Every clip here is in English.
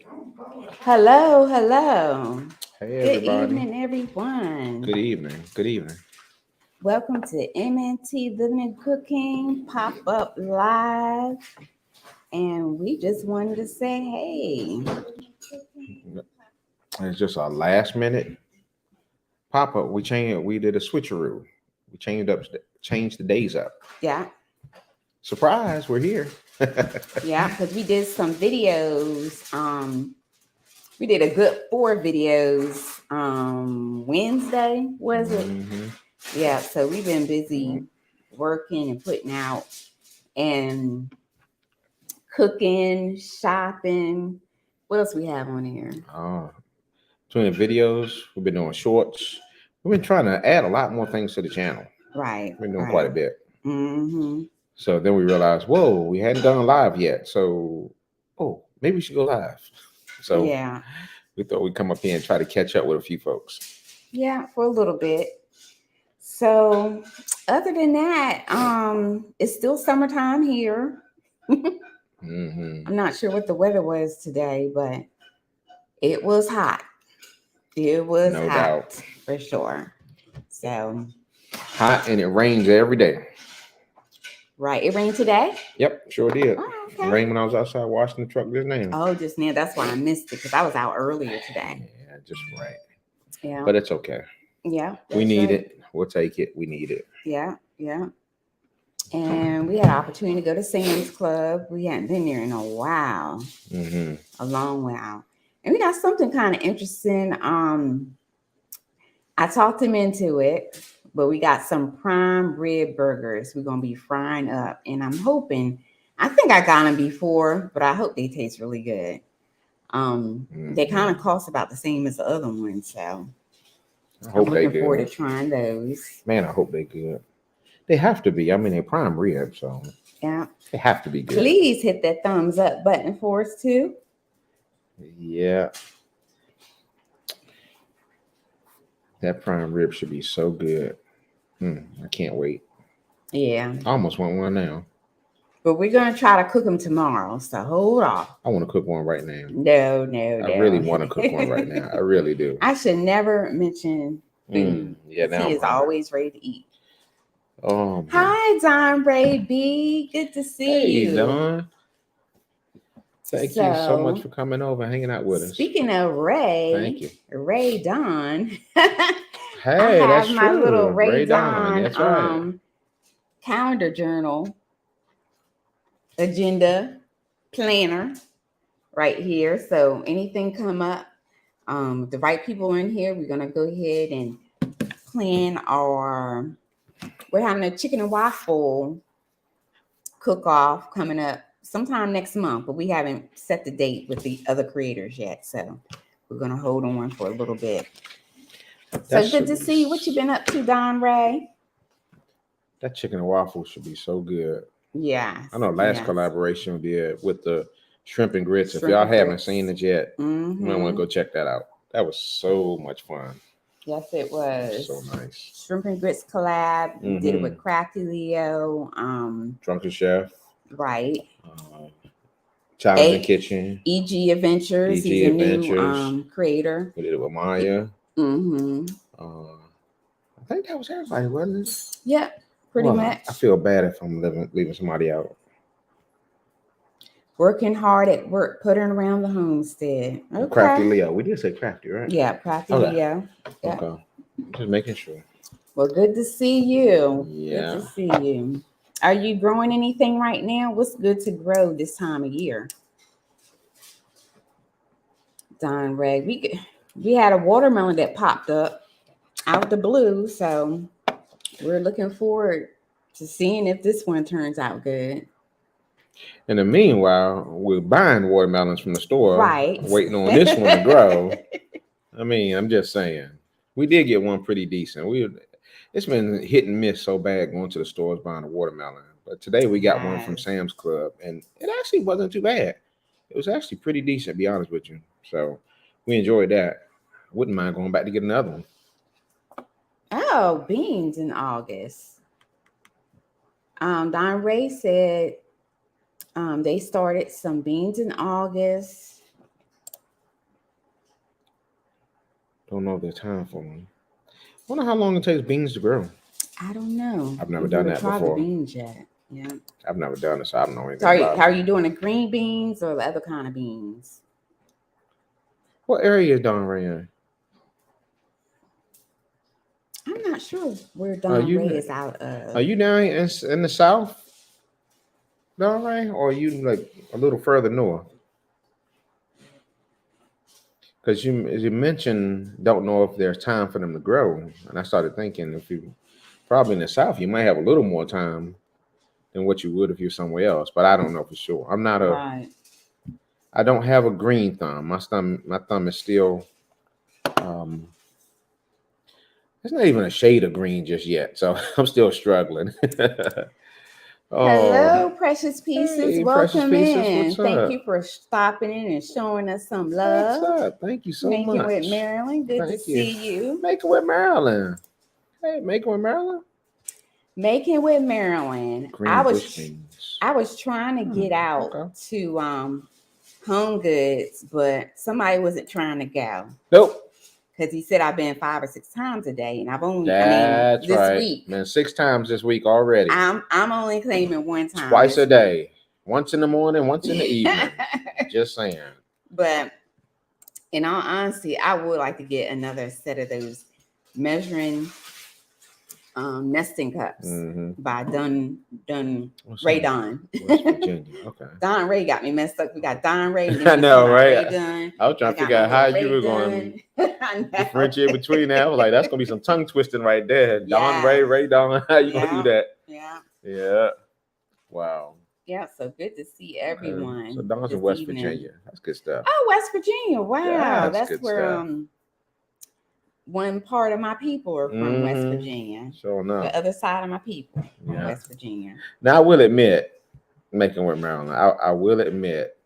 Hello, hello. Hey Good everybody. evening, everyone. Good evening. Good evening. Welcome to MNT Living and Cooking Pop Up Live. And we just wanted to say, hey, It's just a last minute pop up. We did a switcheroo. We changed the days up. yeah, Surprise, we're here. yeah, because we did some videos. We did a good 4 videos. Wednesday was it? hmm Yeah, so we've been busy working and putting out and cooking, shopping. What else we have on here? Uh, Doing videos, we've been doing shorts. We've been trying to add a lot more things to the channel. Right, We've been doing quite right. a bit. Mm-hmm. So then we realized, whoa, we hadn't done live yet. So, oh, maybe we should go live. So Yeah, we thought we'd come up here and try to catch up with a few folks. yeah, for a little bit. So, other than that, it's still summertime here. hmm I'm not sure what the weather was today, but it was hot. It was No hot doubt. for sure. So, Hot and it rains every day. right, it rained today. Yep, sure did. Oh, It okay. rained when I was outside washing the truck just now. Oh, just now. That's why I missed it because I was out earlier today. Yeah, just right. Yeah, But it's okay. yeah, We that's need right. it. We'll take it. We need it. Yeah, yeah. And we had an opportunity to go to Sam's Club. We hadn't been there in a while, hmm a long while. And we got something kind of interesting. I talked him into it, but we got some prime rib burgers we're gonna be frying up. And I'm hoping, I think I got them before, but I hope they taste really good. They kind of hmm cost about the same as the other ones, so I I'm hope they looking forward to good. trying those. Man, I hope they good. They have to be. I mean, they're prime rib, so Yeah. they have to be good. Please hit that thumbs up button for us too. Yeah, that prime rib should be so good. I can't wait. Yeah. I almost want one now. But we're gonna try to cook them tomorrow. So hold off. I want to cook one right now. No, no, I really no. want to cook one right now. I really do. I should never mention food Yeah, because now he I'm is hungry. always ready to eat. Oh boy. Hi, Don Ray B. Good to see Hey, you. Don. Thank you so much So, for coming over and hanging out with us. speaking of Thank Ray, you. Ray Don, I Hey, have that's my little true. Ray Ray Don. Don That's right. calendar journal agenda planner right here. So anything come up, the right people in here, we're gonna go ahead and plan our. We're having a chicken and waffle cook off coming up sometime next month, but we haven't set the date with the other creators yet. So we're gonna hold on for a little bit. That So good should to be see you. What you been up to, Don Ray? that chicken and waffle should be so good. Yes, I know last yes. collaboration we did with the shrimp and grits. If Shrimp y'all and haven't grits. seen it yet, you might want Mm-hmm. to go check that out. That was so much fun. Yes, it It was was. so nice. Shrimp and grits collab. We did it Mm-hmm. with Crafty Leo. Drunken Chef, Right. uh, Challenging A Kitchen, EG Adventures. He's EG a new Adventures. creator. We did it with Maya. Mm-hmm. I think that was everybody, wasn't it? Yep, pretty Well, much. I feel bad if I'm leaving somebody out. Working hard at work, putting around the homestead. Crafty Okay. Leo. We did say crafty, right? Yeah, Crafty Okay. Leo. Yeah. Okay. Just making sure. Well, good to see you. Good Yeah. to see you. Are you growing anything right now? What's good to grow this time of year? Don Ray, we had a watermelon that popped up out the blue, so we're looking forward to seeing if this one turns out good. In the meanwhile, we're buying watermelons from the store, Right. waiting on this one to grow. I mean, I'm just saying. We did get one pretty decent. It's been hit and miss so bad going to the stores buying a watermelon. But today we got one from Has. Sam's Club, and it actually wasn't too bad. It was actually pretty decent, to be honest with you. So we enjoyed that. I wouldn't mind going back to get another one. Oh, beans in August. Don Ray said they started some beans in August. Don't know if there's time for them. Wonder how long it takes beans to grow. I don't know. I've never We've done never that tried before. the beans yet. Yeah. I've never done it, so I don't know anything So about how are it. you doing the green beans or the other kind of beans? What area is Don Ray in? I'm not sure where Are Don you Ray is out are of. you down in the south, Don Ray, or are you like a little further north? Because you mentioned don't know if there's time for them to grow, and I started thinking if you probably in the south, you might have a little more time than what you would if you're somewhere else. But I don't know for sure. Right. I don't have a green thumb. My thumb is still um it's not even a shade of green just yet. So I'm still struggling. Oh, Hello, precious pieces. hey, precious Welcome pieces. in. What's Thank you up? for stopping in and showing us some What's love. up? Thank you so Making with much. Marilyn. Good to Thank you. see you. Making with Maryland. Hey, making with Maryland. Making with Marilyn. Green bush beans. I was trying to get out Okay. to Home Goods, but somebody wasn't trying to go Nope. because he said I've been 5 or 6 times a day, and That's this right. week. Man, 6 times this week already. I'm only claiming one time. Twice a this day. week. Once in the morning, once in the evening. Just saying. But in all honesty, I would like to get another set of those measuring nesting cups by Dun Ray Don. West Virginia. Okay. Don Ray got me messed up. We got Don Ray. And I know, right? Ray Dunn. I was trying to figure out how you were going to differentiate between that. I was like, that's going to be some tongue twisting right there. Don Ray, Ray Don. How you going to do that? Yeah. Yeah. Wow. Yeah, so good to see everyone. So Don's in West Virginia. That's good stuff. Oh, West Virginia. Wow. Yeah, that's where one part of my people are from West Virginia. Sure enough. The other side of my people from Yeah. West Virginia. Now I will admit, making with Maryland, I will admit,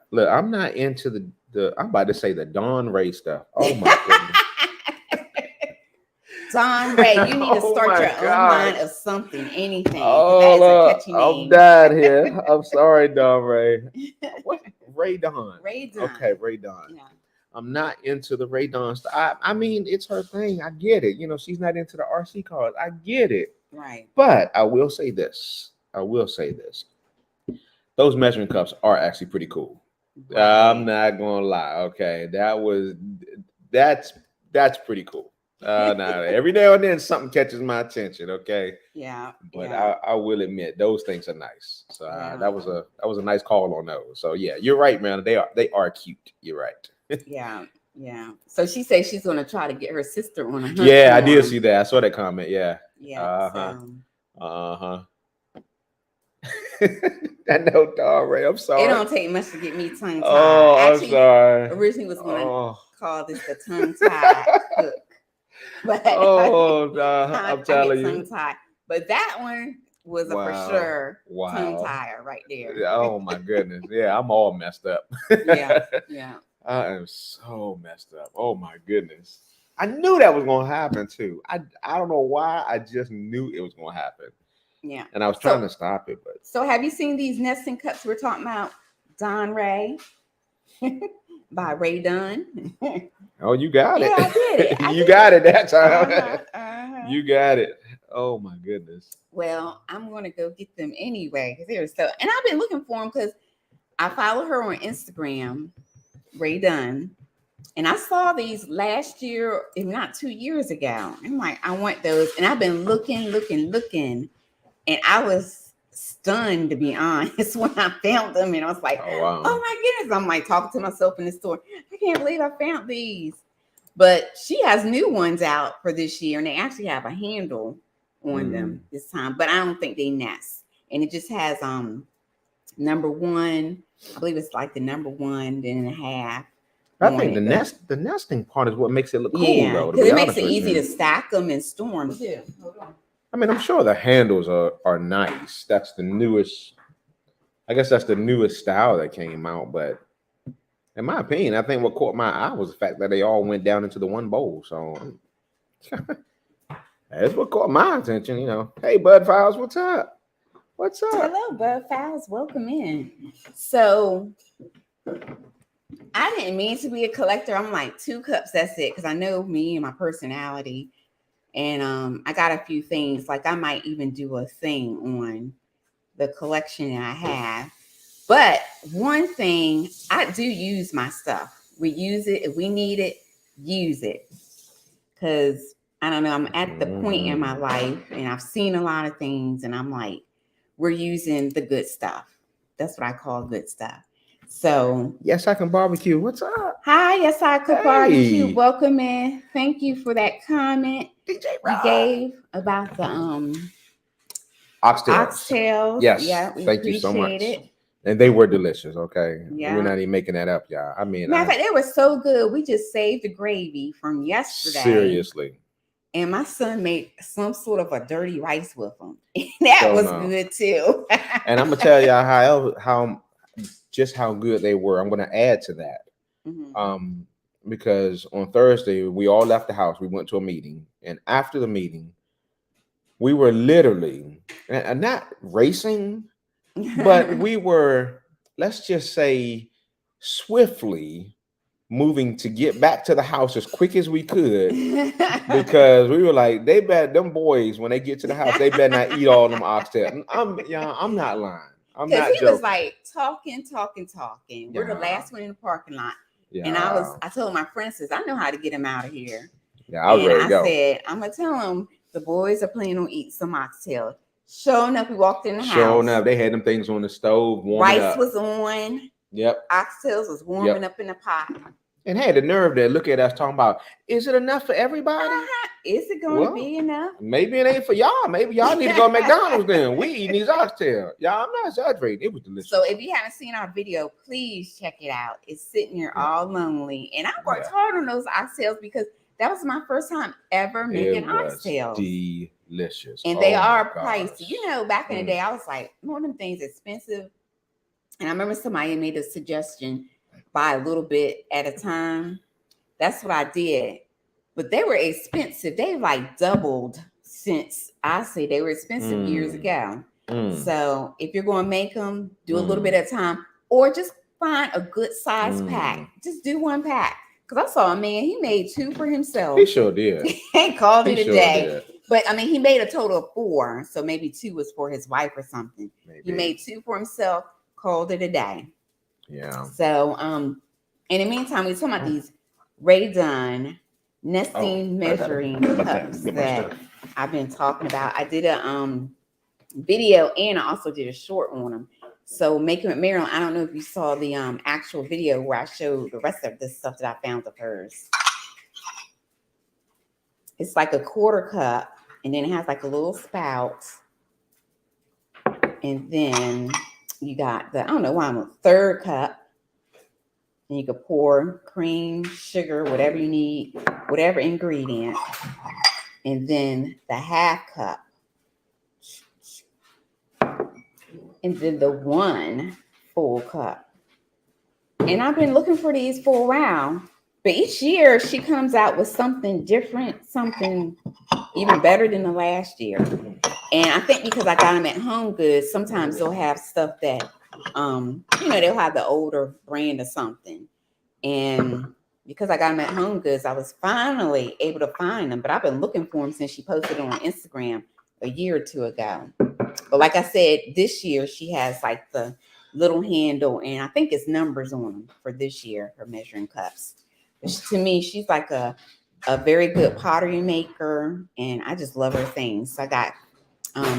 look, I'm not into the I'm about to say the Don Ray stuff. Oh my goodness. Don Ray, you need to start your own line of something, anything. Oh, that is a catchy name. I'm dead here. I'm sorry, Don Ray. What? Ray Don. Ray Don. Okay, Ray Don. Yeah. I'm not into the Ray Don stuff. I mean, it's her thing. I get it. You know, she's not into the RC cars. I get it. Right. But I will say this. Those measuring cups are actually pretty cool. Right. I'm not gonna lie. Okay, that's pretty cool. Now every now and then something catches my attention. Okay. Yeah. But I will admit those things are nice. So that was a nice call on those. So yeah, you're right, man. They are cute. You're right. Yeah. Yeah. So she says she's gonna try to get her sister on a hunt. Yeah, I did see that. I saw that comment. Yeah. Yeah. I know, Don Ray. I'm sorry. It don't take much to get me tongue tied. Oh, I'm sorry. Originally was gonna call this the tongue tied cook. But I'm telling you. Tongue tie. But that one was a for sure tongue tire right there. Oh my goodness. Yeah, I'm all messed up. Yeah. I am so messed up. Oh my goodness. I knew that was gonna happen too. I don't know why. I just knew it was gonna happen. Yeah. And I was trying to stop it, but so have you seen these nesting cups we're talking about? Don Ray by Ray Dunn. Oh, you got it. Yeah, I did it. You got it that time. You got it. Oh my goodness. Well, I'm gonna go get them anyway because they're so. And I've been looking for them because I follow her on Instagram, Ray Dunn, and I saw these last year, if not 2 years ago. I'm like, I want those, and I've been looking, and I was stunned, to be honest, when I found them, and I was like, oh wow. Oh my goodness. I'm like talking to myself in the store. I can't believe I found these. But she has new ones out for this year, and they actually have a handle on them this time, but I don't think they nest. And it just has number one. I believe it's like the number 1.5. I think the nesting part is what makes it look cool, though. Because it makes it easy to stack them and store them too. Hold on. I mean, I'm sure the handles are nice. That's the newest. I guess that's the newest style that came out. But in my opinion, I think what caught my eye was the fact that they all went down into the one bowl. So that's what caught my attention. You know, hey, Bud Files, what's up? What's up? Hello, Bud Files. Welcome in. So I didn't mean to be a collector. I'm like 2 cups, that's it. Because I know me and my personality. And I got a few things. Like I might even do a thing on the collection that I have. But one thing, I do use my stuff. We use it. If we need it, use it. Because I don't know, I'm at the point in my life and I've seen a lot of things and I'm like, we're using the good stuff. That's what I call good stuff. So, Yes, I can barbecue. What's up? hi, yes, I could Hey. barbecue. Welcome in. Thank you for that comment DJ you Rob. gave about the Oxtails. oxtails. Yes. Yeah, we Thank you so appreciate much. it. And they were delicious. Okay. Yeah. We're not even making that up, y'all. I mean, Matter of fact, they were so good. We just saved the gravy from yesterday. Seriously. And my son made some sort of a dirty rice with them. That was good too. And I'm gonna tell y'all how good they were. I'm gonna add to that. Mm-hmm. Because on Thursday we all left the house. We went to a meeting, and after the meeting, we were literally and not racing, but we were, let's just say, swiftly moving to get back to the house as quick as we could, because we were like, them boys, when they get to the house, they better not eat all them oxtails. I'm not lying. I'm not he joking. was like talking. We're the last one in the parking lot. Yeah. And I told my friend, says, I know how to get him out of here. Yeah, I was ready to go. I said, I'm gonna tell him the boys are planning on eating some oxtails. Sure enough, we walked in the house. Sure enough, they had them things on the stove, warming Rice up. was on. Yep. Oxtails was warming up in the pot. And had the nerve to look at us talking about, is it enough for everybody? Is it going to be enough? Maybe it ain't for y'all. Maybe y'all need to go to McDonald's then. We eating these oxtails. Y'all, I'm not exaggerating. It was delicious. So if you haven't seen our video, please check it out. It's sitting here all lonely. And I worked hard on those oxtails because that was my first time ever making oxtails. Delicious. And they are pricey. You know, back in the day, I was like, more of them things expensive. And I remember somebody made a suggestion, buy a little bit at a time. That's what I did. But they were expensive. They like doubled since I say they were expensive years ago. So if you're going to make them, do a little bit at a time, or just find a good size pack. Just do 1 pack. Because I saw a man, he made 2 for himself. He sure did. He called it a day. But I mean, he made a total of 4. So maybe 2 was for his wife or something. Maybe. He made 2 for himself, called it a day. Yeah. So in the meantime, we're talking about these Ray Dunn nesting measuring cups that I've been talking about. I did a video and I also did a short on them. So Making with Marilyn, I don't know if you saw the actual video where I showed the rest of this stuff that I found of hers. It's like a 1/4 cup, and then it has like a little spout, and then you got the, I don't know why I'm a 1/3 cup. And you could pour cream, sugar, whatever you need, whatever ingredient. And then the 1/2 cup. And then the 1 full cup. And I've been looking for these for a while. But each year she comes out with something different, something even better than the last year. And I think because I got them at Home Goods, sometimes they'll have stuff that they'll have the older brand or something. And because I got them at Home Goods, I was finally able to find them. But I've been looking for them since she posted them on Instagram a year or 2 ago. But like I said, this year she has like the little handle, and I think it's numbers on them for this year, her measuring cups. But to me, she's like a very good pottery maker, and I just love her things. So I got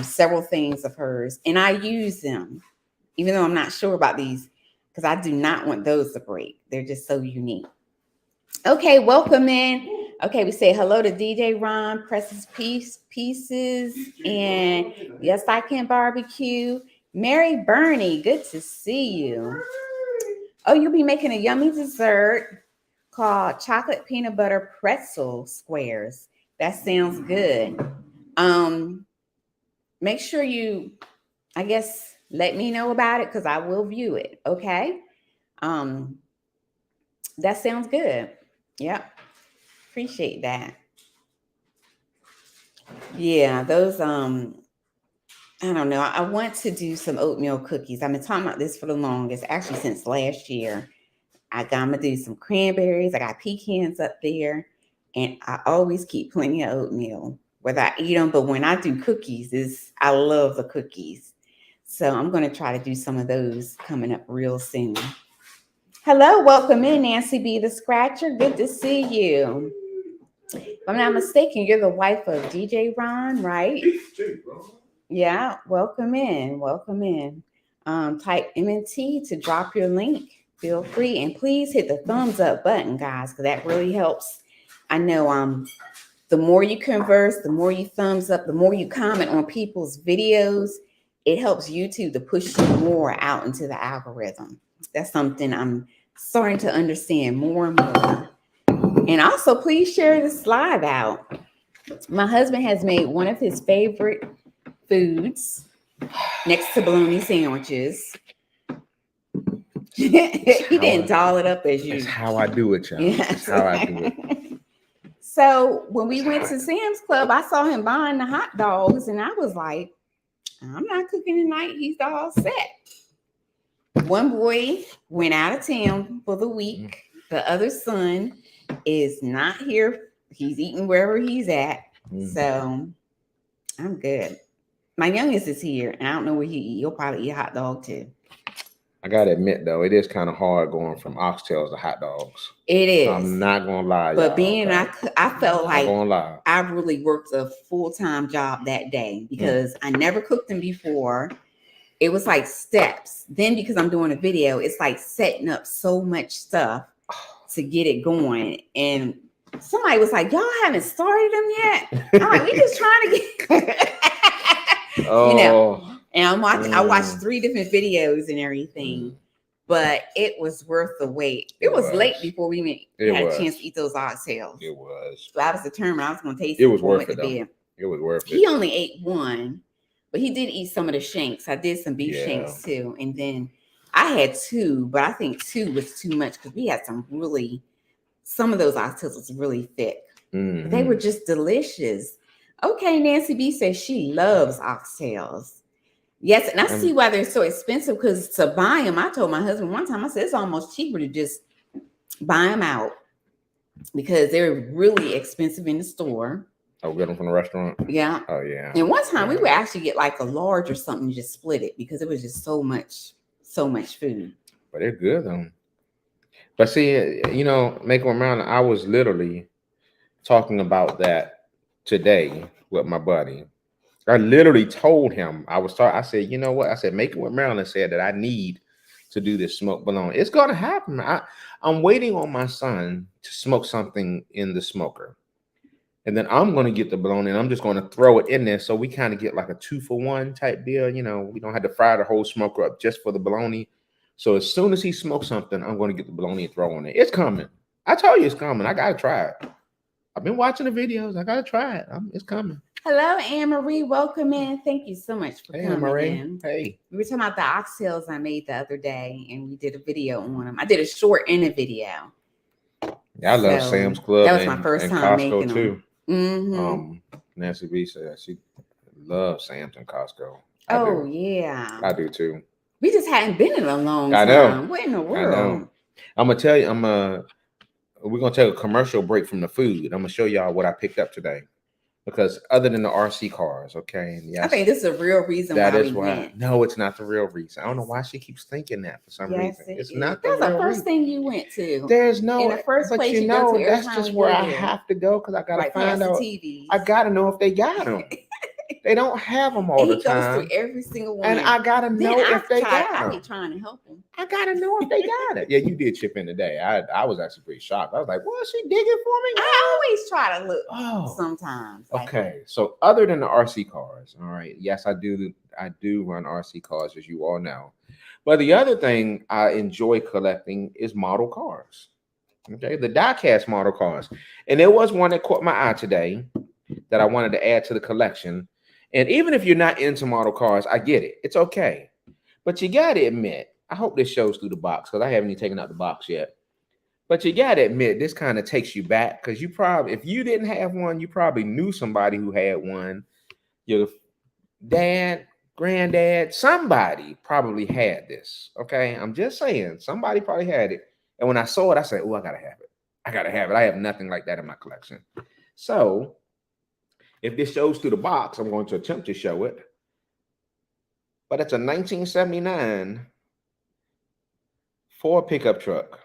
several things of hers, and I use them, even though I'm not sure about these, because I do not want those to break. They're just so unique. Okay, welcome in. Okay, we say hello to DJ Ron, Precious Pieces, and Yes I Can Barbecue. Mary Bernie, good to see you. Oh, you'll be making a yummy dessert called chocolate peanut butter pretzel squares. That sounds good. Make sure you, I guess, let me know about it because I will view it. Okay. That sounds good. Yep. Appreciate that. Yeah, those I don't know. I want to do some oatmeal cookies. I've been talking about this for the longest, actually since last year. I'm gonna do some cranberries. I got pecans up there, and I always keep plenty of oatmeal, whether I eat them. But when I do cookies, I love the cookies. So I'm gonna try to do some of those coming up real soon. Hello, welcome in, Nancy B. the Scratcher. Good to see you. If I'm not mistaken, you're the wife of DJ Ron, right? Yeah, welcome in. Welcome in. Type MNT to drop your link. Feel free, and please hit the thumbs up button, guys, because that really helps. I know the more you converse, the more you thumbs up, the more you comment on people's videos, it helps YouTube to push you more out into the algorithm. That's something I'm starting to understand more and more. And also, please share this live out. My husband has made one of his favorite foods next to bologna sandwiches. He didn't doll it up as you. That's how I do it, y'all. Yes. That's how I do it. So when we went to Sam's Club, I saw him buying the hot dogs, and I was like, I'm not cooking tonight. He's all set. One boy went out of town for the week. The other son is not here. He's eating wherever he's at. So I'm good. My youngest is here, and I don't know where he eat. He'll probably eat a hot dog too. I gotta admit though, it is kind of hard going from oxtails to hot dogs. It is. I'm not gonna lie. But being I felt like I really worked a full-time job that day because I never cooked them before. It was like steps. Then because I'm doing a video, it's like setting up so much stuff to get it going. And somebody was like, y'all haven't started them yet? I'm like, we just trying to get you know. And I watched 3 different videos and everything, but it was worth the wait. It was late before we had a chance to eat those oxtails. It was. So I was determined I was going to taste it. It was worth it, though. It was worth it. He only ate 1, but he did eat some of the shanks. I did some beef shanks too. And then I had 2, but I think 2 was too much because we had some of those oxtails was really thick. But they were just delicious. Okay, Nancy B says she loves oxtails. Yes, and I see why they're so expensive because to buy them, I told my husband one time, I said, it's almost cheaper to just buy them out because they're really expensive in the store. Oh, get them from the restaurant? Yeah. Oh, yeah. And one time we would actually get like a large or something and just split it because it was just so much food. But they're good, though. But see, Make Them Around, I was literally talking about that today with my buddy. I literally told him, I said, you know what? I said, Make It with Marilyn said that I need to do this smoked bologna. It's going to happen. I'm waiting on my son to smoke something in the smoker. And then I'm going to get the bologna and I'm just going to throw it in there. So we kind of get like a 2-for-1 type deal. We don't have to fry the whole smoker up just for the bologna. So as soon as he smokes something, I'm going to get the bologna and throw in it. It's coming. I told you it's coming. I got to try it. I've been watching the videos. I got to try it. It's coming. Hello, Anne-Marie. Welcome in. Thank you so much for coming in. Hey. We were talking about the oxtails I made the other day, and we did a video on them. I did a short and a video. Yeah, I love Sam's Club. That was my first time Costco making too. Them. Nancy B said she loves Sam's and Costco. Yeah. I do too. We just hadn't been in a long time. I know. What in the world? I know. I'm gonna tell you. We're gonna take a commercial break from the food. I'm gonna show y'all what I picked up today. Because other than the RC cars, okay, and yes, I think this is a real reason why we went. No, it's not the real reason. I don't know why she keeps thinking that for some reason. It's not the real That's the first reason. thing you went to. There's no in the first but place you go to. That's just where I have to go because I gotta find out. I gotta know if they got them. They don't have them all the time. He goes through every single one. And I gotta know if they got them. I be trying to help him. I gotta know if they got it. Yeah, you did chip in today. I was actually pretty shocked. I was like, "What? She digging for me?" I always try to look. Sometimes. Okay, so other than the RC cars, all right. Yes, I do run RC cars, as you all know. But the other thing I enjoy collecting is model cars. Okay, the diecast model cars, and there was one that caught my eye today that I wanted to add to the collection. And even if you're not into model cars, I get it. It's okay. But you got to admit, I hope this shows through the box because I haven't even taken out the box yet. But you got to admit, this kind of takes you back because you probably, if you didn't have one, you probably knew somebody who had one. Your dad, granddad, somebody probably had this. Okay. I'm just saying, somebody probably had it. And when I saw it, I said, "Oh, I gotta have it. I gotta have it. I have nothing like that in my collection." So, if this shows through the box, I'm going to attempt to show it. But it's a 1979 Ford pickup truck.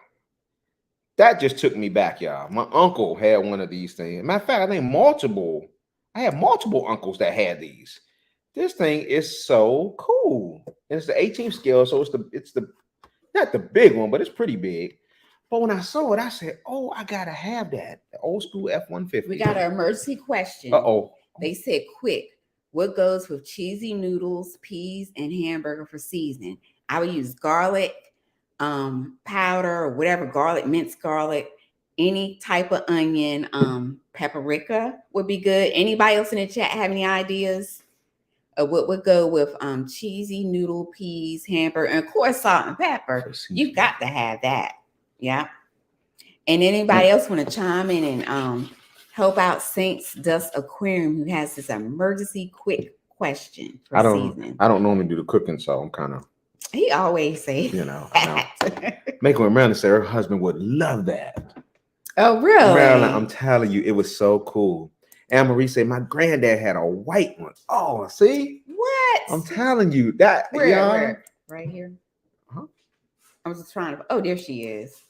That just took me back, y'all. My uncle had one of these things. Matter of fact, I have multiple uncles that had these. This thing is so cool. And it's the 18th scale, so it's the not the big one, but it's pretty big. But when I saw it, I said, "Oh, I gotta have that. The old school F-150." We got an emergency question. Uh-oh. They said, quick, what goes with cheesy noodles, peas, and hamburger for seasoning? I would use garlic powder or whatever, garlic, minced garlic, any type of onion, paprika would be good. Anybody else in the chat have any ideas of what would go with cheesy noodle, peas, hamburger, and of course salt and pepper? You got to have that. Yeah. And anybody else want to chime in and help out Saints Dust Aquarium, who has this emergency quick question for seasoning? I don't normally do the cooking, so I'm kind of. He always says, Making Miranda say her husband would love that. Oh, really? Marilyn, I'm telling you, it was so cool. Anne Marie said my granddad had a white one. Oh, see? What? I'm telling you that. Where? Right here. Uh-huh. I was just trying to. Oh, there she is.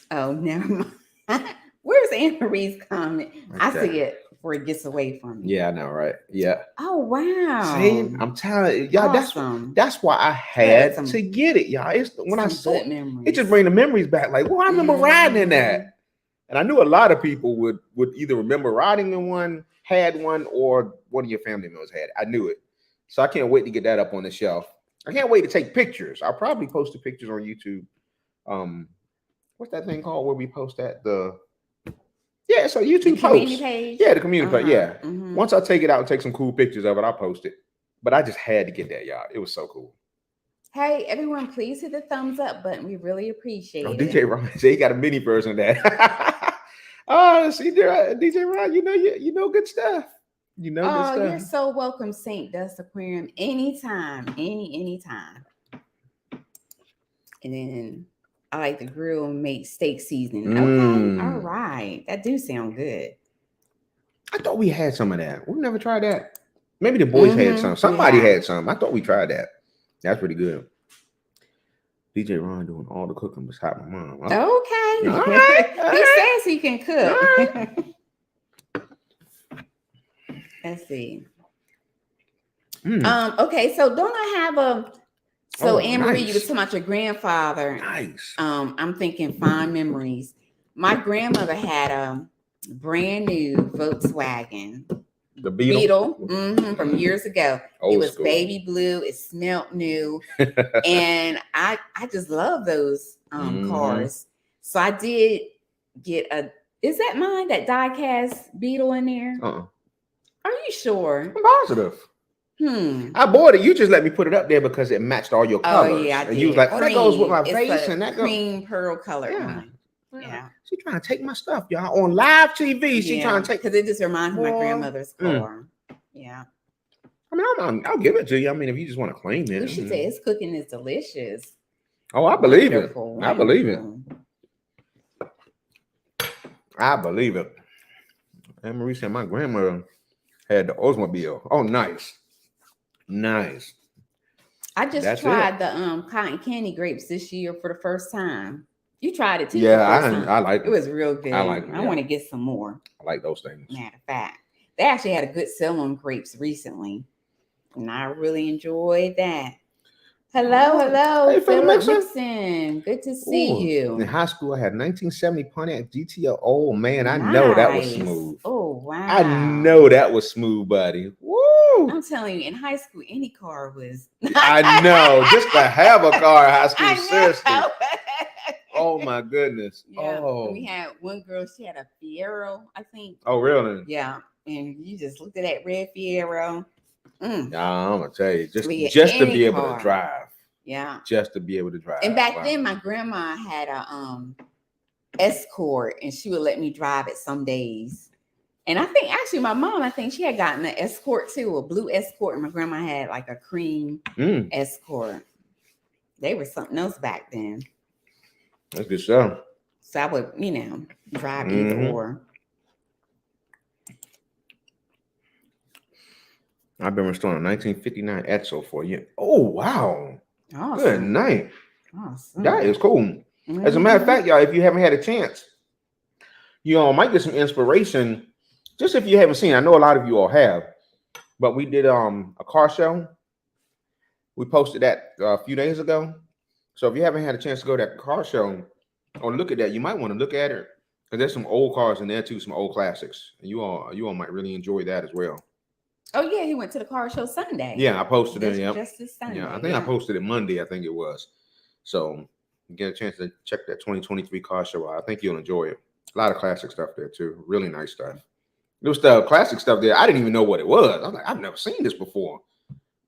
Oh, never mind. Where's Anne Marie's comment? Okay. I see it before it gets away from me. Yeah, I know, right? Yeah. Oh, wow. See, I'm telling you, y'all, awesome. that's why I had to get it, y'all. It's when I saw it, it just bring the memories back. Like, well, I remember riding in that. And I knew a lot of people would either remember riding in one, had one, or one of your family members had it. I knew it. So I can't wait to get that up on the shelf. I can't wait to take pictures. I'll probably post the pictures on YouTube. What's that thing called where we post that? Yeah, so YouTube post. Page? Yeah, the community page. Yeah. Mm-hmm. Once I take it out and take some cool pictures of it, I'll post it. But I just had to get that, y'all. It was so cool. Hey, everyone, please hit the thumbs up button. We really appreciate it. DJ Ron said he got a mini version of that. Oh, see there, DJ Ron, you know good stuff. You know good stuff. You're so welcome, Saint Dust Aquarium. Anytime, anytime. And then I like to grill and make steak seasoning. Okay, all right. That do sound good. I thought we had some of that. We've never tried that. Maybe the boys had some. Somebody had some. I thought we tried that. That's pretty good. DJ Ron doing all the cooking beside my mom. Okay. All right. He says he can cook. Right. Let's see. Okay, so don't I have a Anne Marie, you were talking about your grandfather. Nice. I'm thinking fond memories. My grandmother had a brand new Volkswagen. The Beetle? From years ago. It was baby blue. It smelled new. And I just love those cars. So I did get is that mine, that die-cast Beetle in there? Are you sure? I'm positive. I bought it. You just let me put it up there because it matched all your colors. Oh, yeah, I did. And you was like, that goes with my face. And that goes. Cream pearl color. Yeah. She trying to take my stuff, y'all, on live TV. She trying to take, because it just reminds me of my grandmother's car. Yeah. I mean, I'll give it to you. I mean, if you just want to claim it. We should say his cooking is delicious. Oh, I believe it. I believe it. I believe it. Anne Marie said my grandmother had the Oldsmobile. Oh, nice. Nice. I just tried the cotton candy grapes this year for the first time. You tried it too. Yeah, I like it. It was real good. I like it. I want to get some more. I like those things. Matter of fact, they actually had a good sale on grapes recently, and I really enjoyed that. Hello. Hey, Philip Mixon. Good to see you. In high school, I had 1970 Pontiac GTO. Oh man, I know that was smooth. Oh wow, I know that was smooth, buddy. Woo! I'm telling you, in high school, any car was. I know, just to have a car in high school, seriously. Oh my goodness. Yeah. Oh. We had one girl, she had a Fiero, I think. Oh, really? Yeah. And you just looked at that red Fiero. I'm gonna tell you, just to be able to drive. Yeah. Just to be able to drive. And back then my grandma had a Escort, and she would let me drive it some days. And I think actually my mom, I think she had gotten an Escort too, a blue Escort, and my grandma had like a cream Escort. They were something else back then. That's good stuff. So I would, drive either Mhm. or. I've been restoring a 1959 Esso for you. Oh wow. Good Awesome. night. Awesome. That is cool. As a matter of Mhm. fact, y'all, if you haven't had a chance, you all might get some inspiration. Just if you haven't seen, I know a lot of you all have, but we did a car show. We posted that a few days ago. So if you haven't had a chance to go to that car show or look at that, you might want to look at it. Because there's some old cars in there too, some old classics. And you all might really enjoy that as well. Oh yeah, he went to the car show Sunday. Yeah, I posted it. Just, Yep. just this Sunday. Yeah, I think I posted it Monday, I think it was. So you get a chance to check that 2023 car show out. I think you'll enjoy it. A lot of classic stuff there too. Really nice stuff. There was the classic stuff there. I didn't even know what it was. I was like, I've never seen this before.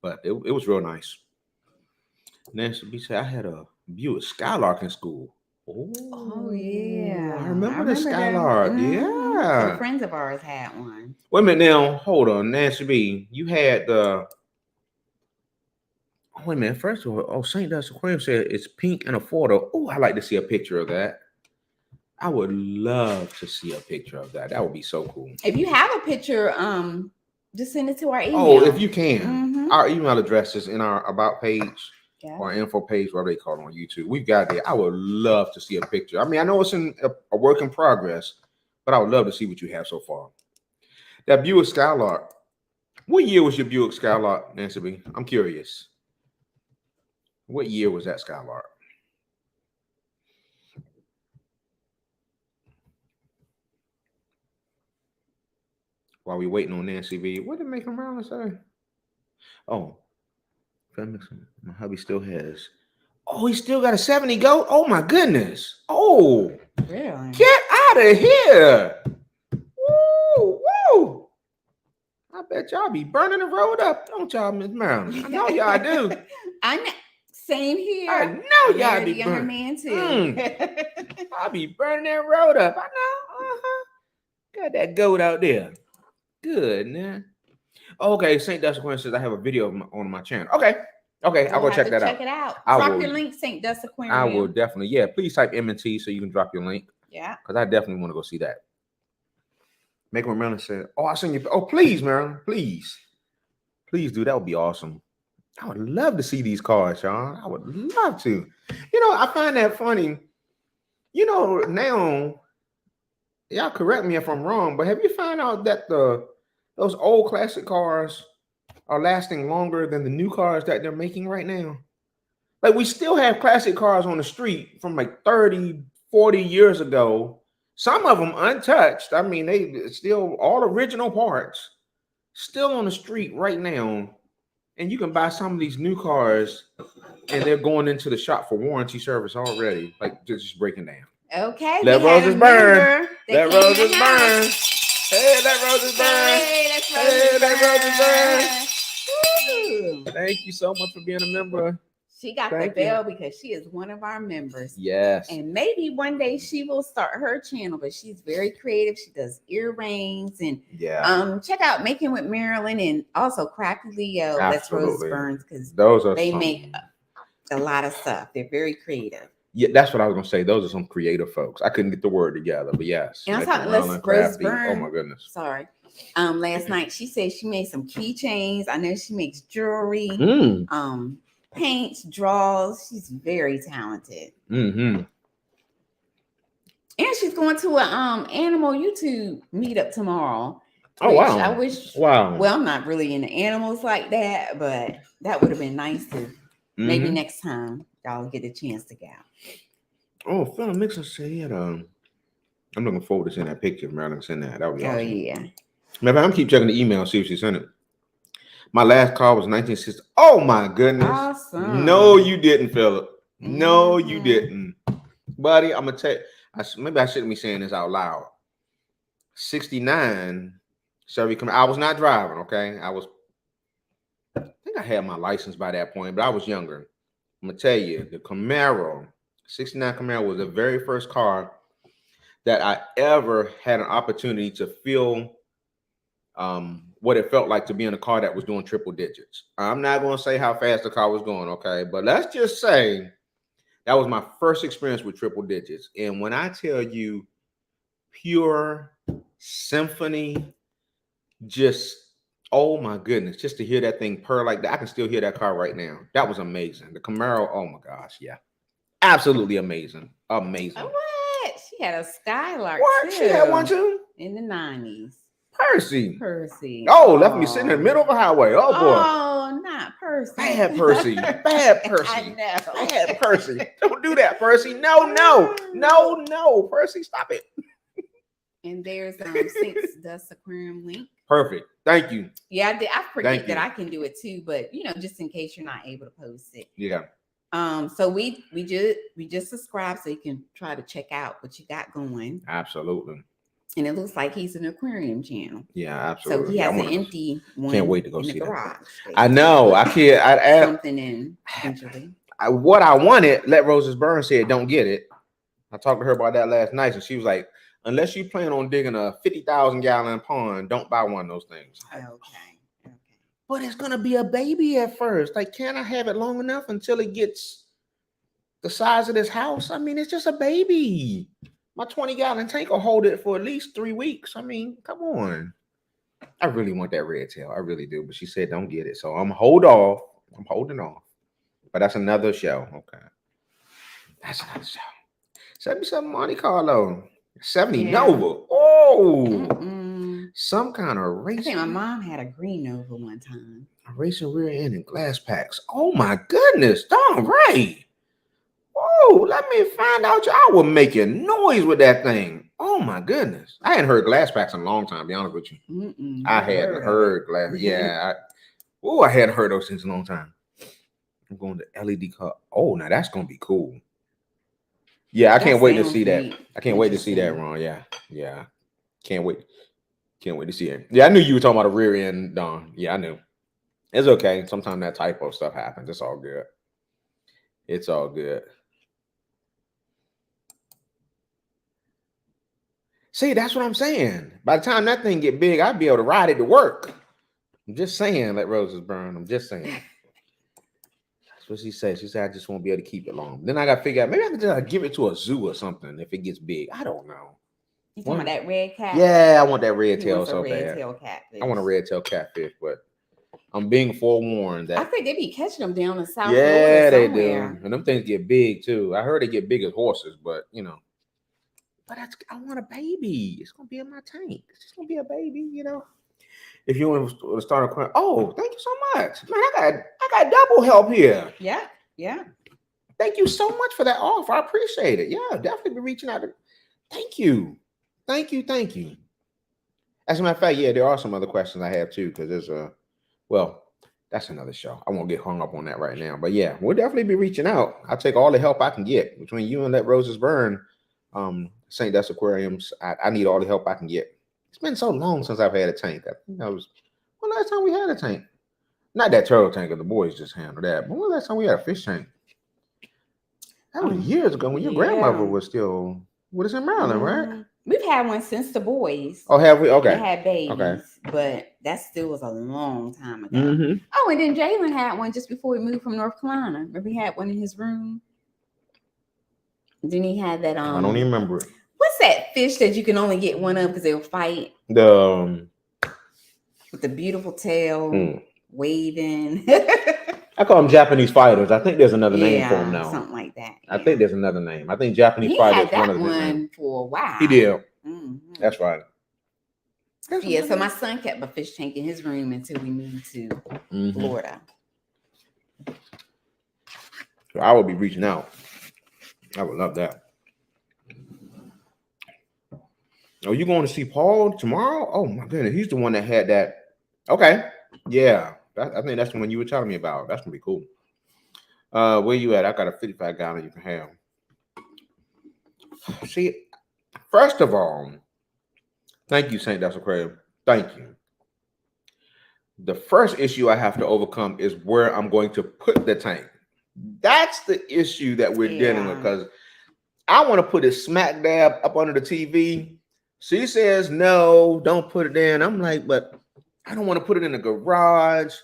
But it was real nice. Nancy B said, I had a Buick Skylark in school. Oh yeah, I remember the them. Skylark. Mhm. Yeah. Some friends of ours had one. Wait a minute now. Hold on, Nancy B. You had the. Oh, wait a minute. First of all, St. Dust Aquarium said it's pink and a photo. Oh, I'd like to see a picture of that. I would love to see a picture of that. That would be so cool. If you have a picture, just send it to our email. Oh, if you can. Mhm. Our email address is in our about page. Yeah. Or info page, whatever they call it on YouTube. We've got it. I would love to see a picture. I mean, I know it's in a work in progress, but I would love to see what you have so far. That Buick Skylark. What year was your Buick Skylark, Nancy B? I'm curious. What year was that Skylark? While we waiting on Nancy B, what did Make 'em Round say? Oh, my hubby still has. Oh, he still got a 70 go. Oh my goodness. Oh, Really? get out of here. Woo, woo. I bet y'all be burning the road up, don't y'all, Miss Marilyn? I know y'all do. I know. Same here. I know y'all Married a be younger burning. man too. I'll be burning that road up. I know. Got that goat out there. Good, man. Okay, St. Dustin says I have a video on my channel. Okay, I'll go check that out. Check it out. I Drop will. your link, St. Dust Aquarium. I will definitely. Yeah, please type M&T so you can drop your link. Yeah. Because I definitely want to go see that. Make Marilyn said, "Oh, I send you. Oh, please, Marilyn, please do. That would be awesome. I would love to see these cars, y'all. I would love to. I find that funny. Now, y'all correct me if I'm wrong, but have you found out that those old classic cars are lasting longer than the new cars that they're making right now? Like, we still have classic cars on the street from like 30, 40 years ago. Some of them untouched. I mean, they still all original parts, still on the street right now. And you can buy some of these new cars, and they're going into the shop for warranty service already. Like, just breaking down. Okay. Let roses burn. Let roses burn. Hey, let roses burn. Hey, let roses burn. Thank you so much for being a member. She got the bell because she is one of our members. Yes. And maybe one day she will start her channel, but she's very creative. She does earrings and check out Making with Marilyn and also Crafty Leo. That's Rose Burns, because they make a lot of stuff. They're very creative. Yeah, that's what I was gonna say. Those are some creative folks. I couldn't get the word together, but yes. And I thought Rose Burns. Oh my goodness. Sorry. Last night she said she made some keychains. I know she makes jewelry. Paints, draws. She's very talented. Mm-hmm. And she's going to a animal YouTube meetup tomorrow. Oh wow! I wish. Wow. Well, I'm not really into animals like that, but that would have been nice to maybe next time y'all get a chance to go. Oh, Phil Mixon said he had I'm looking forward to seeing that picture. Marilyn sent that. That would be awesome. Oh yeah. Maybe I'm keep checking the email, see if she sent it. My last call was 1960. Oh my goodness. Awesome. No, you didn't, Philip. No, you didn't. Buddy, I'm gonna tell you, maybe I shouldn't be saying this out loud. 69 Chevy Camaro. I was not driving, okay? I think I had my license by that point, but I was younger. I'm gonna tell you, the Camaro, 69 Camaro was the very first car that I ever had an opportunity to feel what it felt like to be in a car that was doing triple digits. I'm not going to say how fast the car was going, okay? But let's just say That was my first experience with triple digits. And when I tell you pure symphony, just oh my goodness, just to hear that thing purr like that. I can still hear that car right now. That was amazing. The Camaro, oh my gosh, yeah. Absolutely amazing. Amazing. What? She had a Skylark What? too. She had one too? In the 90s. Percy. Percy. Oh, left me sitting in the middle of a highway. Oh boy. Oh, not Percy. Bad Percy. Bad Percy. I know. Bad Percy. Don't do that, Percy. No. Percy, stop it. And there's Saints Dust Aquarium link. Perfect. Thank you. Yeah, I forget Thank you. that I can do it too, but just in case you're not able to post it. Yeah. So we just subscribe so you can try to check out what you got going. Absolutely. And it looks like he's an aquarium channel. Yeah, absolutely. So he has an empty one. Can't wait to go in see the that. garage. I know. I can't. I'd add something in eventually. What I wanted. Let Roses Burn said, "Don't get it." I talked to her about that last night, and she was like, "Unless you plan on digging a 50,000-gallon pond, don't buy one of those things." Okay. But it's gonna be a baby at first. Like, can I have it long enough until it gets the size of this house? I mean, it's just a baby. My 20-gallon tank will hold it for at least 3 weeks. I mean, come on. I really want that red tail. I really do. But she said, don't get it. So I'm holding off. But that's another show. Okay. That's another show. 77 Monte Carlo. 70 Nova. Oh. Some kind of racing. I think my mom had a green Nova one time. A racing rear end and glass packs. Oh my goodness. Darn right. Oh, let me find out. I was making noise with that thing. Oh my goodness. I hadn't heard glass packs in a long time, to be honest with you. I hadn't heard glass. Yeah. I hadn't heard those things in a long time. I'm going to LED car. Oh, now that's going to be cool. Yeah, I can't wait to see that. I can't wait to see that, Ron. Yeah. Can't wait. Can't wait to see it. Yeah, I knew you were talking about a rear end, Don. Yeah, I knew. It's okay. Sometimes that typo stuff happens. It's all good. It's all good. See, that's what I'm saying. By the time that thing get big, I'd be able to ride it to work. I'm just saying, let Roses burn. I'm just saying. That's what she said. She said, I just won't be able to keep it long. Then I got to figure out, maybe I could just give it to a zoo or something if it gets big. I don't know. You talking about that red cat? Yeah, I want that red tail so bad. Catfish. I want a red tail catfish, but I'm being forewarned that I think they be catching them down in South Florida. They do. And them things get big too. I heard they get big as horses, but But I want a baby. It's gonna be in my tank. It's just gonna be a baby, If you want to start a oh, thank you so much, man. I got double help here. Yeah. Thank you so much for that offer. I appreciate it. Yeah, definitely be reaching out. Thank you. As a matter of fact, yeah, there are some other questions I have too, because there's that's another show. I won't get hung up on that right now. But yeah, we'll definitely be reaching out. I'll take all the help I can get between you and Let Roses Burn. St. Dust Aquariums. I need all the help I can get. It's been so long since I've had a tank. I think that was when last time we had a tank. Not that turtle tank, because the boys just handled that. But when last time we had a fish tank? That was years ago when your grandmother was still with us in Maryland, right? We've had one since the boys. Oh, have we? Okay. They had babies, but that still was a long time ago. Oh, and then Jalen had one just before we moved from North Carolina. Remember he had one in his room? Then he had that I don't even remember it. What's that fish that you can only get one of because they'll fight? With the beautiful tail waving. I call them Japanese fighters. I think there's another name for them now. Something like that. I think there's another name. I think Japanese fighters is one of the names. For a while. He did. That's right. So my son kept a fish tank in his room until we moved to Florida. So I will be reaching out. I would love that. Are you going to see Paul tomorrow? Oh my goodness, he's the one that had that. Okay, yeah, I think that's the one you were telling me about. That's gonna be cool. Where you at? I got a 55-gallon you can have. See, first of all, thank you, St. Dust Aquarium. Thank you. The first issue I have to overcome is where I'm going to put the tank. That's the issue that we're dealing with, because I want to put it smack dab up under the TV. She says, no, don't put it in. I'm like, but I don't want to put it in the garage.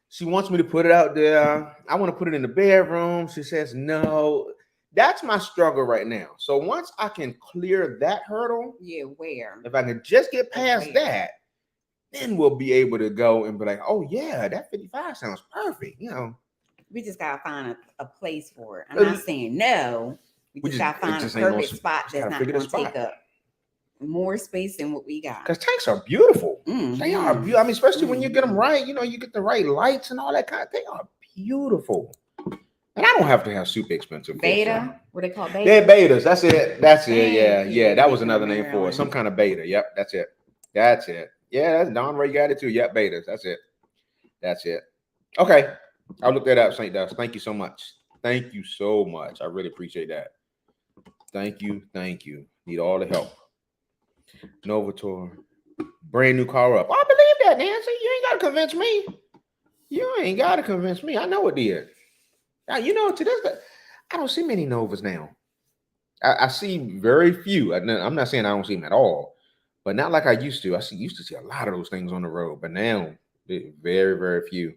She wants me to put it out there. I want to put it in the bedroom. She says, no. That's my struggle right now. So once I can clear that hurdle, Yeah, where? if I can just get past Where? that, then we'll be able to go and be like, oh yeah, that 55 sounds perfect. We just gotta find a place for it. I'm Uh, not saying no. We just gotta it find a just ain't no perfect spot just that's gotta not figure the gonna take spot. up more space than what we got. Because tanks are beautiful. Mhm. They are beautiful. I mean, especially when you get them Mhm. right, you get the right lights and all that kind of thing. They are beautiful. And I don't have to have super expensive fish, Beta? What they call beta? They're betas. That's it. That's it. Yeah. Thank Yeah. That you was from another name for it. Maryland. Some kind of beta. Yep. That's it. That's it. Yeah. That's Don Ray got it too. Yep. Betas. That's it. That's it. Okay. I'll look that up, St. Dust. Thank you so much. Thank you so much. I really appreciate that. Thank you. Thank you. Need all the help. Novator. Brand new car up. I believe that, Nancy. You ain't got to convince me. You ain't got to convince me. I know it did. Now, to this, I don't see many Novas now. I see very few. I'm not saying I don't see them at all, but not like I used to. Used to see a lot of those things on the road, but now very, very few.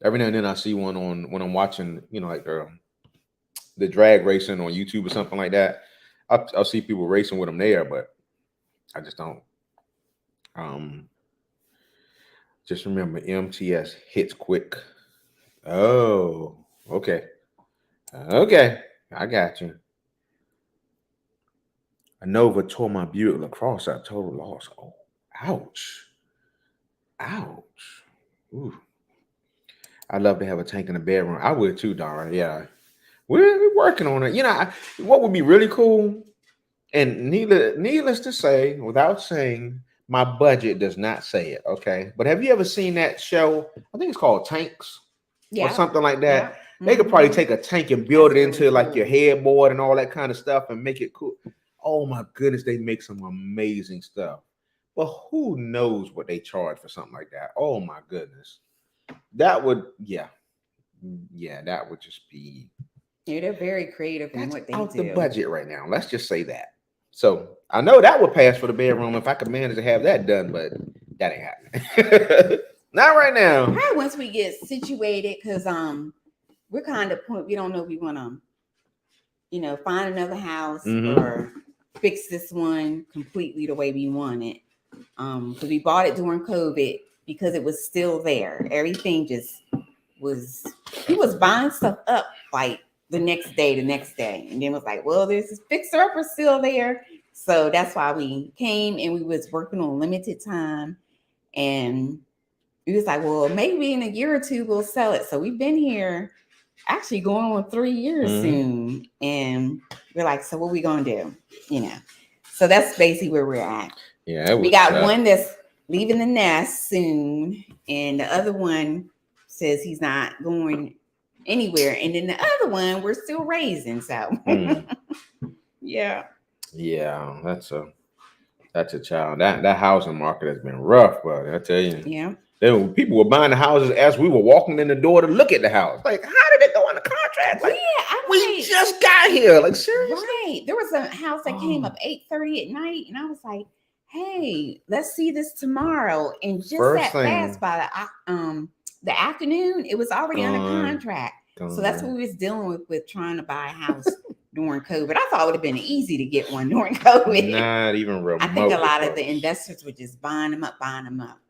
Every now and then I see one on when I'm watching, like the drag racing on YouTube or something like that. I'll see people racing with them there, but I just don't. Just remember, MTS hits quick. Oh, okay, okay, I got you. A Nova tore my Buick LaCrosse out, total loss. Oh, ouch. Ouch. Ooh. I'd love to have a tank in the bedroom. I would too, Dara. Yeah. We're working on it. What would be really cool, and needless to say, without saying, my budget does not say it, okay? But have you ever seen that show? I think it's called Tanks or Yeah. something like that. Yeah. They could probably Mhm. take a tank and build That's it into really like your cool. headboard and all that kind of stuff and make it cool. Oh my goodness, they make some amazing stuff. But who knows what they charge for something like that? Oh my goodness. That would, yeah, that would just be, Yeah, they're very creative in that's what they out the do. budget right now. Let's just say that. So I know that would pass for the bedroom if I could manage to have that done, but that ain't happening. Not right now. Probably once we get situated, because we're kind of point. We don't know if we want to, find another house Mhm. or fix this one completely the way we want it. Because we bought it during COVID because it was still there. Everything just was. He was buying stuff up like the next day, and then was like, "Well, this fixer upper still there." So that's why we came, and we was working on limited time, and we was like, "Well, maybe in a year or two we'll sell it." So we've been here actually going on 3 years Mhm. soon, and we're like, "So what we gonna do?" So that's basically where we're at. Yeah, We got one that's leaving the nest soon, and the other one says he's not going anywhere, and then the other one we're still raising. So yeah, Yeah, that's a child. That housing market has been rough, but I tell you. yeah. Then people were buying the houses as we were walking in the door to look at the house. Like, how did it go on the contract? Like, Yeah, I'm we like, just got here. Like, seriously? right. There was a house that came Oh. up 8:30 at night, and I was like, "Hey, let's see this tomorrow." And just First that fast thing. by the afternoon, it was already under Gone. contract. So that's what we was dealing with trying to buy a house during COVID. I thought it would have been easy to get one during COVID. Not even remotely. I think a lot of the close. investors were just buying them up.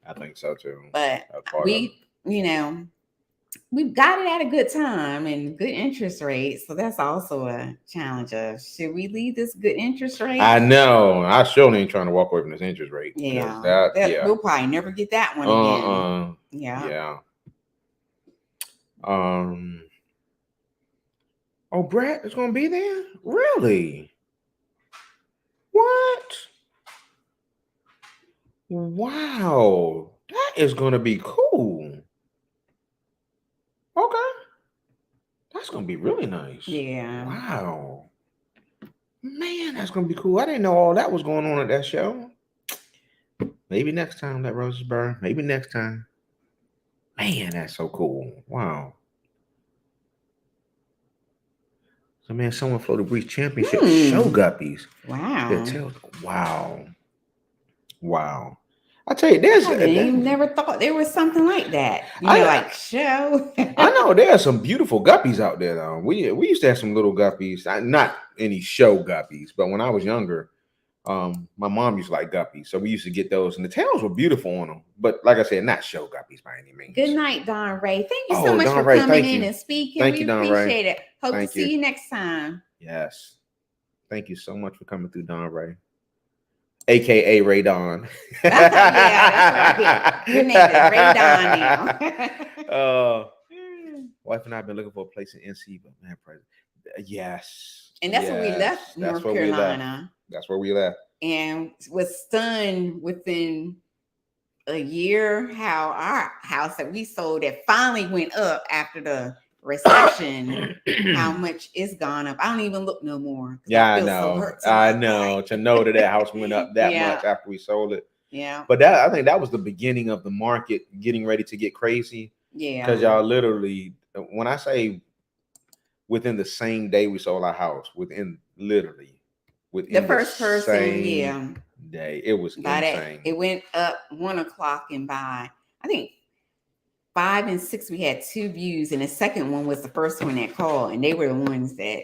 I think so too. But That's part of we, we've got it at a good time and good interest rate. So that's also a challenge of, should we leave this good interest rate? I know. I sure ain't trying to walk away from this interest rate. Yeah. We'll probably never get that one again. Yeah. Yeah. Oh, Brett is gonna be there? Really? What? Wow. That is gonna be cool. Okay. That's gonna be really nice. Yeah. Wow. Man, that's gonna be cool. I didn't know all that was going on at that show. Maybe next time, let roses burn. Maybe next time. Man, that's so cool. Wow. So, man, someone Floated Breeze Championship show guppies. Wow. Yeah, wow. Wow. I tell you, there's. I didn't even never thought there was something like that. I- Like show. I know there are some beautiful guppies out there though. We used to have some little guppies, not any show guppies, but when I was younger, my mom used to like guppies, so we used to get those, and the tails were beautiful on them. But like I said, not show guppies by any means. Good night, Don Ray. Thank you so Oh, much Don for Ray, coming thank in you. and speaking. Thank We you, Don Ray. appreciate it. Hope Thank to you. see you next time. Yes, thank you so much for coming through, Don Ray, aka Ray Don. Yeah, that's right. Your name is Ray Don now. Wife and I have been looking for a place in NC, but man, yes. And that's where we left North Carolina. That's where we left. And was stunned within a year how our house that we sold that finally went up after the recession, how much it's gone up. I don't even look no more. Yeah, I feel so know. hurt I to my know. heart. To know that house went up that Yeah. much after we sold it. Yeah. But I think that was the beginning of the market getting ready to get crazy. Yeah. Because y'all literally, when I say within the same day we sold our house, within the first person, day, it was insane. It went up 1 o'clock, and by I think 5 and 6 we had 2 views, and the second one was the first one that called, and they were the ones that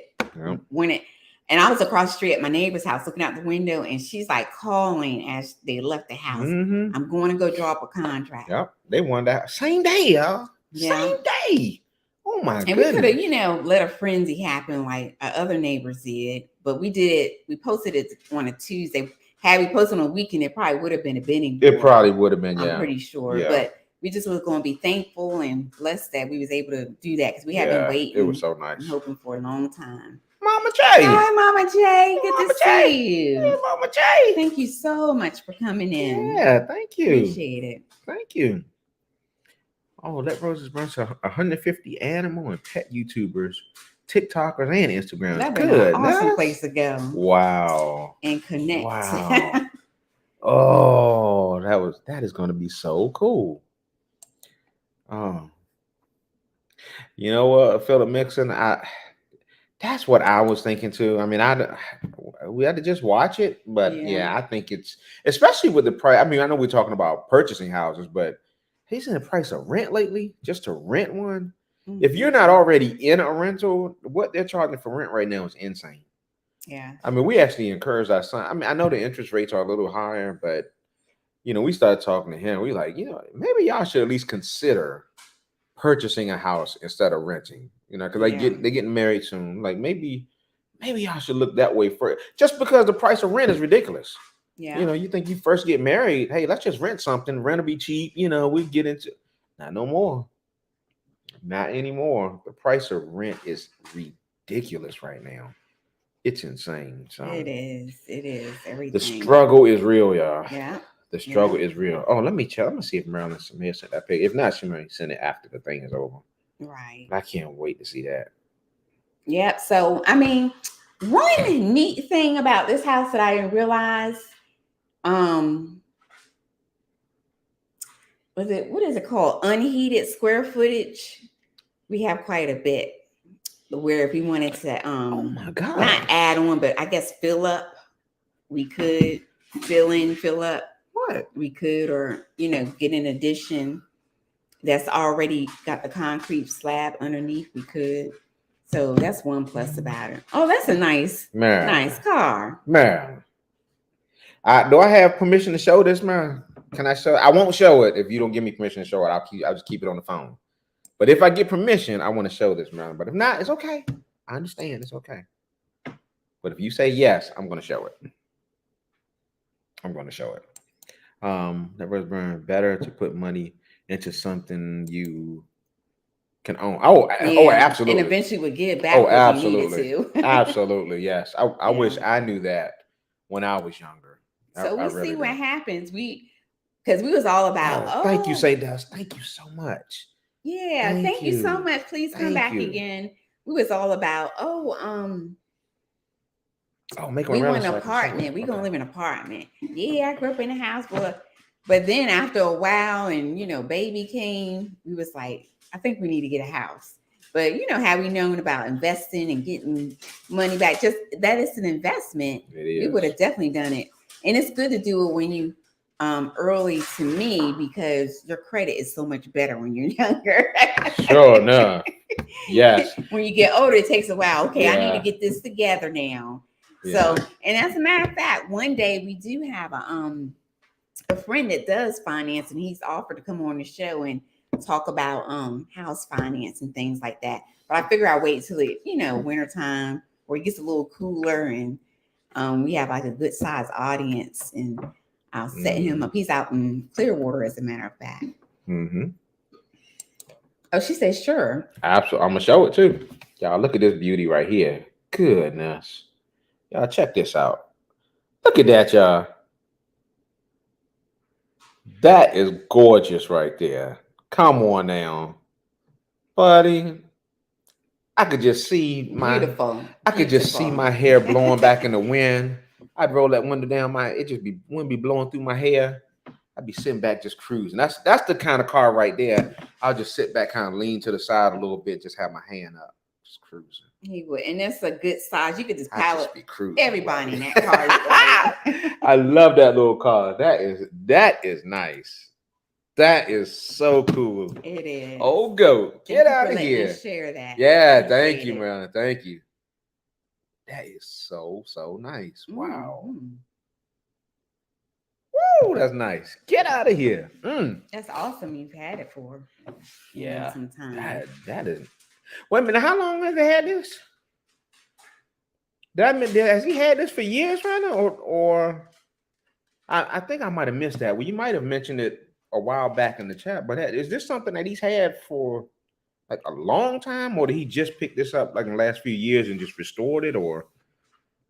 went it. And I was across the street at my neighbor's house looking out the window, and she's like calling as they left the house. Mm-hmm. I'm going to go drop a contract. Yep, they won that same day, y'all. Yeah. Same day. Oh my And goodness. we could have, let a frenzy happen like our other neighbors did, but we posted it on a Tuesday. Had we posted on a weekend, it probably would have been a bidding. It probably would have been, yeah. I'm pretty sure. Yeah. But we just was going to be thankful and blessed that we was able to do that, because we had been waiting. It was so nice. And hoping for a long time. Mama J. Hi, Mama J. Good Mama to J. see you. Hey, Mama J. Thank you so much for coming in. Yeah, thank you. Appreciate it. Thank you. Oh, Let Roses Burn to 150 animal and pet YouTubers, TikTokers, and Instagram. That'd be Good. an awesome Nice. place to go Wow. and connect. Wow. Oh, that is going to be so cool. Oh, you know what, Philip Mixon? That's what I was thinking too. I mean, we had to just watch it, but yeah, I think it's, especially with the price. I mean, I know we're talking about purchasing houses, but he's in the price of rent lately, just to rent one. Mhm. If you're not already in a rental, what they're charging for rent right now is insane. Yeah. I mean, we actually encouraged our son. I mean, I know the interest rates are a little higher, but we started talking to him. We like, maybe y'all should at least consider purchasing a house instead of renting. Because they're getting married soon. Like maybe y'all should look that way first. Just because the price of rent is ridiculous. Yeah. You think you first get married, hey, let's just rent something. Rent will be cheap. We get into, not no more. Not anymore. The price of rent is ridiculous right now. It's insane. So It is everything. the struggle is real, y'all. Yeah. The struggle is real. Oh, let me check. I'm gonna see if Marilyn Samir sent that page. If not, she might send it after the thing is over. Right. I can't wait to see that. Yep. So, I mean, one neat thing about this house that I didn't realize, what is it called? Unheated square footage. We have quite a bit. Where if we wanted to, Oh my God. not add on, but I guess fill up, we could fill in, fill up. What? We could, or get an addition that's already got the concrete slab underneath. We could. So that's one plus about it. Oh, that's a nice car. Man. Do I have permission to show this, man? Can I show? I won't show it if you don't give me permission to show it. I'll just keep it on the phone. But if I get permission, I want to show this, man. But if not, it's okay. I understand. It's okay. But if you say yes, I'm going to show it. I'm going to show it. That was better to put money into something you can own. Oh, absolutely. And eventually would give back. Oh, what absolutely. You needed to. Absolutely, yes. I wish I knew that when I was younger. So we'll see what happens. Because we was all about. Thank you, Say Dust. Thank you so much. Yeah, thank you so much. Please come back again. We was all about. Make we want an apartment. We gonna live in an apartment. Yeah, I grew up in a house, but then after a while, and baby came, we was like, I think we need to get a house. But how we known about investing and getting money back? Just that it's an investment. It is. We would have definitely done it, and it's good to do it when you early to me because your credit is so much better when you're younger. Sure enough. Yes. When you get older, it takes a while. Okay, I need to Yeah. get this together now. Yeah. So, and as a matter of fact, one day we do have a friend that does finance, and he's offered to come on the show and talk about house finance and things like that. But I figure I'll wait till it, wintertime where it gets a little cooler and we have like a good sized audience, and I'll set him up. He's out in Clearwater, as a matter of fact. Mm-hmm. Oh, she said sure. Absolutely. I'm gonna show it too. Y'all look at this beauty right here. Goodness. Y'all check this out. Look at that, y'all. That is gorgeous right there. Come on now. Buddy. I could just see Beautiful. I could just see my hair blowing back in the wind. I'd roll that window down, wind be blowing through my hair. I'd be sitting back just cruising. That's the kind of car right there. I'll just sit back, kind of lean to the side a little bit, just have my hand up, just cruising. He would, and that's a good size. You could just I'd pilot just be cruising. everybody in that car. I love that little car. That is nice. That is so cool. It is. Oh, go. Get out of here. Share that. Yeah, thank you, man. Thank you. That is so nice. Wow. Mm-hmm. Woo, that's nice. Get out of here. That's awesome. You've had it for some time. That is. Wait a minute. How long has he had this? Has he had this for years right now? Or I think I might have missed that. Well, you might have mentioned it a while back in the chat, but is this something that he's had for like a long time, or did he just pick this up like in the last few years and just restored it, or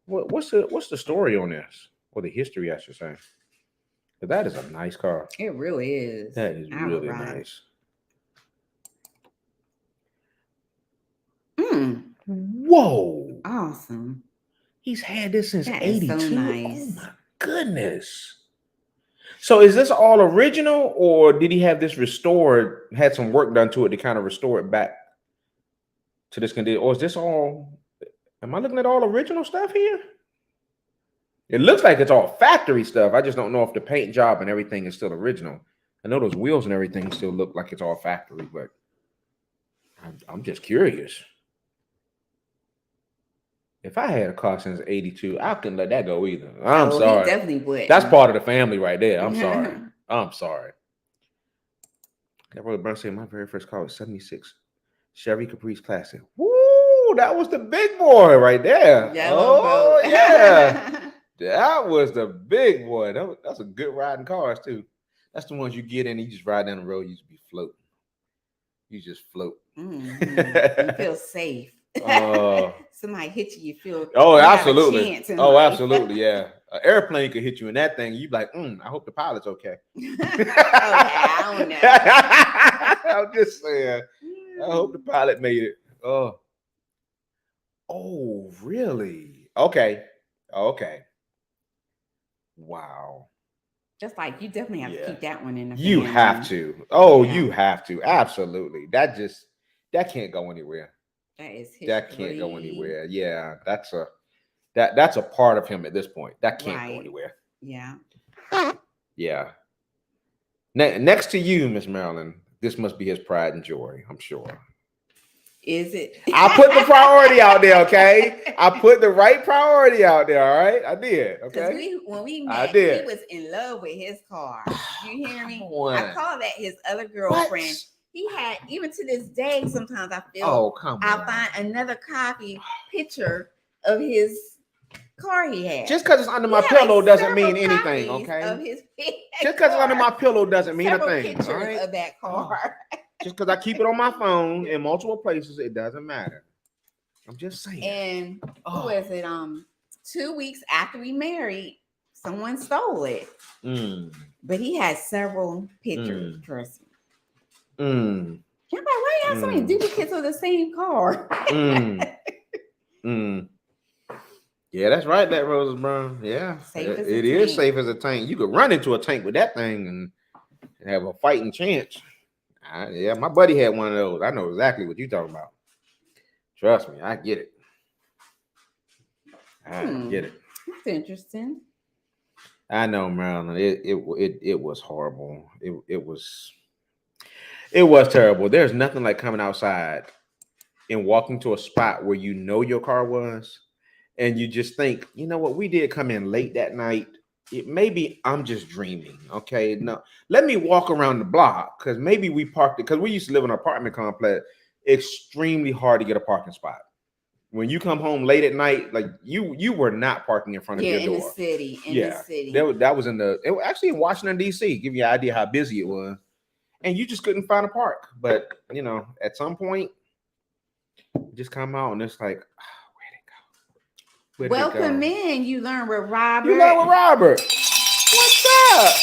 what's the story on this, or the history, I should say? But that is a nice car. It really is. That is really nice. Whoa! Awesome. He's had this since '82. So nice. Oh my goodness. So is this all original, or did he have this restored, had some work done to it to kind of restore it back to this condition? Or is this all, am I looking at all original stuff here? It looks like it's all factory stuff. I just don't know if the paint job and everything is still original. I know those wheels and everything still look like it's all factory, but I'm just curious. If I had a car since '82, I couldn't let that go either. I'm sorry. He definitely would. That's part of the family right there. I'm sorry. I'm sorry. That brother Brown said my very first car was '76 Chevy Caprice Classic. Woo! That was the big boy right there. Oh yeah, that was the big boy. That's a good riding cars too. That's the ones you get in and you just ride down the road. You just be floating. You just float. Mm-hmm. You feel safe. Somebody hit you, you feel. Oh, absolutely. Absolutely. Yeah. An airplane could hit you in that thing. You be like, I hope the pilot's okay. I don't know. I'm just saying. I hope the pilot made it. Oh, really? Okay. Wow. Just like you definitely have to keep that one in the You family. have to. Oh, yeah. You have to. Absolutely. That can't go anywhere. That is history. That can't go anywhere. Yeah, that's a part of him at this point. That can't go anywhere. Yeah. Yeah. Next to you, Miss Marilyn, this must be his pride and joy, I'm sure. Is it? I put the priority out there, okay? I put the right priority out there, all right? I did, okay? When we met, he was in love with his car. You hear me? I call that his other girlfriend. What? He had, even to this day, sometimes I feel I'll find another copy picture of his car he had. Just because it's under my pillow doesn't mean anything, okay? Just because it's under my pillow doesn't mean a thing. Pictures all right? of that car. Just because I keep it on my phone in multiple places, it doesn't matter. I'm just saying. And who was it? 2 weeks after we married, someone stole it. But he had several pictures, trust me. I'm like, why you have so many duplicates of the same car? Yeah, that's right, that Rose Brown. Yeah, it is safe as a tank. You could run into a tank with that thing and have a fighting chance. Yeah, my buddy had one of those. I know exactly what you're talking about. Trust me, I get it. I get it. That's interesting. I know, Maryland. It was horrible. It was terrible. There's nothing like coming outside and walking to a spot where you know your car was, and you just think, you know what, we did come in late that night. Maybe I'm just dreaming. Okay, no, let me walk around the block because maybe we parked it because we used to live in an apartment complex. Extremely hard to get a parking spot. When you come home late at night, like you were not parking in front of Yeah, your in the door. city. In the Yeah, city. that was in the it was actually in Washington D.C. Give you an idea how busy it was, and you just couldn't find a park. But you know, at some point, you just come out and it's like, where'd it go? Welcome in. You learn with Robert. You learn with Robert. What's up?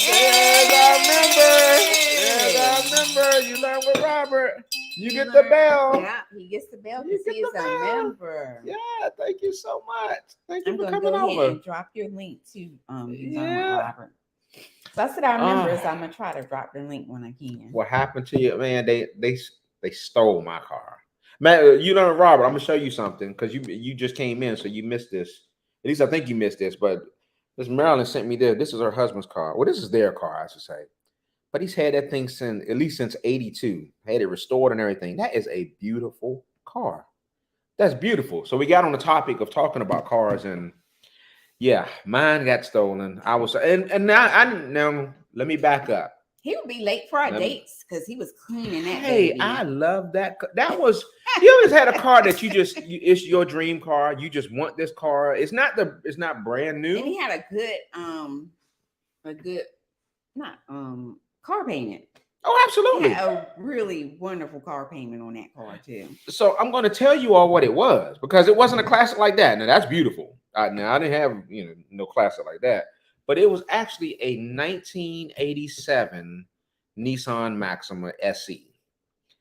Yes, I remember. You learn with Robert. You get the bell. Yeah, he gets the bell You because he get is the a bell. member. Yeah, thank you so much. Thank you I'm for gonna coming go ahead over. and drop your link to You Learn with Yeah. Robert. So I said our members. I'm gonna try to drop the link when I can. What happened to you, man? They stole my car. Man, you learn, Robert. I'm gonna show you something because you just came in, so you missed this. At least I think you missed this. But Miss Marilyn sent me this. This is her husband's car. Well, this is their car, I should say. But he's had that thing since at least since '82. Had it restored and everything. That is a beautiful car. That's beautiful. So we got on the topic of talking about cars, and yeah, mine got stolen. I was and now let me back up. He would be late for our dates because he was cleaning that Hey, baby. I love that. That was you always had a car that it's your dream car. You just want this car. It's not brand new. And he had a good not car payment. Oh, absolutely. He had a really wonderful car payment on that car too. So I'm going to tell you all what it was because it wasn't a classic like that. Now that's beautiful. Now I didn't have no classic like that, but it was actually a 1987 Nissan Maxima SE.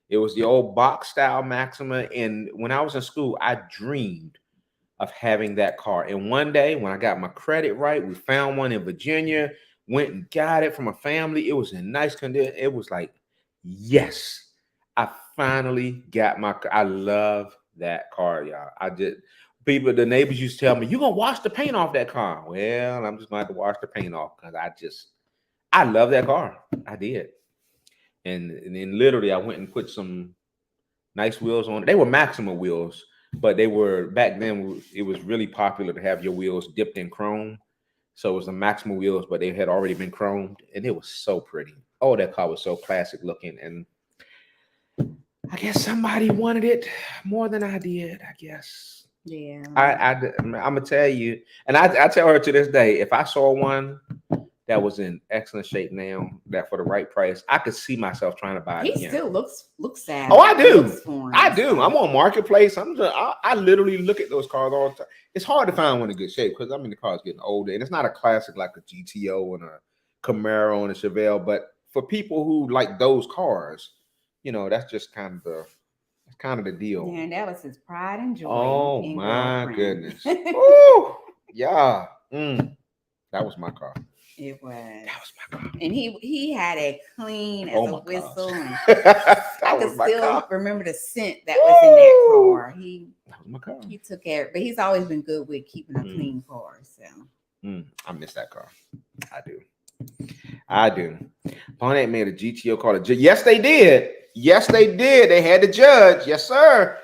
It was the old box style Maxima, and when I was in school, I dreamed of having that car. And one day, when I got my credit right, we found one in Virginia. Went and got it from a family. It was in nice condition. It was like, yes, I finally got my car. I love that car, y'all. The neighbors used to tell me, "You gonna wash the paint off that car?" Well, I'm just gonna have to wash the paint off because I love that car. I did. And then literally I went and put some nice wheels on it. They were Maxima wheels, but they were back then. It was really popular to have your wheels dipped in chrome. So it was the Maxima wheels, but they had already been chromed, and it was so pretty. Oh, that car was so classic looking, and I guess somebody wanted it more than I did. I guess. Yeah. I'm gonna tell you, and I tell her to this day, if I saw one that was in excellent shape now, that for the right price, I could see myself trying to buy it He again. still looks sad. Oh, I do. I do. I'm on Marketplace. I literally look at those cars all the time. It's hard to find one in good shape because the car's getting older, and it's not a classic like a GTO and a Camaro and a Chevelle. But for people who like those cars, that's just kind of the deal. Yeah, and that was his pride and joy. Oh my goodness. Ooh, yeah. That was my car. It was. That was my car. And he had it clean as a whistle. And I can still remember the scent that was in that car. That was my car. He took care, but he's always been good with keeping a clean car. So I miss that car. I do. Pontiac made a GTO called yes, they did. Yes, they did. They had to judge. Yes, sir.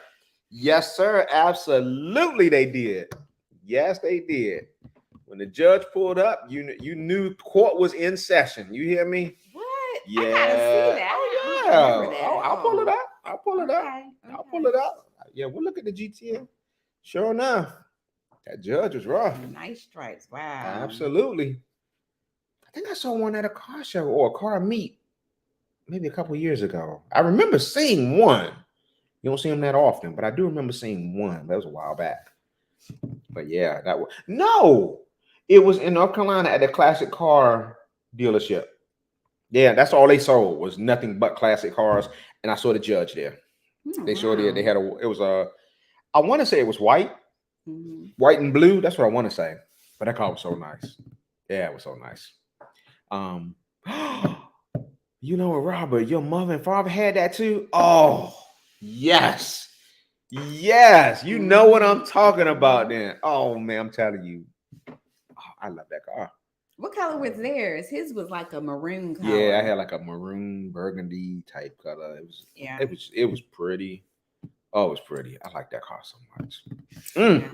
Yes, sir. Absolutely, they did. Yes, they did. When the judge pulled up, you knew court was in session. You hear me? What? Yeah. I gotta see that. Oh, yeah. I'll pull it up. I'll pull it up. Okay. I'll pull it up. Yeah, we'll look at the GTO. Sure enough, that judge was rough. Nice stripes. Wow. Absolutely. I think I saw one at a car show or a car meet maybe a couple years ago. I remember seeing one. You don't see them that often, but I do remember seeing one. That was a while back. But yeah, it was in North Carolina at the classic car dealership. Yeah, that's all they sold was nothing but classic cars. And I saw the judge there. They sure did. They had I want to say it was white, white and blue. That's what I want to say. But that car was so nice. Yeah, it was so nice. Robert, your mother and father had that too? Oh, yes. Yes. You know what I'm talking about then. Oh, man, I'm telling you. I love that car. What color was theirs? His was like a maroon color. Yeah, I had like a maroon burgundy type color. Yeah. It was pretty. Oh, it was pretty. I like that car so much. Mm. Yeah.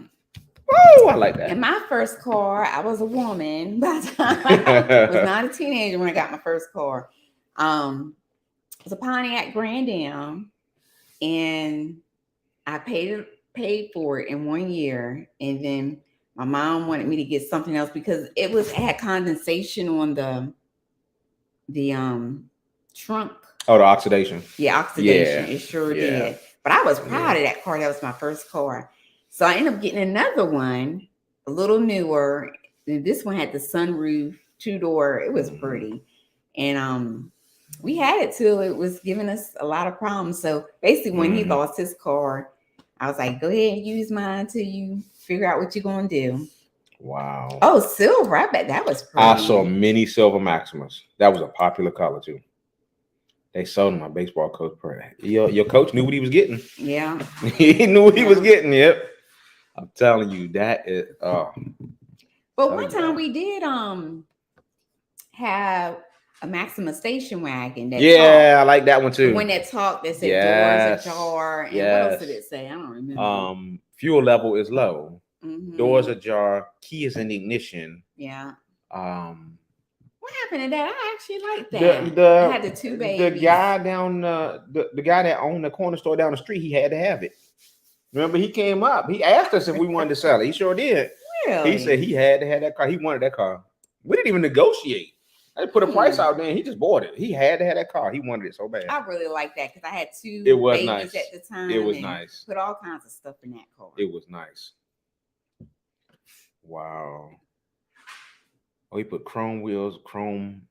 Woo, I like that. In my first car, I was a woman, but I was not a teenager when I got my first car. It was a Pontiac Grand Am, and I paid for it in 1 year, and then my mom wanted me to get something else because it had condensation on the trunk. Oh, the oxidation. Yeah, oxidation. Yeah. It sure Yeah. did. But I was proud of that car. That was my first car. So I ended up getting another one, a little newer. And this one had the sunroof, 2-door. It was pretty. And we had it till it was giving us a lot of problems. So basically when he lost his car, I was like, go ahead and use mine till you figure out what you're gonna do. Wow. Oh, silver. I bet that was pretty. I saw many silver Maximas. That was a popular color too. They sold him my baseball coach. Your coach knew what he was getting. Yeah. He knew what he was getting. Yep. I'm telling you, that is. But one time we did have a Maxima station wagon. That I like that one too. When that talked, they said doors ajar. And what else did it say? I don't remember. Fuel level is low. Mm-hmm. Doors ajar. Key is in ignition. Yeah. What happened to that? I actually like that. I had the two babies. The guy down the guy that owned the corner store down the street, he had to have it. Remember, he came up. He asked us if we wanted to sell it. He sure did. Really? He said he had to have that car. He wanted that car. We didn't even negotiate. I just put a price out there and he just bought it. He had to have that car. He wanted it so bad. I really like that because I had two babies nice. At the time. It was nice. Put all kinds of stuff in that car. It was nice. Wow. Oh, he put chrome wheels, chrome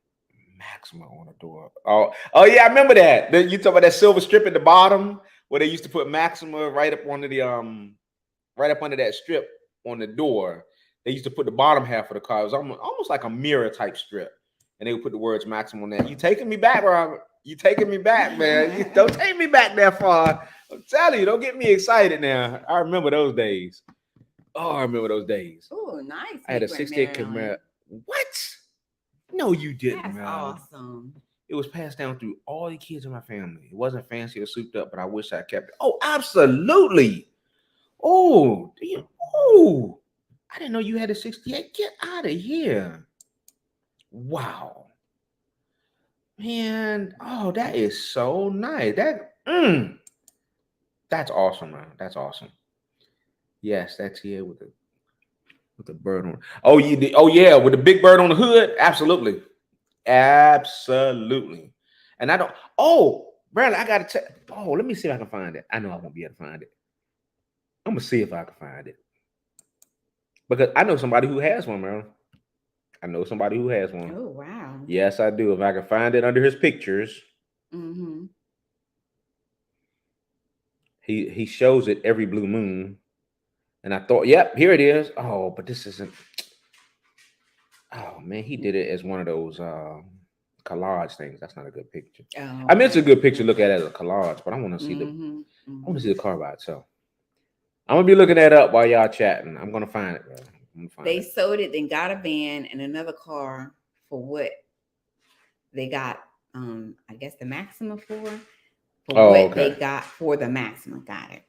Maxima on the door. Oh yeah, I remember that. You talk about that silver strip at the bottom where they used to put Maxima right up under that strip on the door. They used to put the bottom half of the car. It was almost like a mirror type strip, and they would put the words Maxima on there. You taking me back, Robert? You taking me back, man? Don't take me back that far. I'm telling you, don't get me excited now. I remember those days. Oh, I remember those days. Oh, nice. I had a 68 Camaro. What? No, you didn't. That's awesome. It was passed down through all the kids in my family. It wasn't fancy or souped up, but I wish I kept it. Oh, absolutely. Oh, I didn't know you had a 68. Get out of here. Wow. Man, oh, that is so nice. That's awesome, man. That's awesome. Yes, that's here with the bird on. Oh, yeah, with the big bird on the hood. Absolutely. Absolutely. And I don't. Oh, Bradley, I gotta check. Oh, let me see if I can find it. I know I won't be able to find it. I'm gonna see if I can find it. Because I know somebody who has one, Marilyn. I know somebody who has one. Oh, wow. Yes, I do. If I can find it under his pictures. Mm-hmm. He shows it every blue moon. And I thought, yep, here it is. Oh, but this isn't. Oh, man, he did it as one of those collage things. That's not a good picture. Oh, okay. I mean, it's a good picture to look at as a collage, but I want to see I want to see the car by itself. I'm going to be looking that up while y'all chatting. I'm going to find it, bro. They sold it, then got a van and another car for what they got, I guess, the Maxima for what they got for the Maxima. Got it.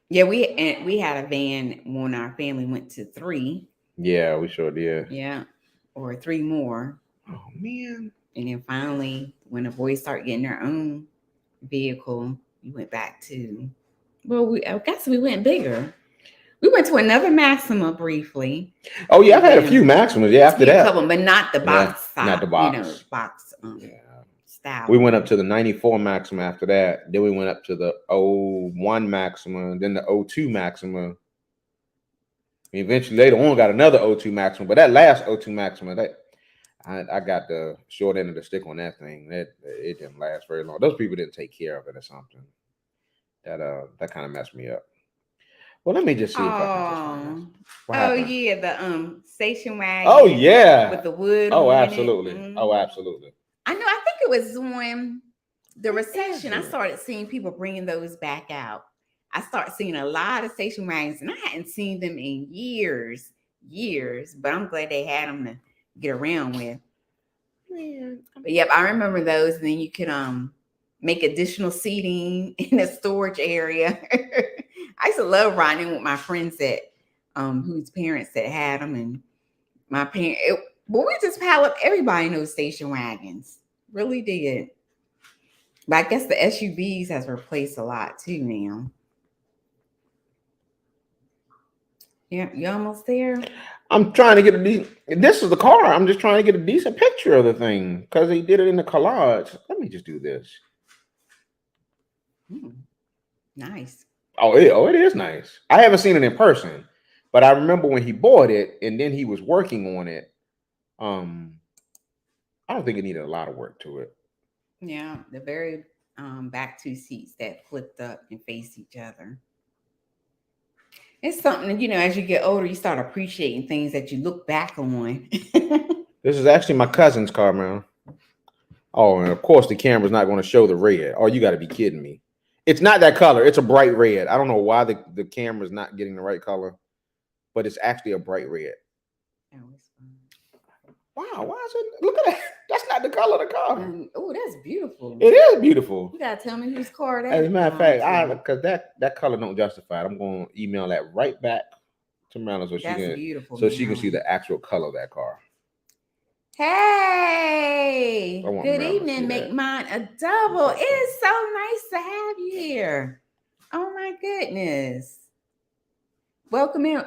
Yeah, we had a van when our family went to 3. Yeah, we sure did. Yeah, or 3 more. Oh, man. And then finally, when the boys start getting their own vehicle, we went back to, I guess we went bigger. We went to another Maxima briefly. Oh, yeah, I've had a few Maximas. Yeah, after that. Couple, but not the box style. Not the box. Box style. We went up to the 94 Maxima after that. Then we went up to the 01 Maxima, then the 02 Maxima. Eventually, later on, got another 02 Maxima. But that last 02 Maxima, I got the short end of the stick on that thing. It didn't last very long. Those people didn't take care of it or something. That kind of messed me up. Well, let me just see if I can just find it. Yeah, the station wagon. Oh, yeah. With the wood. Oh, absolutely. Mm-hmm. Oh, absolutely. I know. I think it was when the recession, I started seeing people bringing those back out. I started seeing a lot of station wagons, and I hadn't seen them in years. years, but I'm glad they had them to get around with. Man, But yep, I remember those. And then you could make additional seating in the storage area. I used to love riding with my friends that whose parents that had them, and my parents. Well, we just pile up everybody in those station wagons. Really did. But I guess the SUVs has replaced a lot too now. Yeah, you almost there? I'm trying to get a decent. This is the car. I'm just trying to get a decent picture of the thing because he did it in the collage. Let me just do this. Nice. Oh, it is nice. I haven't seen it in person, but I remember when he bought it and then he was working on it. I don't think it needed a lot of work to it. Yeah, the very back two seats that flipped up and face each other. It's something, as you get older, you start appreciating things that you look back on. This is actually my cousin's car, man. Oh, and of course the camera's not going to show the red. Oh, you got to be kidding me. It's not that color. It's a bright red. I don't know why the camera's not getting the right color, but it's actually a bright red. Wow, why is it? Look at that. That's not the color of the car. Oh, that's beautiful. It is beautiful. You gotta tell me whose car that is. As a matter of fact, because that color don't justify it. I'm going to email that right back to Marilyn so she can see the actual color of that car. Hey, good evening. Make mine a double. It is so nice to have you here. Oh my goodness. Welcome in.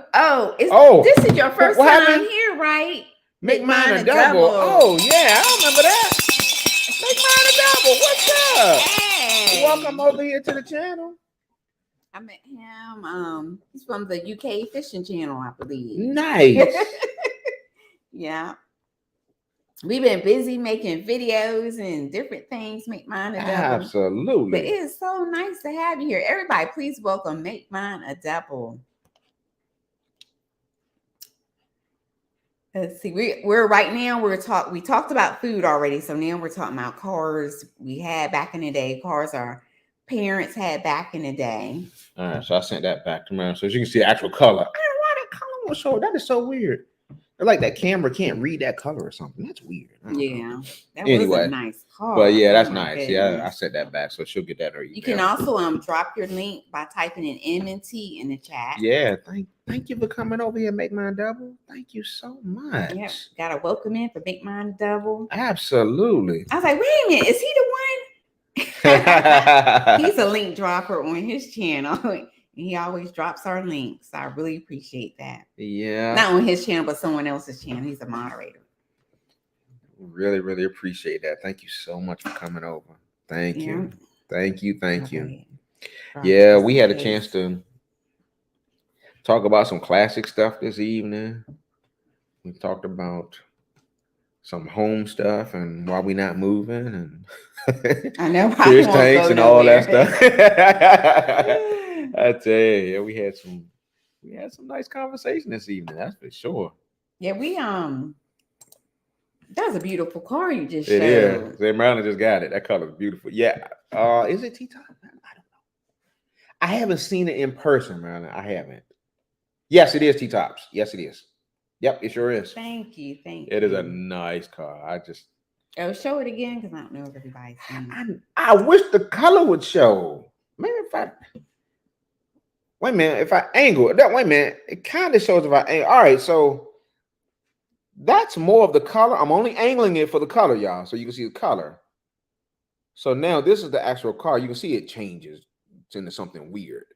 This is your first time here, right? Make mine a double. Oh yeah, I remember that. Make mine a double. What's up? Hey. Welcome over here to the channel. I met him. He's from the UK Fishing Channel, I believe. Nice. Yeah. We've been busy making videos and different things. Make mine a double. Absolutely. But it is so nice to have you here. Everybody, please welcome Make Mine a Double. Let's see. We talked about food already. So now we're talking about cars we had back in the day. Cars our parents had back in the day. All right. So I sent that back to Marilyn so you can see the actual color. I don't know why that color was so. That is so weird. Like that camera can't read that color or something. That's weird. Yeah. That was a nice car. But yeah, that's nice. Goodness. Yeah, I sent that back, so she'll get that. You can also drop your link by typing in M&T in the chat. Yeah, thank you for coming over here, Make Mine Double. Thank you so much. Yeah, gotta welcome in for Make Mine Double. Absolutely. I was like, wait a minute, is he the one? He's a link dropper on his channel. He always drops our links. I really appreciate that. Yeah. Not on his channel, but someone else's channel. He's a moderator. Really, really appreciate that. Thank you so much for coming over. Thank you. Thank you. Thank you. Yeah, we had a chance to talk about some classic stuff this evening. We talked about some home stuff and why we not moving and I know fish tanks and all that stuff. I tell you, yeah, we had some nice conversation this evening. That's for sure. Yeah, that's a beautiful car you just showed. It is. Marilyn just got it. That color is beautiful. Yeah. Is it T-top? I don't know. I haven't seen it in person, Marilyn. I haven't. Yes, it is T-tops. Yes, it is. Yep, it sure is. Thank you. It is a nice car. Show it again because I don't know if everybody's seen it. I wish the color would show. Maybe wait a minute, if I angle it, wait a minute, it kind of shows if I angle. All right, so that's more of the color. I'm only angling it for the color, y'all, so you can see the color. So now this is the actual car. You can see it changes into something weird.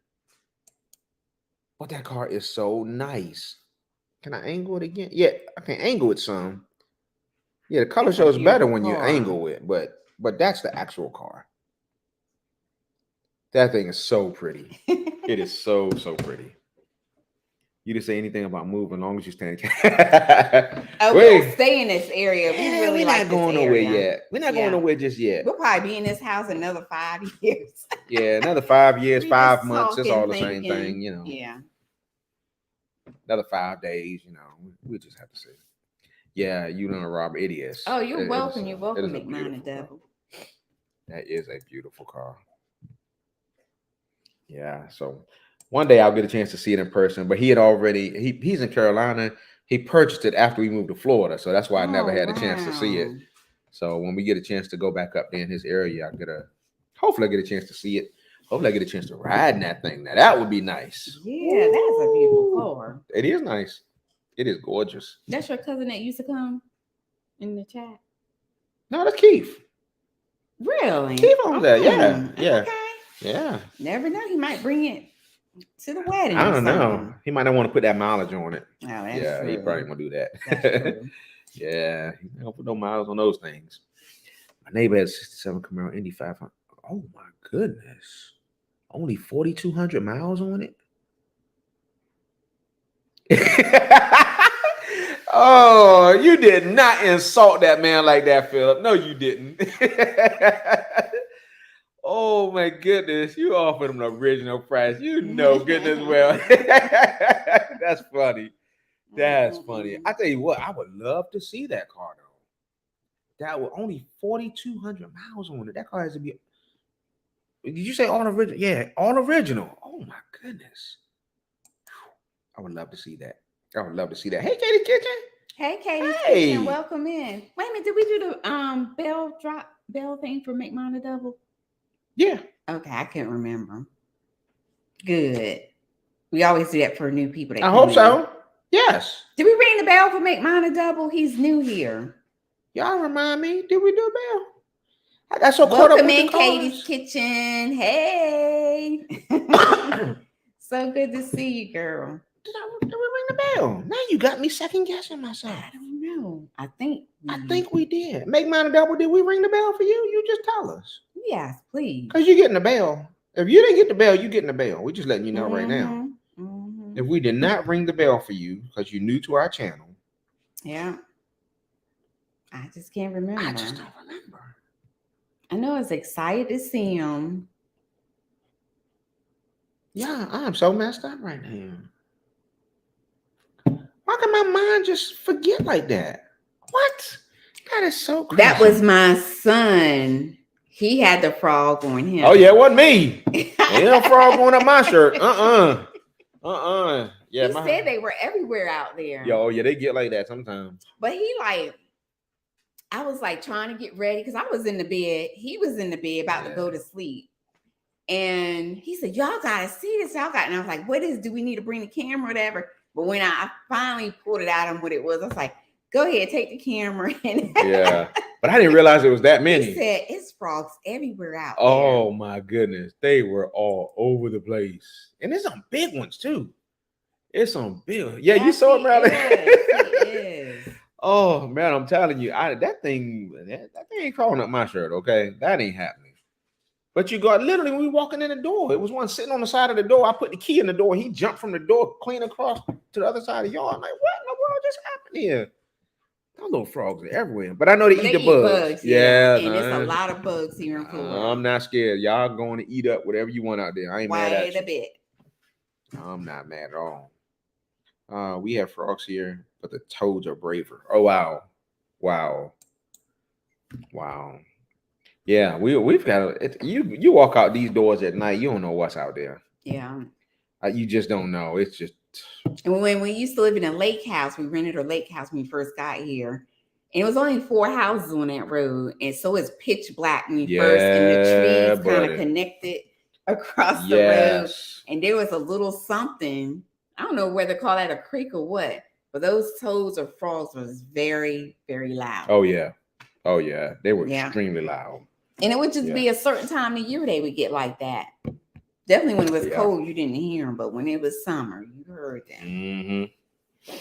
But that car is so nice. Can I angle it again? Yeah, I can angle it some. Yeah, the color shows better when you angle it, but that's the actual car. That thing is so pretty. It is so pretty. You didn't say anything about moving, as long as you stand. We'll stay in this area. We're not going nowhere yet. We're not going nowhere just yet. We'll probably be in this house another 5 years. Yeah, another 5 years, 5 months. It's all the same thing, you know. Yeah. Another 5 days, you know. We just have to see. Yeah, you know, Robert, it is. Oh, you're welcome. You're welcome, Make Mine a Double. That is a beautiful car. Yeah, so one day I'll get a chance to see it in person, but he had already, he's in Carolina, He purchased it after we moved to Florida, so that's why I never Oh, had a chance to see it. wow. So when we get a chance to go back up there in his area, hopefully I get a chance to see it. Hopefully I get a chance to ride in that thing. Now that would be nice. Yeah, that's a beautiful Woo! car. It is nice. It is gorgeous. That's your cousin that used to come in the chat. No, that's Keith. Really? Keith owns that. Yeah, Mm, yeah, Okay. yeah. Never know. He might bring it to the wedding. I or don't know. something. He might not want to put that mileage on it. Oh, that's Yeah, true. he probably won't do that. That's true. Yeah, he don't put no miles on those things. My neighbor has 67 Camaro Indy 500. Oh my goodness. Only 4,200 miles on it. Oh, you did not insult that man like that, Philip. No, you didn't. Oh my goodness, you offered him the original price. You know goodness well. That's funny. That's funny. I tell you what, I would love to see that car though. That would only 4,200 miles on it. That car has to be. Did you say all original? Yeah, all original. Oh my goodness. I would love to see that. I would love to see that. Hey, Katie Kitchen. Hey, Katie Hey. Kitchen, welcome in. Wait a minute, did we do the bell thing for Make Mine a Double? Yeah. Okay, I can't remember. Good. We always do that for new people. That I come hope in. so. Yes. Did we ring the bell for Make Mine a Double? He's new here. Y'all remind me. Did we do a bell? I got so caught up Welcome with in, the cars. Katie's Kitchen. Hey. So good to see you, girl. Did we ring the bell? Now you got me second guessing myself. I don't know. I think we did. Make Mine a Double. Did we ring the bell for you? You just tell us. yes, please. Because you're getting the bell. If you didn't get the bell, you're getting the bell. We're just letting you know right now. Mhm, mhm. If we did not ring the bell for you because you're new to our channel, Yeah. I just can't remember. I just don't remember. I know I was excited to see him. Yeah, I'm so messed up right now. Why can my mind just forget like that? What? That is so crazy. That was my son. He had the frog on him. Oh, yeah, it wasn't me. Ain't no frog going up my shirt. Yeah, He said they were everywhere out there. Yo, yeah, they get like that sometimes. But I was like trying to get ready because I was in the bed. He was in the bed about to go to sleep. And he said, y'all gotta see this. And I was like, do we need to bring the camera or whatever? But when I finally pulled it out on what it was, I was like, go ahead, take the camera. Yeah. But I didn't realize it was that many. He said, it's frogs everywhere out Oh there. my goodness. They were all over the place. And there's some big ones too. It's some big. Yeah, Yes, you saw he it, Riley. is. Oh man, I'm telling you, that thing ain't crawling up my shirt, okay? That ain't happening. But you got literally when we walking in the door, it was one sitting on the side of the door. I put the key in the door. He jumped from the door clean across to the other side of the yard. I'm like, what in the world just happened here? Those little frogs are everywhere. But I know they eat the bugs. Yeah, and there's a lot of bugs here in Florida. I'm not scared. Y'all going to eat up whatever you want out there. I ain't mad at you. Quite a bit. I'm not mad at all. We have frogs here, but the toads are braver. Oh wow. Yeah, we've got you walk out these doors at night, you don't know what's out there. Yeah. You just don't know. It's just. And when we used to live in a lake house, we rented a lake house when we first got here. And it was only 4 houses on that road. And so it's pitch black when you first, and the trees kind of connected across the road. And there was a little something. I don't know whether to call that a creek or what, but those toads or frogs was very, very loud. Oh yeah. They were extremely loud. And it would just be a certain time of year they would get like that. Definitely when it was cold, you didn't hear them, but when it was summer, you heard them. Mm-hmm.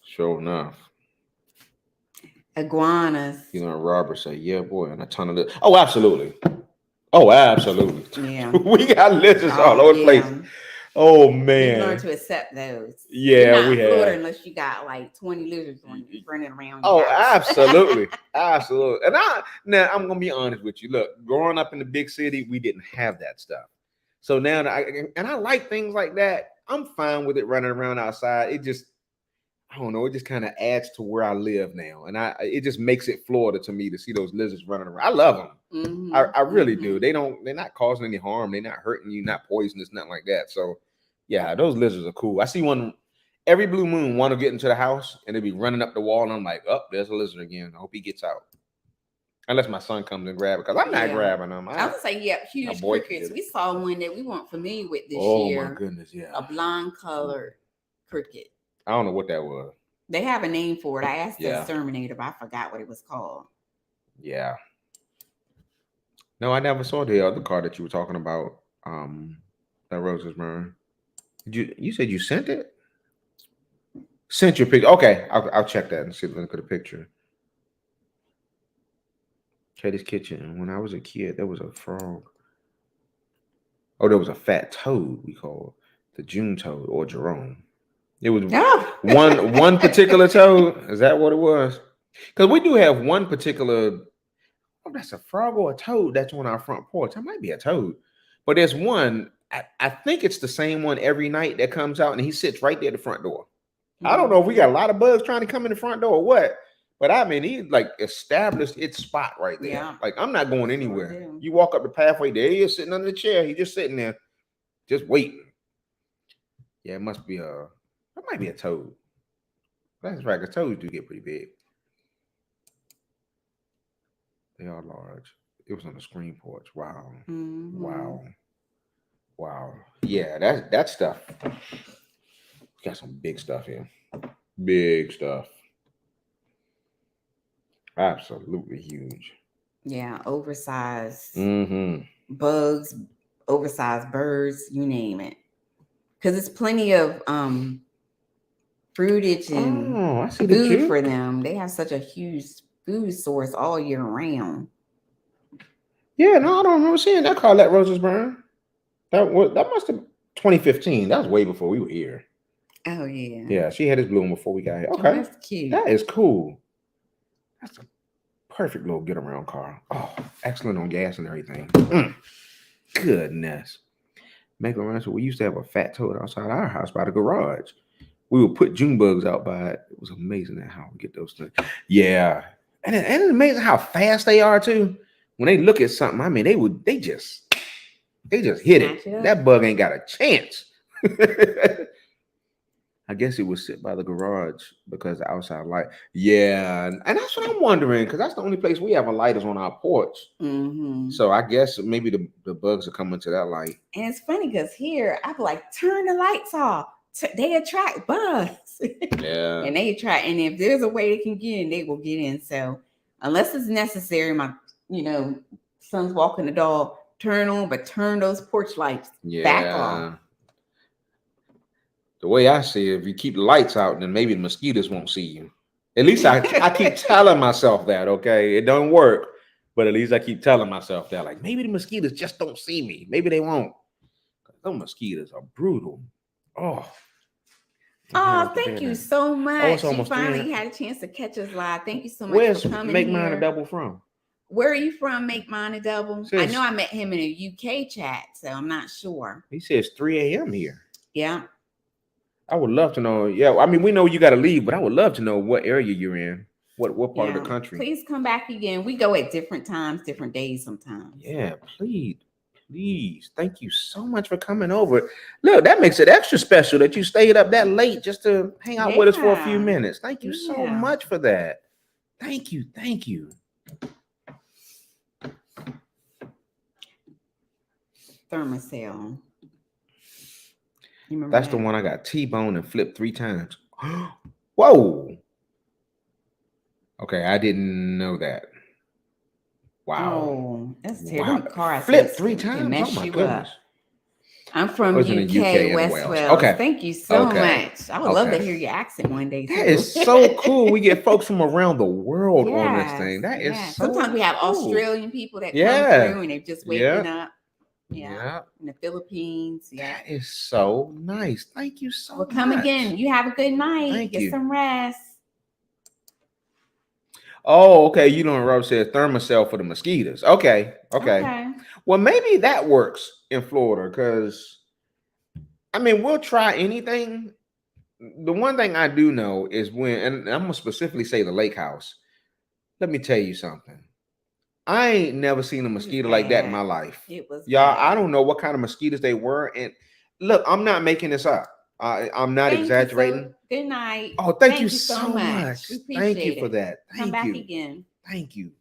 Sure enough. Iguanas. You know, Robert say, yeah, boy, and a ton of this. Oh, absolutely. Yeah. We got lizards all over the place. Oh man. You learn to accept those. Yeah, we have. Unless you got like 20 lizards running around. Oh, absolutely. Absolutely. And I'm gonna be honest with you. Look, growing up in the big city, we didn't have that stuff. So now I like things like that. I'm fine with it running around outside. It just, I don't know, it just kind of adds to where I live now. And it just makes it Florida to me to see those lizards running around. I love them. Mm-hmm. I really do. They're not causing any harm. They're not hurting you, not poisonous, nothing like that. So yeah, those lizards are cool. I see one every blue moon want to get into the house and they be running up the wall. And I'm like, oh, there's a lizard again. I hope he gets out. Unless my son comes and grab it, because I'm not grabbing them. I was gonna say, yeah, huge crickets. We saw one that we weren't familiar with this year. Oh my goodness, yeah. A blonde colored cricket. I don't know what that was. They have a name for it. I asked the exterminator, but I forgot what it was called. Yeah. No, I never saw the other car that you were talking about. That Rosersburn. You said you sent it? Sent your picture. Okay, I'll check that and see. Look at the picture. Katie's Kitchen. When I was a kid, there was a frog. Oh, there was a fat toad. We call the June toad or Jerome. It was one particular toad. Is that what it was? Because we do have one particular. Oh, that's a frog or a toad that's on our front porch. That might be a toad, but there's one. I think it's the same one every night that comes out and he sits right there at the front door. Mm-hmm. I don't know if we got a lot of bugs trying to come in the front door or what, but I mean, he like established its spot right there. Yeah. Like I'm not going anywhere. You walk up the pathway, there he is sitting under the chair. He's just sitting there, just waiting. Yeah, it must be that might be a toad. That's right, because toads do get pretty big. They are large. It was on the screen porch. Wow. Mm-hmm. Wow. Yeah, that stuff. Got some big stuff here. Big stuff. Absolutely huge. Yeah, oversized bugs, oversized birds, you name it. Because it's plenty of fruitage and food for them. They have such a huge food source all year round. Yeah, no, I don't remember seeing that car at Rosersburn. That must have 2015. That was way before we were here. Oh yeah. Yeah, she had this bloom before we got here. Okay, that's cute. That is cool. That's a perfect little get around car. Oh, excellent on gas and everything. Goodness. Make we used to have a fat toad outside our house by the garage. We would put June bugs out by it. It was amazing how we get those things. Yeah, and it's amazing how fast they are too. When they look at something, I mean, they just hit it. That bug ain't got a chance. I guess it would sit by the garage because the outside light. Yeah, and that's what I'm wondering because that's the only place we have a light is on our porch. Mm-hmm. So I guess maybe the bugs are coming to that light. And it's funny because here I'm like, turn the lights off. They attract bugs. Yeah, and they attract. And if there's a way they can get in, they will get in. So unless it's necessary, my son's walking the dog. Turn on, but turn those porch lights back off. The way I see it, if you keep the lights out, then maybe the mosquitoes won't see you. At least I keep telling myself that, okay? It don't work, but at least I keep telling myself that. Like, maybe the mosquitoes just don't see me. Maybe they won't. Those mosquitoes are brutal. Oh, thank you so much. You finally had a chance to catch us live. Thank you so much for coming Make Mine a Double from? Where are you from? Make Mine a Double? I know I met him in a UK chat, so I'm not sure. He says 3 a.m. here. Yeah. I would love to know. Yeah, I mean, we know you got to leave, but I would love to know what area you're in. What part of the country? Please come back again. We go at different times, different days sometimes. Yeah, please. Thank you so much for coming over. Look, that makes it extra special that you stayed up that late just to hang out with us for a few minutes. Thank you so much for that. Thank you. Thermacell. That's the one I got T-boned and flipped 3 times. Whoa. Okay, I didn't know that. Wow. Oh, that's terrible. Car flipped 3 times. Oh my goodness. I'm from UK, West Wales. Okay. Thank you so much. I would love to hear your accent one day. That is so cool. We get folks from around the world on this thing. That is so sometimes we have Australian people that come through and they're just waking up. Yeah. In the Philippines. Yeah. That is so nice. Thank you so much. Come again. You have a good night. Get some rest. Oh, okay. You know what Rob said, Thermacell for the mosquitoes. Okay. Well, maybe that works in Florida because, I mean, we'll try anything. The one thing I do know is and I'm going to specifically say the lake house. Let me tell you something. I ain't never seen a mosquito like that in my life. It was y'all. I don't know what kind of mosquitoes they were. And look, I'm not making this up. I'm not exaggerating. Good night. Oh, thank you so much. We Thank you appreciate for it. that. Come Thank back you. again. Thank you.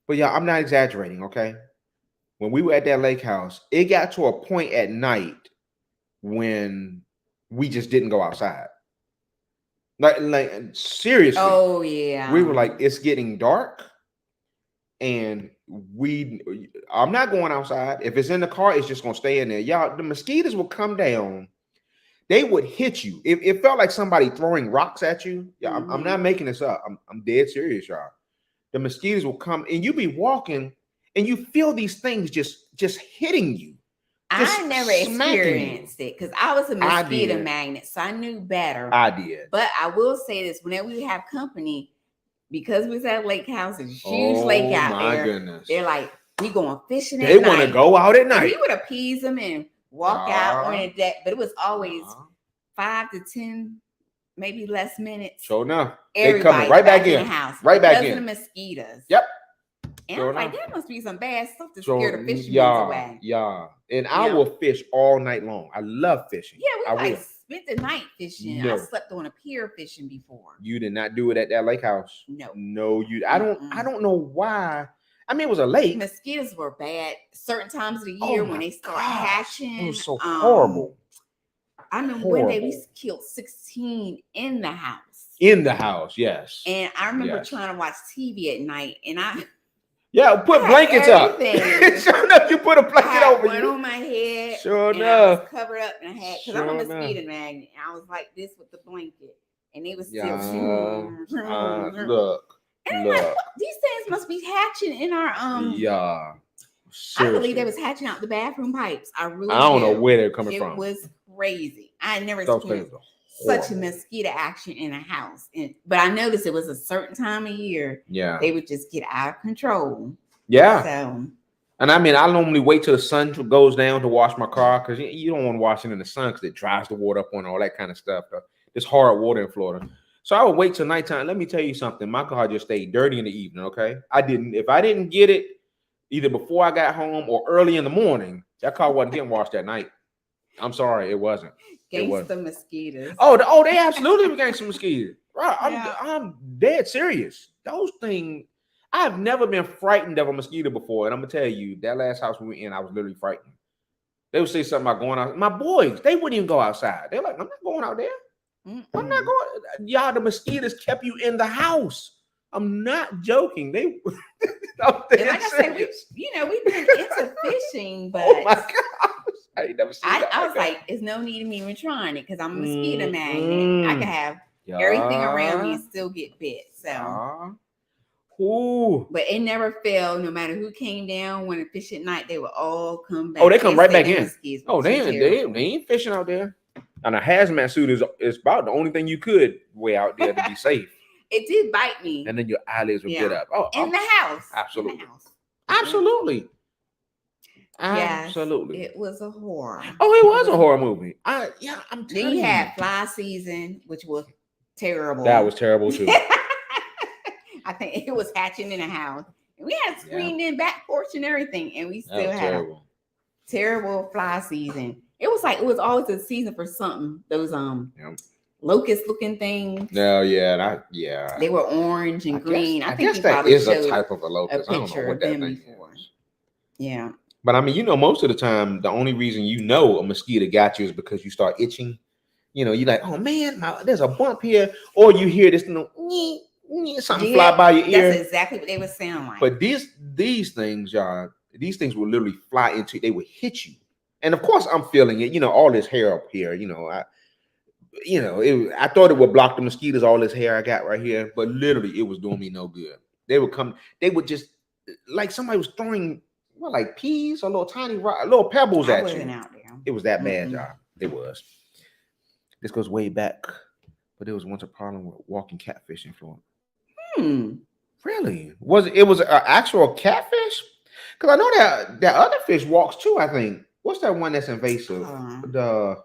But yeah, I'm not exaggerating, okay? When we were at that lake house, it got to a point at night when we just didn't go outside. Like seriously. Oh yeah. We were like, it's getting dark, and I'm not going outside. If it's in the car, it's just gonna stay in there. Y'all, the mosquitoes will come down. They would hit you. It felt like somebody throwing rocks at you. Yeah, I'm not making this up. I'm dead serious, y'all. The mosquitoes will come, and you be walking, and you feel these things just hitting you. I never experienced it because I was a mosquito magnet, so I knew better. I did. But I will say this: whenever we have company, because we was at lake house, it's a huge lake out there. Goodness. They're like, we going fishing at night. They want to go out at night. And he would appease them and walk out on the deck, but it was always 5 to 10, maybe less minutes. So now they coming right back in the house, right back in. Of the mosquitoes. Yep. And I was like, that must be some bad stuff to scare the fishermen away. Yeah. And I will fish all night long. I love fishing. Yeah, we spent the night fishing. No. I slept on a pier fishing before. You did not do it at that lake house. No, you. I don't know why. I mean, it was a lake. Mosquitoes were bad certain times of the year when they start hatching. It was so horrible. I remember one day we killed 16 in the house. In the house, yes. And I remember trying to watch TV at night, and put blankets up. Sure enough, you put a blanket over you. On my head. Sure enough. I was covered up, and I had because I'm a mosquito magnet. And I was like this with the blanket, and they was still. Look. And I'm like, these things must be hatching in our Yeah. Seriously. I believe they was hatching out the bathroom pipes. I don't know where they're coming from. It was crazy. I had never experienced such a mosquito action in a house. But I noticed it was a certain time of year. Yeah. They would just get out of control. Yeah. So. And I mean, I normally wait till the sun goes down to wash my car because you don't want to wash it in the sun because it dries the water up on all that kind of stuff. It's hard water in Florida. So I would wait till nighttime. Let me tell you something. My car just stayed dirty in the evening, okay? If I didn't get it either before I got home or early in the morning, that car wasn't getting washed that night. I'm sorry, it wasn't. Gangsta mosquitoes. Oh, they absolutely were gangsta mosquitoes. Right, I'm dead serious. Those things, I've never been frightened of a mosquito before. And I'm going to tell you, that last house we were in, I was literally frightened. They would say something about going out. My boys, they wouldn't even go outside. They're like, I'm not going out there. I'm not going. Y'all, the mosquitoes kept you in the house. I'm not joking. They. And like I said, we've been into fishing, but oh my gosh, I ain't never seen that. I was like, there's no need of me even trying it because I'm a mosquito magnet. I can have everything around me and still get bit. So. But it never failed. No matter who came down when to fish at night, they would all come back. Oh, they come right back in. They ain't fishing out there. And a hazmat suit is about the only thing you could wear out there to be safe. It did bite me. And then your eyelids would get up. Oh, in the house. Absolutely. In the house. Absolutely. Yes, absolutely. It was a horror. Oh, it was a horror movie. I'm telling you. Then you had fly season, which was terrible. That was terrible too. I think it was hatching in a house. And we had screened in back porch and everything. And we still had a terrible fly season. It was always a season for something. Those locust looking things. No, yeah. They were orange and green. I think that is a type of a locust. I don't know what that thing is. Yeah. But I mean, most of the time, the only reason a mosquito got you is because you start itching. You're like, oh man, there's a bump here, or you hear this something fly by your ear. That's exactly what they would sound like. But these things, y'all, these things will literally fly into. They will hit you. And of course, I'm feeling it. All this hair up here. I thought it would block the mosquitoes. All this hair I got right here, but literally, it was doing me no good. They would come. They would just like somebody was throwing like peas or little tiny little pebbles at you. Out there. It was that bad, y'all. It was. This goes way back, but there was once a problem with walking catfish in Florida. Really? It was an actual catfish? Because I know that other fish walks too. I think. What's that one that's invasive? The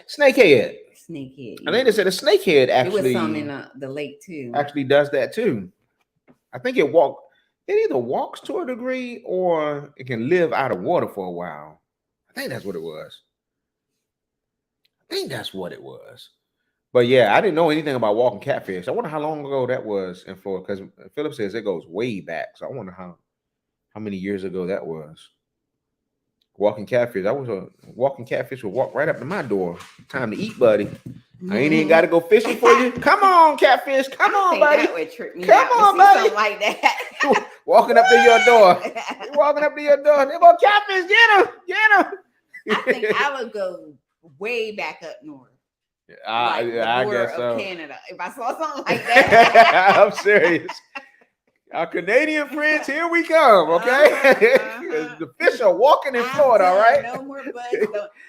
snakehead. Snakehead. I think they said the snakehead actually. It was some in the lake too. Actually, does that too. I think it either walks to a degree or it can live out of water for a while. I think that's what it was. think that's what it was. But yeah, I didn't know anything about walking catfish. I wonder how long ago that was in Florida, because Philip says it goes way back. So I wonder how many years ago that was. Walking catfish. I was a walking catfish would walk right up to my door. Time to eat, buddy. I ain't even got to go fishing for you. Come on, catfish. Come on, buddy. That would trip me Come out. on, To see buddy. something like that. Walking up to your door. You're walking up to your door. They go, catfish, get him. Get him. I think I would go way back up north. I The border guess of so. Canada. If I saw something like that. I'm serious. Our Canadian friends, here we come, okay? The fish are walking in Florida, all right? No more bugs.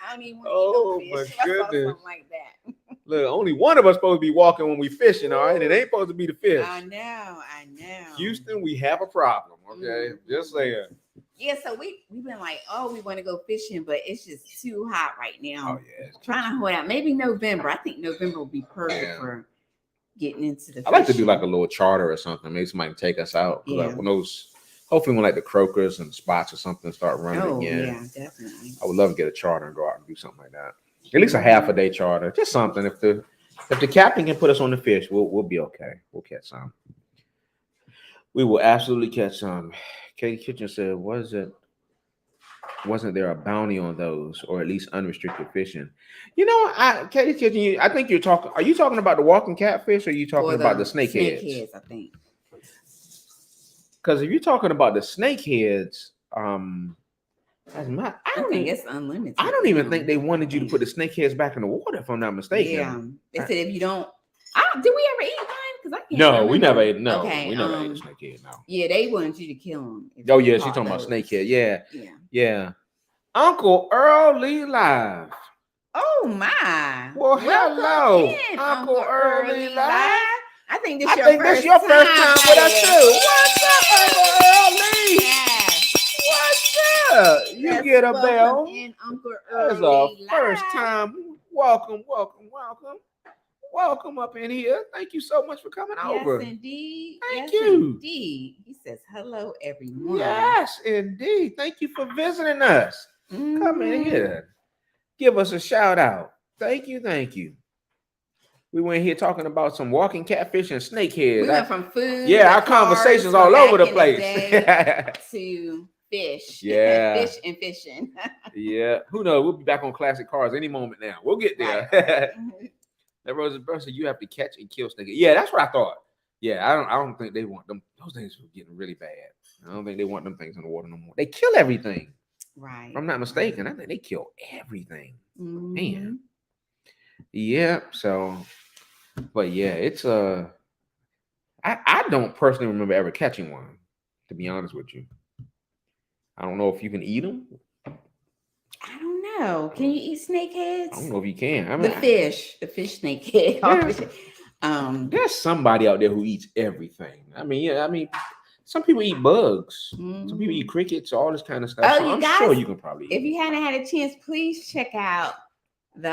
I don't even Oh, want to eat no my fish. I saw goodness. something like that. Look, only one of us supposed to be walking when we fishing, all right? It ain't supposed to be the fish. I know. Houston, we have a problem, okay? Just saying. Yeah, so we've been like, oh, we want to go fishing, but it's just too hot right now. Oh, yeah. Trying to hold out. Maybe November. I think November will be perfect Yeah. for getting into the I like to do fishing. like a little charter or something. Maybe somebody can take us out. Yeah. Like when those, hopefully when like the croakers and spots or something start running Oh, again. yeah, definitely. I would love to get a charter and go out and do something like that. At least a half a day charter, just something. If the captain can put us on the fish, we'll be okay. We'll catch some. We will absolutely catch some. Katie Kitchen said, "Was it? Wasn't there a bounty on those, or at least unrestricted fishing?" You know, Katie Kitchen, I think you're talking. Are you talking about the walking catfish, or are you talking Or about the snakeheads? Snakeheads, I think. Because if you're talking about the snakeheads, I think it's unlimited. I don't even think they wanted you to put the snakeheads back in the water, if I'm not mistaken. Yeah, they said if you don't. Did we ever eat one? Because I can't. No, remember. we never ate. No, Okay, we never ate a snakehead. No. Yeah, they wanted you to kill them. Oh yeah, she's talking about snakehead. Yeah, Yeah. yeah. Uncle Earl Lee live. Oh my. Well, hello, Welcome in, Uncle Earl Lee live. I think this I your think first this your first time with us too. What's up, Uncle Earl Lee? Yes. What's up? You Yes, get a welcome bell. in, Uncle That's Earl our Lee first live. time. Welcome, welcome, welcome. Welcome up in here. Thank you so much for coming over. Yes, indeed. Thank Yes, you. Indeed. He says, hello, everyone. Yes, indeed. Thank you for visiting us. Come in here. Give us a shout out. Thank you. Thank you. We went here talking about some walking catfish and snakeheads. We went from food. Yeah, our to conversations cars, all back over the in place. day to fish. Yeah. Fish and fishing. Yeah. Who knows? We'll be back on classic cars any moment now. We'll get there. Right. That Rosa said you have to catch and kill snakehead. Yeah, that's what I thought. Yeah, I don't think they want them. Those things are getting really bad. I don't think they want them things in the water no more. They kill everything. Right. If I'm not mistaken. I think they kill everything. Mhm. Man. Yeah. So, but yeah, it's I don't personally remember ever catching one, to be honest with you. I don't know if you can eat them. I don't know. Can you eat snakeheads? I don't know if you can. I mean, The fish snakehead. Yeah. There's somebody out there who eats everything. I mean, some people eat bugs. Some people eat crickets, all this kind of stuff. Oh, so you I'm guys, sure you can probably eat if you hadn't had a chance, please check out the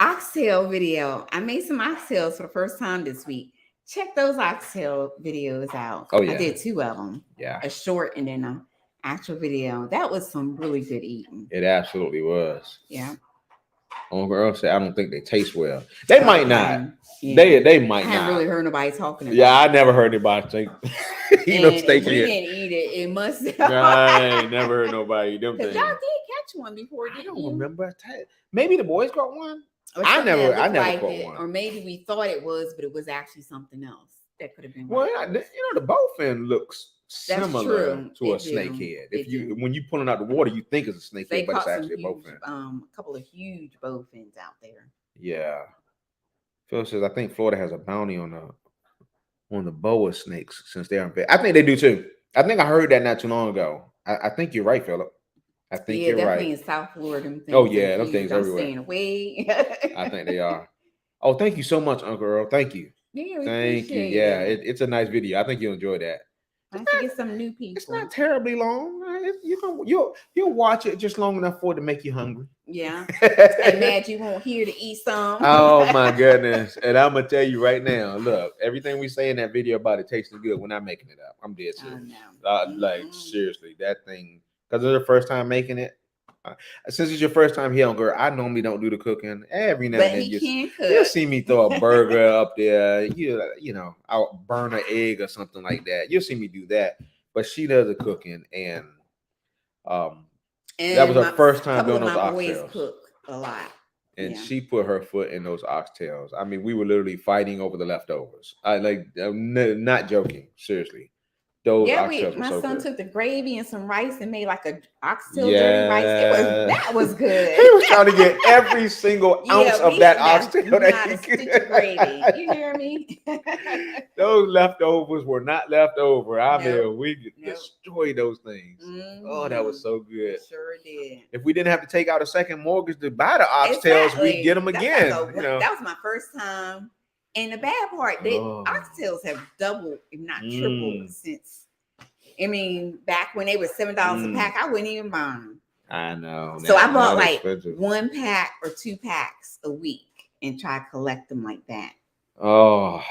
oxtail video. I made some oxtails for the first time this week. Check those oxtail videos out. Oh, yeah. I did 2 of them. Yeah. A short and then an actual video. That was some really good eating. It absolutely was. Yeah. Uncle Earl said, I don't think they taste well. They might not. Yeah. They might I not. haven't really heard nobody talking about Yeah, I it. never heard anybody think And no if steak we here. didn't eat it. It must I ain't never heard nobody eat them Because things. y'all did catch one before, I didn't don't you? remember. Maybe the boys got one. Or I something never- that I looked never like caught it, one. or maybe we thought it was, but it was actually something else. That could have been. Well, one. the bowfin looks similar true. to a It do. snakehead. If It you do. when you pulling out the water, you think it's a They snakehead, but caught it's some actually a huge, bowfin. a couple of huge bowfins out there. Yeah. Phil says, I think Florida has a bounty on the boa snakes since they're in. I think they do too. I think I heard that not too long ago. I think you're right, Philip. I think Yeah, you're definitely right. in South Florida. Them Oh, things are yeah, them huge. things I'm everywhere. staying away. I think they are. Oh, thank you so much, Uncle Earl. Thank you. Yeah, we Thank you. appreciate Yeah, it. it's a nice video. I think you'll enjoy that. Nice to get some new people. It's not terribly long. You'll watch it just long enough for it to make you hungry. Yeah. And mad you won't hear to eat some. Oh my goodness. And I'm gonna tell you right now, look, everything we say in that video about it tasting good, we're not making it up. I'm dead I serious. know. Like seriously, that thing, because it's the first time making it. Since it's your first time here on Girl, I normally don't do the cooking. Every now But and then, he can you'll cook. see me throw a burger up there. You know, I'll burn an egg or something like that. You'll see me do that. But she does the cooking, and um, that was And her first time couple doing of those my boys oxtails. cook a lot. And Yeah. she put her foot in those oxtails. I mean, we were literally fighting over the leftovers. I'm not joking. Seriously, those Yeah, oxtails were my so son good. took the gravy and some rice and made like a oxtail dirty rice. Yeah, That was good. He was trying to get every single ounce of that oxtail not that a he stitch could. of gravy. You hear me? Those leftovers were not left over. I Nope. mean, we Nope. destroyed those things. Oh, that was so good. Sure did. If we didn't have to take out a second mortgage to buy the oxtails, we'd get them That's again. like that was my first time. And the bad part, oxtails have doubled, if not tripled, since. I mean, back when they were $7 a pack, I wouldn't even buy them. I know. So I bought like expensive. 1 pack or 2 packs a week and try to collect them like that. Oh,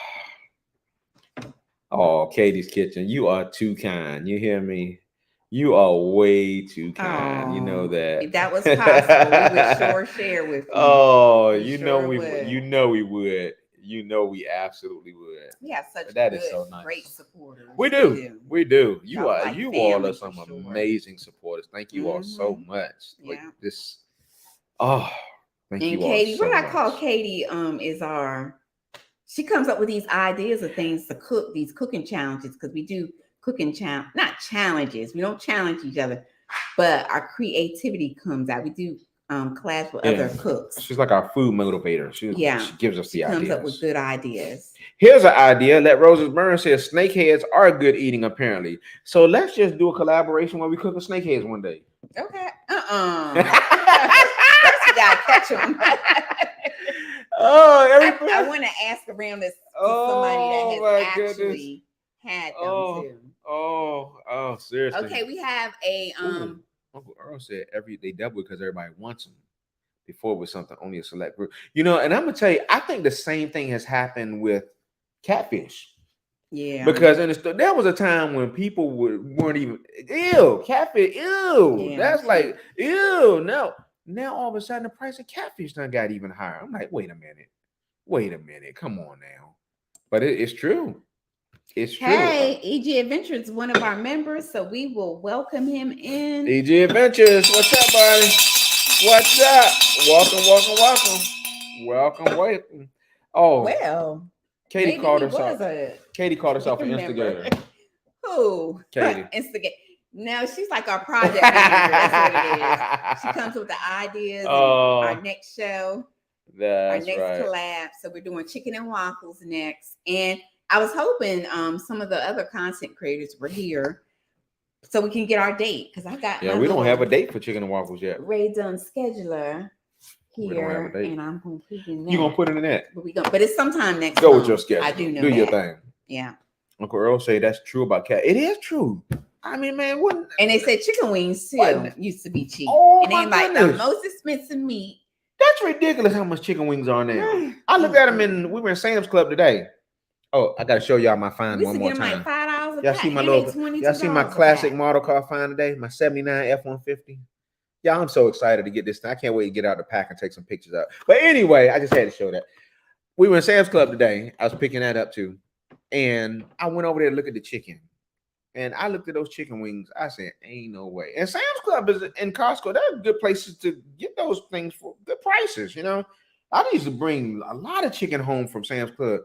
Katie's Kitchen, you are too kind. You hear me? You are way too kind. You know that. If that was possible, we would sure share with you. Oh, we you sure know we would. you know we would. You know we absolutely would. We have such is so nice. Great supporters. We do. You Y'all are like you family all are for some sure. amazing supporters. Thank you all so much. Like Yeah. this. Oh, thank you Katie, all so what much. I call Katie is she comes up with these ideas of things to cook, these cooking challenges, because we do cooking not challenges. We don't challenge each other, but our creativity comes out. We do collabs with other cooks. She's like our food motivator. She gives us the ideas. Comes up with good ideas. Here's an idea. Let Roses Burn says snakeheads are good eating, apparently. So let's just do a collaboration where we cook snakeheads one day. Okay. First you gotta catch them. I want to ask around this to somebody that has actually had them too. Oh, seriously. Okay, we have a Uncle Earl said they double because everybody wants them. Before it was something only a select group. You know, and I'm gonna tell you, I think the same thing has happened with catfish. Yeah. Because there was a time when people weren't even catfish, Yeah. That's like Now all of a sudden the price of catfish done got even higher. I'm like, wait a minute, come on now. But it's true. It's true. Hey, EG Adventures, one of our members, so we will welcome him in. EG Adventures, what's up, buddy? What's up? Welcome. Oh, well, Katie called herself. Katie called herself an instigator. Who? Katie. Instigator. No, she's like our project manager. That's what it is. She comes with the ideas. Our next show. Our next collab. So we're doing chicken and waffles next. And I was hoping some of the other content creators were here so we can get our date. Because I got we don't have a date for chicken and waffles yet. Ray Dunn scheduler here. We don't have a date. And I'm going to put it in that. You're going to put it in that? But it's sometime next Go month. with your schedule. I do know Do that. your thing. Yeah. Uncle Earl say that's true about cat. It is true. I mean, man, and they said chicken wings too used to be cheap. Oh, and they like the most expensive meat. That's ridiculous how much chicken wings are now. I looked at them we were in Sam's Club today. Oh, I gotta show y'all my find one more time. Like $5 y'all see my y'all see my classic model car find today? My 79 F-150. Yeah, I'm so excited to get this thing. I can't wait to get out the pack and take some pictures up. But anyway, I just had to show that. We were in Sam's Club today. I was picking that up too. And I went over there to look at the chicken. And I looked at those chicken wings. I said, ain't no way. And Sam's Club is in Costco. They're good places to get those things for good prices, you know. I used to bring a lot of chicken home from Sam's Club.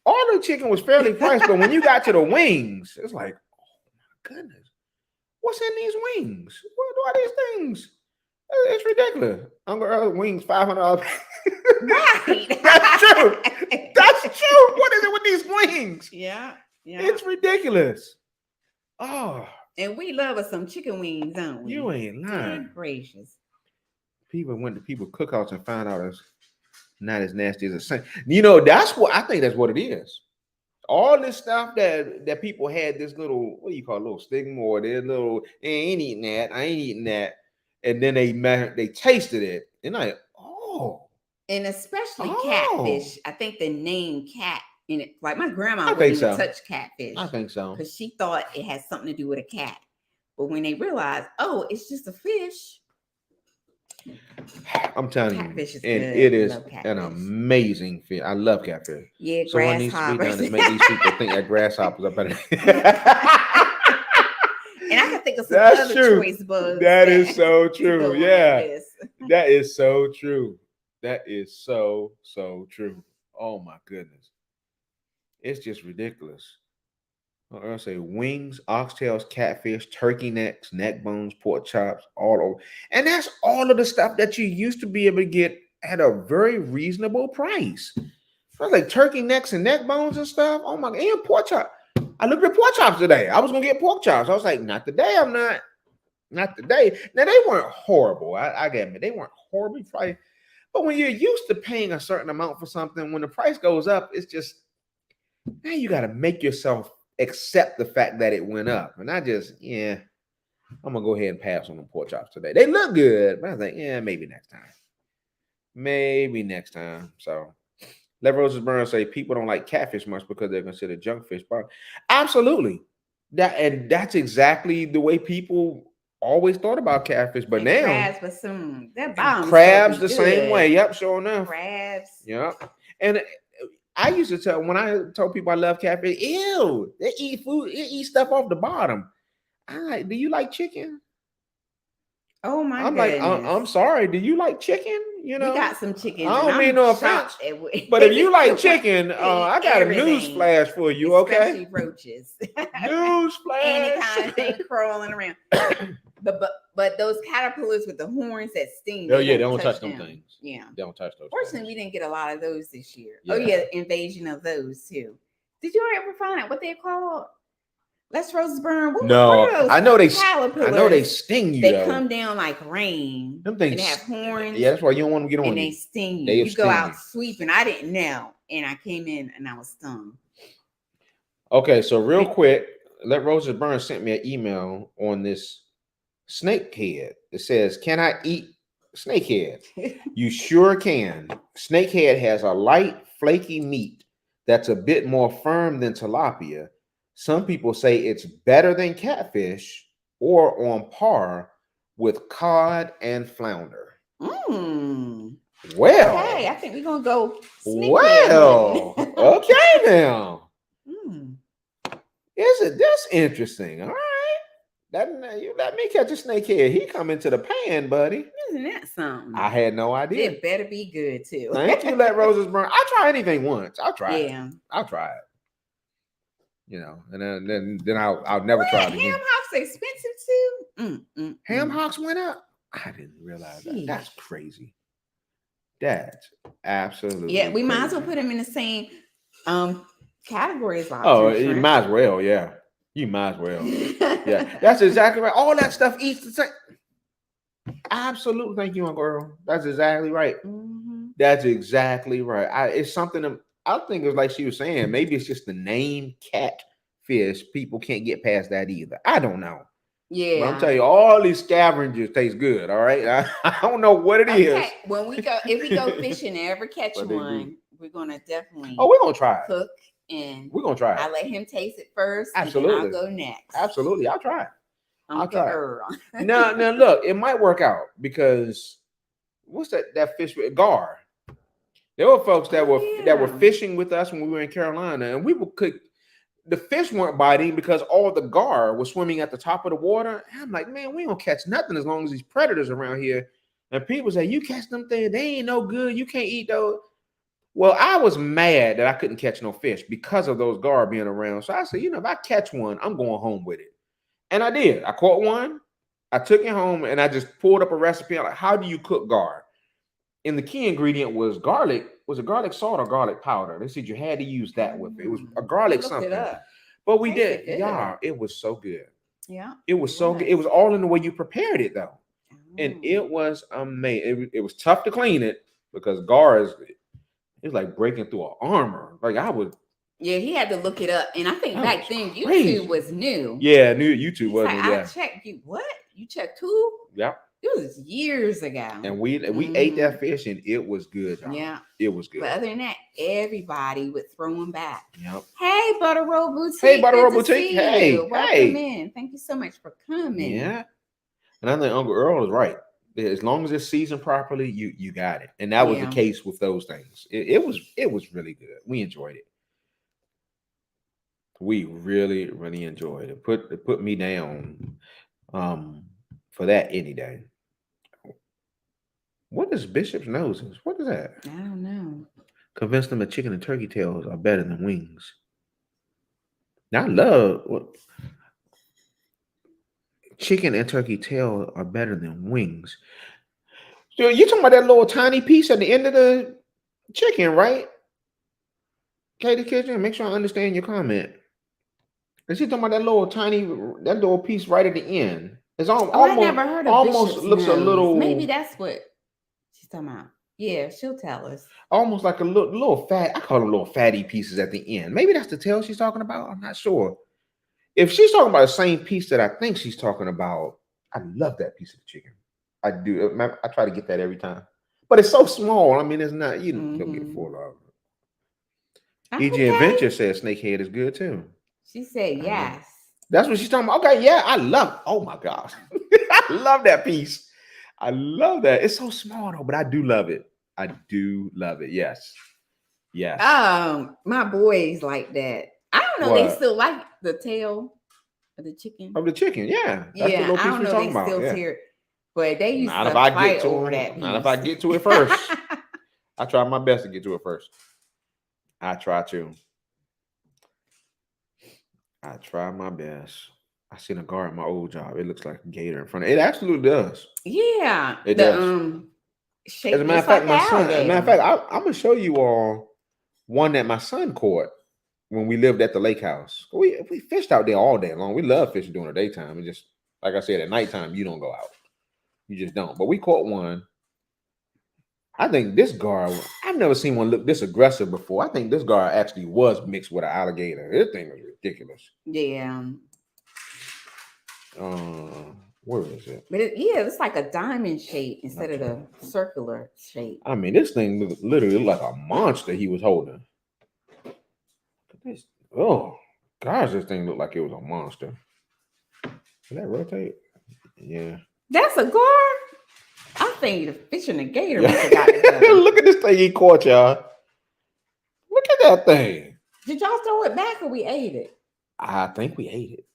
All the chicken was fairly priced, but when you got to the wings, it's like, oh my goodness. What's in these wings? What are these things? It's ridiculous. Uncle Earl wings, $500. Right. That's true. That's true. What is it with these wings? Yeah. It's ridiculous. Oh. And we love us some chicken wings, don't we? You ain't lying. Good gracious. People went to people cookouts and found out it's not as nasty as a saint. You know, that's what I think that's what it is. All this stuff that people had this little, what do you call it, little stigma or their little, I ain't eating that. And then they tasted it. And like, oh. And especially catfish. I think the name cat in it, like my grandma wouldn't even touch catfish. I think so. Because she thought it had something to do with a cat. But when they realized, oh, it's just a fish. I'm telling you, Catfish is and good. it is Love an catfish. amazing fish. I love catfish. Yeah, So what needs to be done grasshoppers. is make these people think that grasshoppers are better. And I can think of some That's other true. choice bugs That is so to true. go on that Yeah, list. that is so true. That is so true. Oh my goodness, it's just ridiculous. I'll say wings, oxtails, catfish, turkey necks, neck bones, pork chops, all over. And that's all of the stuff that you used to be able to get at a very reasonable price. I was like turkey necks and neck bones and stuff. Oh my god, and pork chop. I looked at pork chops today. I was gonna get pork chops. I was like, not today, I'm not. Not today. Now they weren't horrible. I get it. They weren't horribly priced. But when you're used to paying a certain amount for something, when the price goes up, it's just now you got to make yourself accept the fact that it went up. And I just, yeah, I'm gonna go ahead and pass on the pork chops today. They look good, but I was like, yeah, maybe next time. Maybe next time. So let Roses Burns say people don't like catfish much because they're considered junk fish. But absolutely. That's exactly the way people always thought about catfish. But And now crabs with some that bottom crabs the same way. Yep, sure enough. Crabs. Yep. And I used to tell when I told people I love catfish, ew, they eat food, they eat stuff off the bottom. I'm like, do you like chicken? Oh my I'm goodness. like, I'm sorry, do you like chicken? You know, we got some chickens. I don't mean no offense, but if you like chicken, I got a news flash for you, especially okay? roaches. News flash. Any kind of thing crawling around. But those caterpillars with the horns that sting. Oh yeah, they don't touch them things. Yeah, they don't touch those. Fortunately, we didn't get a lot of those this year. Yeah. Oh yeah, invasion of those too. Did you ever find out what they're called? Let's Roses Burn. No, I know they. Caterpillars? I know they sting you. They though. come down like rain. Them things. And they have horns. Yeah, that's why you don't want to get on. And you. they sting you. They You go out you. sweeping. I didn't know, and I came in and I was stung. Okay, so real quick, Let Roses Burn sent me an email on this snake head. It says, "Can I eat snake head?" You sure can. Snake head has a light, flaky meat that's a bit more firm than tilapia. Some people say it's better than catfish or on par with cod and flounder. Mm. Well, okay, I think we're gonna go. Well, okay now. Mm. That's interesting. All right, you let me catch a snake head. He come into the pan, buddy. Isn't that something? I had no idea. It better be good too. Thank you, Let Roses Burn. I'll try anything once. I'll try it. Yeah, I'll try it. You know, and then I'll never try it again. Ham hocks expensive too. Ham hocks went up. I didn't realize that. That's crazy. That's absolutely. Yeah, we crazy. might as well put them in the same category as lobster. Oh, you might as well. Yeah, you might as well. Yeah, that's exactly right. All that stuff eats the same. Absolutely. Thank you, Uncle Earl. That's exactly right. Mm-hmm. That's exactly right. It's something. I think it's like she was saying. Maybe it's just the name catfish. People can't get past that either. I don't know. Yeah, but I'm telling you, all these scavengers taste good. All right, I don't know what it is. When we go, if we go fishing and ever catch one, we're gonna definitely. Oh, we're gonna try it. Cook and we're gonna try it. I let him taste it first. Absolutely, and then I'll go next. Absolutely, I'll try it. I'll try it. Now, look, it might work out because what's that fish with gar? There were folks that were fishing with us when we were in Carolina, and we would cook. The fish weren't biting because all the gar was swimming at the top of the water. And I'm like, man, we don't catch nothing as long as these predators around here. And people say, you catch them things, they ain't no good. You can't eat those. Well, I was mad that I couldn't catch no fish because of those gar being around. So I said, if I catch one, I'm going home with it. And I did. I caught one. I took it home and I just pulled up a recipe. I'm like, how do you cook gar? And the key ingredient was garlic. Was it garlic salt or garlic powder? They said you had to use that with it. It was a garlic something. But we did. Yeah, it was so good. Yeah. It was so good. It was all in the way you prepared it though. And it was amazing. It was tough to clean it because gar is it's like breaking through an armor. Like I would. Yeah, he had to look it up. And I think back then YouTube was new. Yeah, new YouTube wasn't. Like, I checked you. What? You checked who? Yeah. It was years ago. And we ate that fish and it was good. Y'all. Yeah. It was good. But other than that, everybody would throw them back. Yep. Hey, Butter Roll Boutique. Hey, Butter Roll Boutique. Hey. Welcome in. Thank you so much for coming. Yeah. And I think Uncle Earl is right. As long as it's seasoned properly, you got it. And that was the Yeah. case with those things. It was really good. We enjoyed it. We really, really enjoyed it. It put me down for that any day. What is Bishop's noses? What is that? I don't know. Convince them that chicken and turkey tails are better than wings. Now I love what chicken and turkey tail are better than wings. So you're talking about that little tiny piece at the end of the chicken, right? Katie Kitchen, make sure I understand your comment. Is she talking about that little piece right at the end? It's I never heard of almost Bishop's looks a nose. little. Maybe that's what she's talking about. Yeah, she'll tell us. Almost like a little fat. I call them little fatty pieces at the end. Maybe that's the tail she's talking about. I'm not sure. If she's talking about the same piece that I think she's talking about, I love that piece of the chicken. I do. I try to get that every time, but it's so small. I mean, it's not. You don't get full of it. EG Okay. Adventure says snakehead is good too. She said yes. That's what she's talking about. Okay, yeah, I love. Oh my gosh, I love that piece. I love that. It's so small though, but I do love it. I do love it. Yes, yes. My boys like that. I don't know. They What? still like the tail of the chicken. Of the chicken, yeah. That's the Yeah, little I piece don't we're know. talking They about. still Yeah. tear, but they used Not to if I fight get to over it. that. Not if I get to it first. I try my best to get to it first. I try my best. I seen a guard at my old job. It looks like a gator in front of it. It absolutely does. Yeah, It the does. shape As a matter of just fact, like my son. As a matter of alligator. fact, I'm gonna show you all one that my son caught when we lived at the lake house. We fished out there all day long. We love fishing during the daytime. And just like I said, at nighttime you don't go out. You just don't. But we caught one. I think this gar, I've never seen one look this aggressive before. I think this gar actually was mixed with an alligator. This thing was ridiculous. Yeah, Where is it? but it's like a diamond shape instead of the circular shape. I mean, this thing literally looked like a monster he was holding. Oh, gosh, this thing looked like it was a monster. Did that rotate? Yeah. That's a gar. I think the fish and the gator Yeah. must have got together. Look at this thing he caught, y'all. Look at that thing. Did y'all throw it back or we ate it? I think we ate it.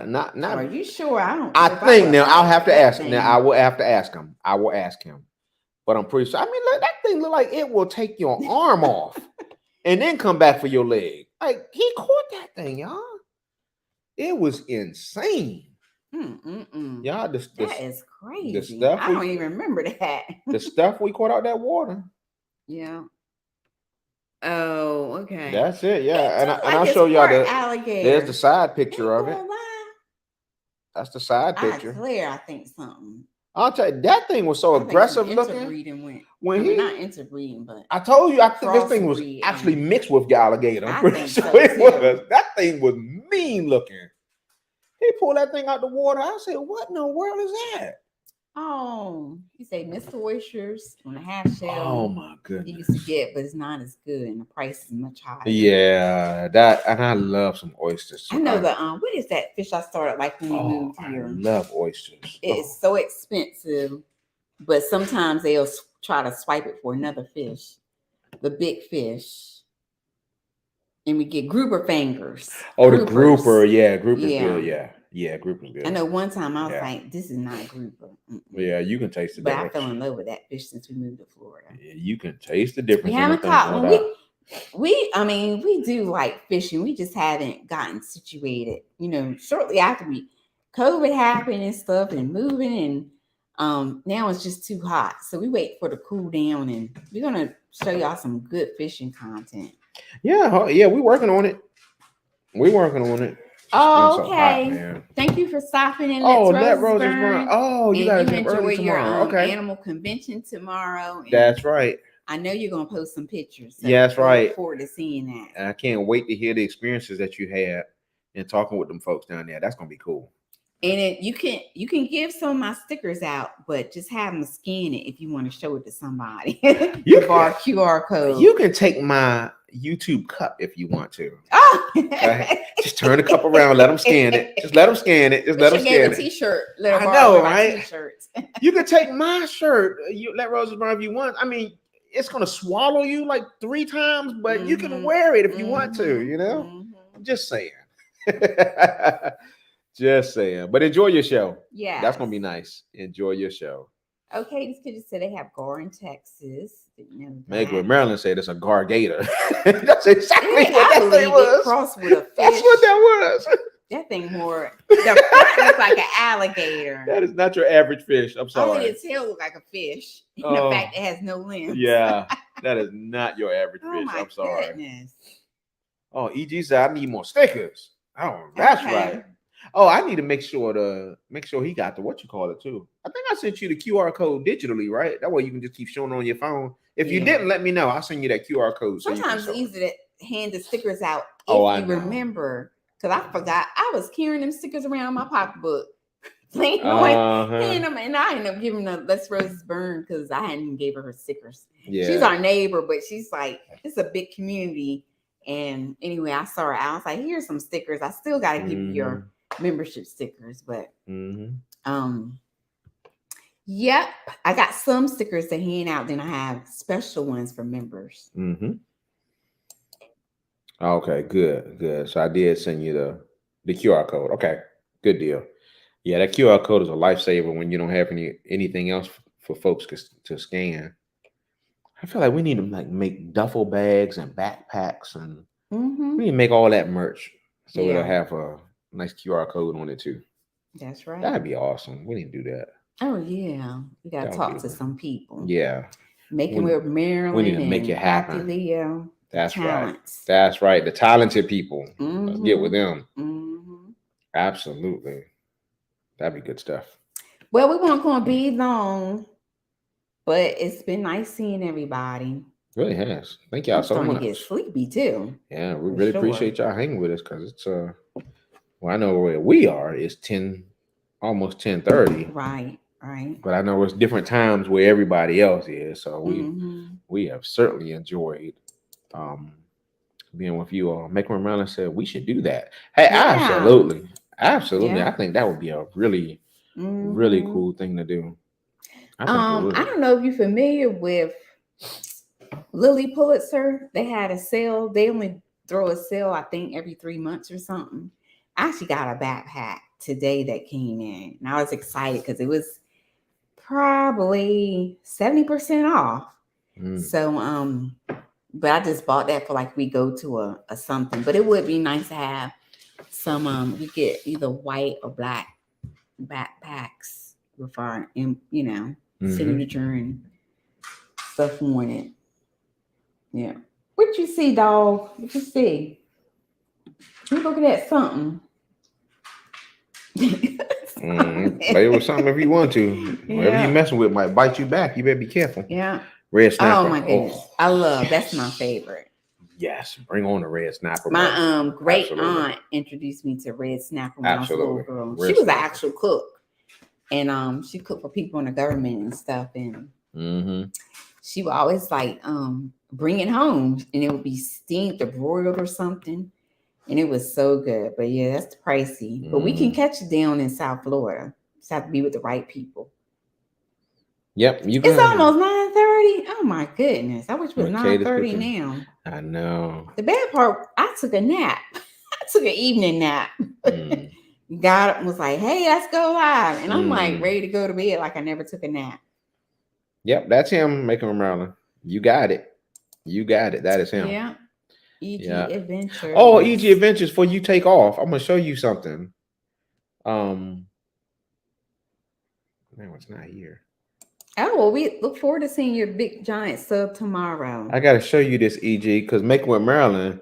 Not. Are you sure? I don't. I if think would now I'll have to that ask. thing. Now I will have to ask him. I will ask him. But I'm pretty sure. I mean, look, that thing look like it will take your arm off and then come back for your leg. Like he caught that thing, y'all. It was insane. Y'all, That is crazy. stuff I we- don't even remember that. the stuff we caught out that water. Yeah. Oh, okay. That's it. It Yeah, and look I'll like show it's y'all part the. alligator. There's the side picture Ain't of it. gonna lie. That's the side picture. Claire, I think something. I'll tell you, that thing was so I think aggressive some looking. interbreeding went. When I mean, he, not interbreeding, but I told you, I think this thing was crossbreed, actually mixed with alligator. I'm I pretty think sure so, it too. was. That thing was mean looking. He pulled that thing out the water. I said, "What in the world is that?" oh, you say Mr. Oysters on a half shell. Oh my He goodness. used to get, but it's not as good, and the price is much higher. Yeah, that, and I love some oysters. I know what is that fish I started like when we moved I here? love oysters. It's so expensive, but sometimes they'll try to swipe it for another fish, the big fish, and we get grouper fingers. Oh, the Groupers. grouper, yeah, grouper's Yeah. good. Yeah, grouper's good. I know one time I was Yeah. like, "This is not grouper," Yeah, you can taste the but I difference. fell in love with that fish since we moved to Florida. Yeah, you can taste the difference. We in haven't the caught things one. without- I mean, we do like fishing. We just haven't gotten situated. Shortly after COVID happened and stuff, and moving, and now it's just too hot. So we wait for the cool down, and we're gonna show y'all some good fishing content. Yeah, we're working on it. We're working on it. Oh, It's been so hot, okay. man. Thank you for stopping in. Oh, Let let Roses roses burn. Oh, you and guys you have enjoy early your tomorrow. Okay, animal convention tomorrow. And that's right. I know you're gonna post some pictures. So Yeah, that's I look right. forward to seeing that. And I can't wait to hear the experiences that you had and talking with them folks down there. That's gonna be cool. And you can give some of my stickers out, but just have them scan it if you want to show it to somebody. You Give our QR code. You can take my YouTube cup if you want to. Oh, Okay? Just turn the cup around, let them scan it. Just let them scan it. Just let them we should give scan a it. T-shirt. Let her I borrow know, one of my right? T-shirts. You can take my shirt. You let Roses Burn if you want. I mean, it's gonna swallow you like 3 times, but you can wear it if you want to. You know, I'm just saying. Just saying. But enjoy your show. Yeah, That's gonna be nice. Enjoy your show. Okay, these pictures say they have Gar in Texas. Didn't know Meg with that. Maryland said it's a gargator. That's exactly Yeah, what I that thing believe it was. crossed with a fish. That's what that was. That thing more. The front looks like an alligator. That is not your average fish. I'm Only sorry. the tail look like a fish. Oh. The fact it has no limbs. Yeah, that is not your average Oh fish. my I'm sorry. goodness. Oh, EG said I need more stickers. Oh, that's Okay. right. Oh, I need to make sure he got the what you call it too. I think I sent you the QR code digitally, right? That way you can just keep showing it on your phone. If you Yeah. didn't, let me know. I'll send you that QR code. So Sometimes you it's can easy to hand the stickers out if Oh, I you know. remember. Because I forgot. I was carrying them stickers around my pocketbook. Playing handing them, and I ended up giving them Let's Roses Burn because I hadn't even gave her stickers. Yeah. She's our neighbor, but she's like, it's a big community. And anyway, I saw her out. I was like, here's some stickers. I still got to give you your membership stickers, but yep, I got some stickers to hand out. Then I have special ones for members. Okay, good. So I did send you the QR code. Okay, good deal. Yeah, that QR code is a lifesaver when you don't have anything else for folks to scan. I feel like we need to like make duffel bags and backpacks, and we need to make all that merch so it'll have a nice QR code on it too. That's right. That'd be awesome. We need to do that. Oh yeah, we gotta talk to some people. Yeah, Making with Maryland. We need to make it happen. Happy Leo. That's talents. Right. That's right. The talented people. Let's get with them. Absolutely. That'd be good stuff. Well, we weren't going to be long, but it's been nice seeing everybody. Really has. Thank y'all so much. I'm starting to get sleepy too. Yeah, we really appreciate y'all hanging with us because it's well, I know where we are. It's almost 10:30. Right. But I know it's different times where everybody else is. So we have certainly enjoyed being with you all. Make Maryland said we should do that. Hey, absolutely. Yeah. I think that would be a really, really cool thing to do. I don't know if you're familiar with Lilly Pulitzer. They had a sale. They only throw a sale, I think, every 3 months or something. I actually got a backpack today that came in, and I was excited because it was probably 70% off. So, but I just bought that for like we go to a something. But it would be nice to have some. We get either white or black backpacks with our, signature and stuff on it. Yeah. What you see, dog? What you see? You looking at something? Play with something if you want to. Whatever you messing with might bite you back. You better be careful. Yeah. Red snapper. Oh my goodness. That's my favorite. Yes, bring on the red snapper. My great aunt introduced me to red snapper when I was a little girl. She was an actual cook. And she cooked for people in the government and stuff. And she would always like bring it home, and it would be steamed or broiled or something. And it was so good. But yeah, that's pricey. But we can catch it down in South Florida. Just have to be with the right people. Yep. It's almost 9:30. Oh my goodness. I wish it was 9:30 now. I know. The bad part, I took a nap. I took an evening nap. Got up and was like, hey, let's go live. And I'm like ready to go to bed like I never took a nap. Yep, that's him, Making Maryland. You got it. That is him. Yeah. EG Adventures. Oh, EG Adventures before you take off. I'm gonna show you something. Man, it's not here. Oh, well, we look forward to seeing your big giant sub tomorrow. I gotta show you this, EG, because Making with Maryland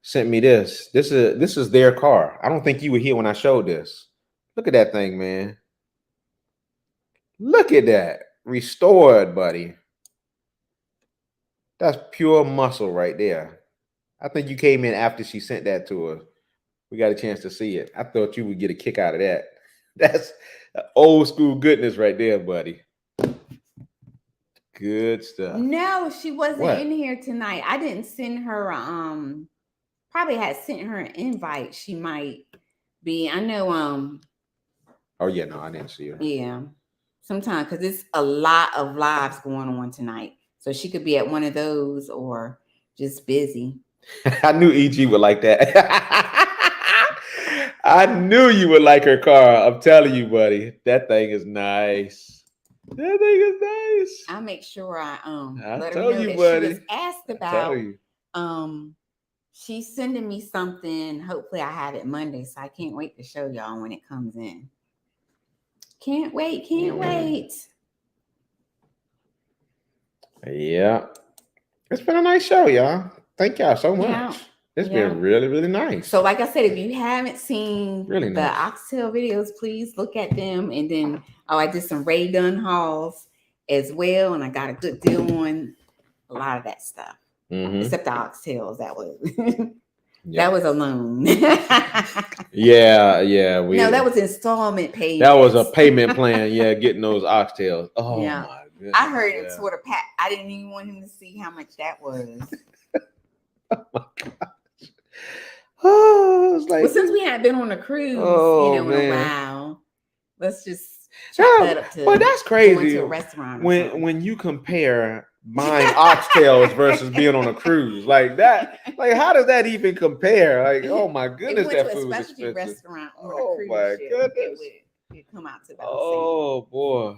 sent me this. This is their car. I don't think you were here when I showed this. Look at that thing, man. Look at that. Restored, buddy. That's pure muscle right there. I think you came in after she sent that to us. We got a chance to see it. I thought you would get a kick out of that. That's old school goodness right there, buddy. Good stuff. No, she wasn't What? in here tonight. I didn't send her. Probably had sent her an invite. She might be. I know. Oh yeah, no, I didn't see her. Yeah. Sometimes because it's a lot of lives going on tonight, so she could be at one of those or just busy. I knew EG would like that. I knew you would like her car. I'm telling you, buddy. That thing is nice. That thing is nice. I'll make sure I I let her told know you, that buddy. she was asked I about. tell you. She's sending me something. Hopefully, I have it Monday, so I can't wait to show y'all when it comes in. Can't wait. Can't wait. Yeah. It's been a nice show, y'all. Thank y'all so much. Yeah. It's Yeah. been really, really nice. So, like I said, if you haven't seen Really the nice. Oxtail videos, please look at them. And then, I did some Ray Dunn hauls as well, and I got a good deal on a lot of that stuff, Mhm. except the oxtails. That was Yeah. that was a loan. Yeah. No, that was installment payments. That was a payment plan. Yeah, getting those oxtails. Oh Yeah. my goodness. I heard it yeah. sort of pat. I didn't even want him to see how much that was. Oh, it's like, But since we hadn't been on a cruise, Oh, in a man. while, let's just chalk Yeah, that up to but that's going crazy. to a restaurant. Or something. When you compare buying oxtails versus being on a cruise like that, like how does that even compare? Like, oh my if goodness, we that went to a food is specialty expensive. restaurant on Oh, a cruise my ship, goodness. it'd come out to about Oh boy,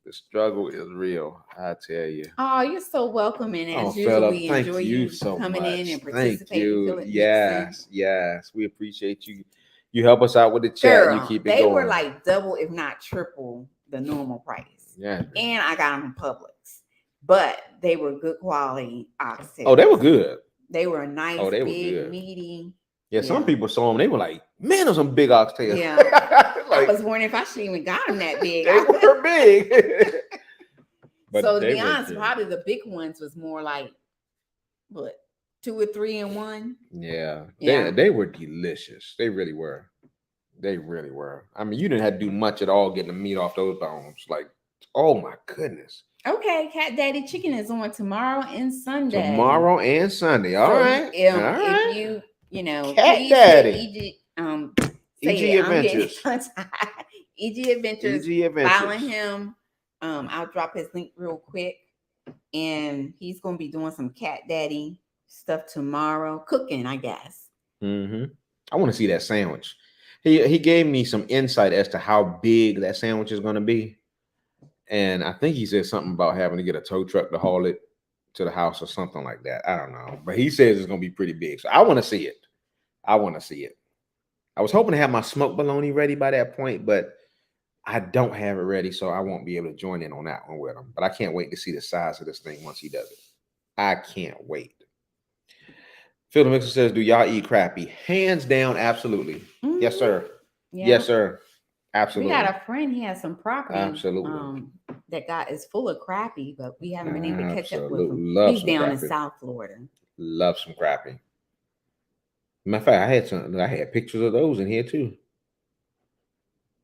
the struggle is real. I tell you. the same. Oh, you're so welcome, and as usual, Philip, we thank enjoy you you so coming much. in and Thank participating. you. Philip Nixon. Yes, we appreciate you. You help us out with the chat. Girl, You keep it they going. were like double, if not triple, the normal price. Yeah. And I got them from Publix, but they were good quality oxtails. Oh, they were good. They were nice, Oh, they were big, good. meaty. Yeah, some Yeah. people saw them. They were like, "Man, those some big oxtails." Yeah. Like, I was wondering if I should even got them that big. they were big. But so to they be were honest, good. probably the big ones was more like what 2 or 3 in one. Yeah, Yeah. they were delicious. They really were. They really were. I mean, you didn't have to do much at all getting the meat off those bones. Like, oh my goodness. Okay, Cat Daddy Chicken is on tomorrow and Sunday. Tomorrow and Sunday. All So, right. All right. If you Cat please Daddy. say EG it. I'm getting Adventures. tongue-tied. EG Adventures. EG Adventures. Following him. I'll drop his link real quick, and he's gonna be doing some Cat Daddy stuff tomorrow, cooking, I guess. I want to see that sandwich. He gave me some insight as to how big that sandwich is going to be, and I think he said something about having to get a tow truck to haul it to the house or something like that. I don't know, but he says it's going to be pretty big, so I want to see it. I want to see it. I was hoping to have my smoked bologna ready by that point, but I don't have it ready, so I won't be able to join in on that one with him. But I can't wait to see the size of this thing once he does it. I can't wait. Phil the Mixer says, do y'all eat crappie? Hands down, absolutely. Yes, sir. Yeah. Yes, sir. We Absolutely. got a friend. He has some property. Absolutely. That is full of crappie, but we haven't been able to catch up with Absolutely. him. Love He's some down in crappie. South Florida. Love some crappie. Matter of fact, I had pictures of those in here too.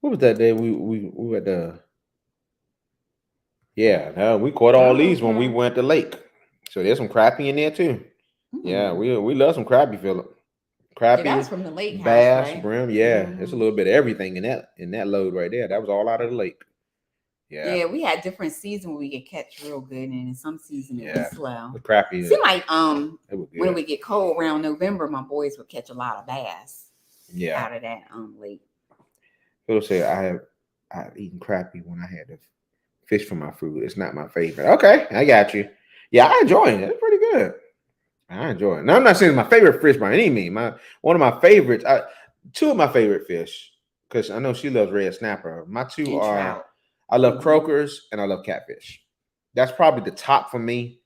What was that day we were at the? Yeah, no, we caught all these when we Okay. went to the lake. So there's some crappie in there too. Yeah, we love some crappie, Philip. Yeah, that Crappie, was from the lake house, bass, right? brim. Yeah, it's a little bit of everything in that load right there. That was all out of the lake. Yeah, Yeah, we had different seasons where we could catch real good, and in some seasons it was slow. the crappie. Seemed like It was good. when we get cold around November, my boys would catch a lot of bass. Yeah. Out of that lake. Phil said I've eaten crappie when I had to fish for my food. It's not my favorite. Okay, I got you. Yeah, I enjoy it. It's pretty good. I enjoy it. Now I'm not saying it's my favorite fish by any means. One of my favorites, two of my favorite fish, because I know she loves red snapper. My two And are trout. I love croakers and I love catfish. That's probably the top for me.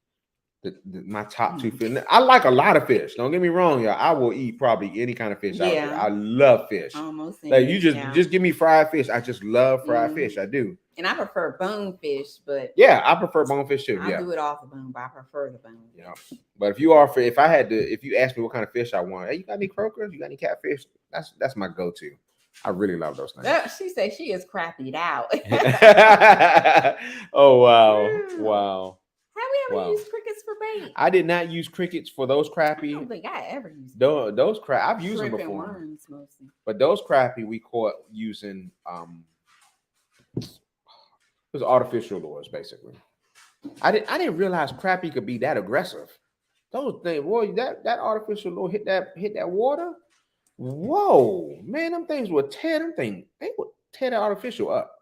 My top two fish. I like a lot of fish. Don't get me wrong, y'all. I will eat probably any kind of fish out there. I love fish. Almost Like you anything, just give me fried fish. I just love fried fish. I do. And I prefer bonefish, but yeah, I prefer bonefish too. I do it off the bone, but I prefer the bone. Yeah. But if you ask me what kind of fish I want, hey, you got any croakers? You got any catfish? That's my go-to. I really love those things. She said she is crappied out. Oh wow. Have we ever Wow. used crickets for bait? I did not use crickets for those I crappie. don't think I ever used Those crap I've used them shrimp and before, worms mostly. but those crappie we caught using it was artificial lures basically. I didn't realize crappie could be that aggressive. Those things, boy, that artificial lure hit that water. Whoa, man, them things would tear that artificial up.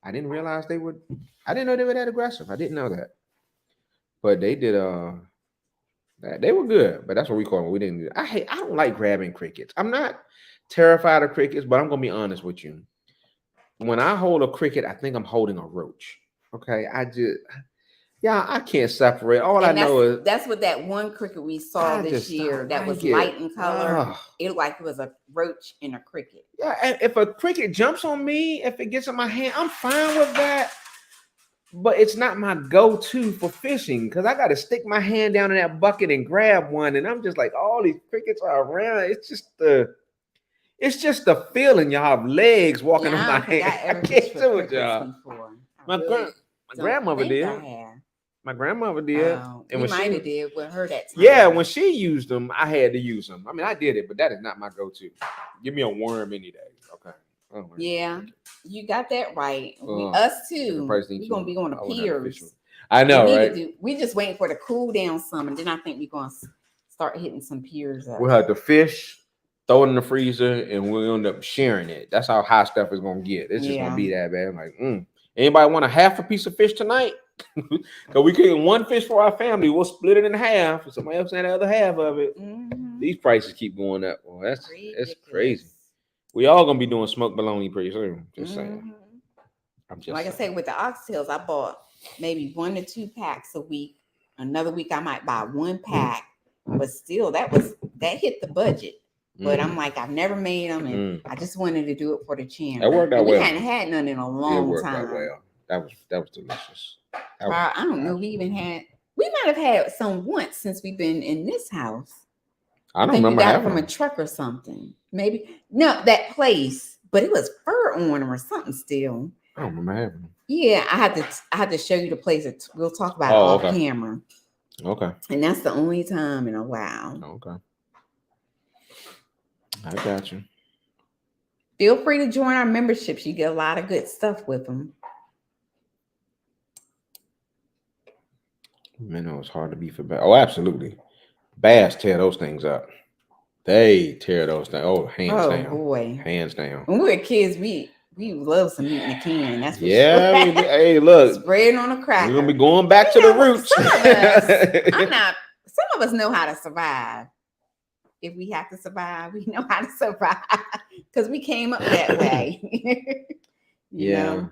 I didn't realize they would. I didn't know they were that aggressive. I didn't know that. But they did they were good, but that's what we call them. We didn't. I don't like grabbing crickets. I'm not terrified of crickets, but I'm gonna be honest with you. When I hold a cricket, I think I'm holding a roach. Okay, I can't separate. All I know is that's what that one cricket we saw this year that was light in color. It looked like it was a roach in a cricket. Yeah, and if a cricket jumps on me, if it gets in my hand, I'm fine with that. But it's not my go-to for fishing because I got to stick my hand down in that bucket and grab one, and I'm just like, all these crickets are around. It's just the feeling y'all have legs walking on my hand. I can't do it, y'all. My grandmother did. My grandmother did. And we might have did with her that time. Yeah, when she used them, I had to use them. I mean, I did it, but that is not my go-to. Give me a worm any day. Okay. Oh, yeah, you got that right. Us too. We're gonna be on the piers. I know, right? We just waiting for the cool down some, and then I think we're gonna start hitting some piers up. We'll have to fish, throw it in the freezer, and we'll end up sharing it. That's how hot stuff is gonna get. It's just gonna be that bad. I'm like, anybody want a half a piece of fish tonight? Because we get one fish for our family, we'll split it in half. Somebody else had the other half of it. Mm-hmm. These prices keep going up. Well, that's crazy. We all gonna be doing smoked bologna pretty soon. Just saying. I'm just like I say, with the oxtails, I bought maybe 1 to 2 packs a week. Another week I might buy 1 pack, but still that hit the budget. But I'm like, I've never made them, and I just wanted to do it for the channel. That worked out well. We hadn't had none in a long time. Well. That was delicious. I don't know. We might have had some once since we've been in this house. I don't remember. We got it from a truck or something. Maybe no, that place, but it was fur on them or something still. I don't remember having them. Yeah, I had to show you the place. We'll talk about it off camera. Okay. And that's the only time in a while. Okay. I got you. Feel free to join our memberships. You get a lot of good stuff with them. Man, it was hard to be for bass. Oh, absolutely. Bass tear those things up. They tear those things. Oh, hands down. Oh, boy. Hands down. When we were kids, we love some meat in a can. That's for sure. Hey, look. Spreading on a cracker. We're going to be going back to the roots. Some of us know how to survive. If we have to survive, we know how to survive. Because we came up that way. you know?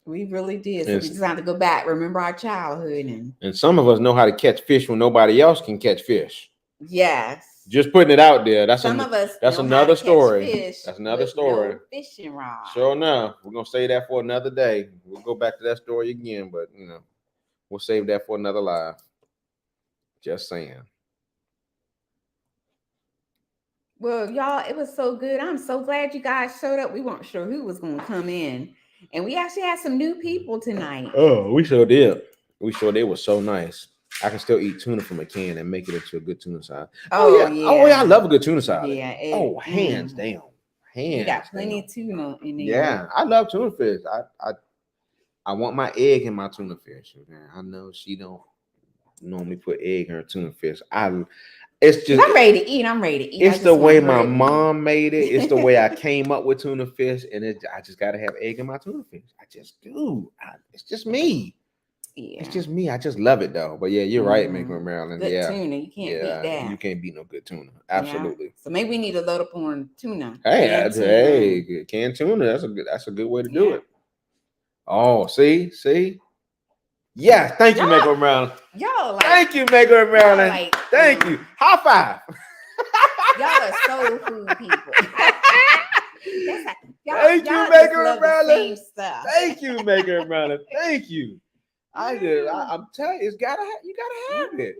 We really did. So we just have to go back, remember our childhood. And some of us know how to catch fish when nobody else can catch fish. Yes. Just putting it out there. That's that's another story. That's another story. No fishing rod. Sure enough. We're going to save that for another day. We'll go back to that story again, but we'll save that for another live. Just saying. Well, y'all, it was so good. I'm so glad you guys showed up. We weren't sure who was going to come in. And we actually had some new people tonight. Oh, we sure did. It was so nice. I can still eat tuna from a can and make it into a good tuna salad. Oh yeah, I love a good tuna salad. Yeah. Hands down. You got plenty of tuna in there. Yeah, I love tuna fish. I want my egg in my tuna fish. I know she don't normally put egg in her tuna fish. It's just I'm ready to eat. It's the way my mom made it. It's the way I came up with tuna fish, and I just gotta have egg in my tuna fish. I just do. It's just me. Yeah. It's just me. I just love it though. But yeah, you're right, Maker Maryland. Good tuna. You can't beat that. You can't beat no good tuna. Absolutely. Yeah. So maybe we need to load up on tuna. Hey, canned tuna. That's a good way to do it. Oh, see. Yeah, thank you, Maker Maryland. Y'all thank you, Maker Maryland. Thank you. High five. Y'all are soul food people. Thank you, Maker Maryland. Thank you, Maker Maryland. Thank you. I'm telling you, you gotta have it.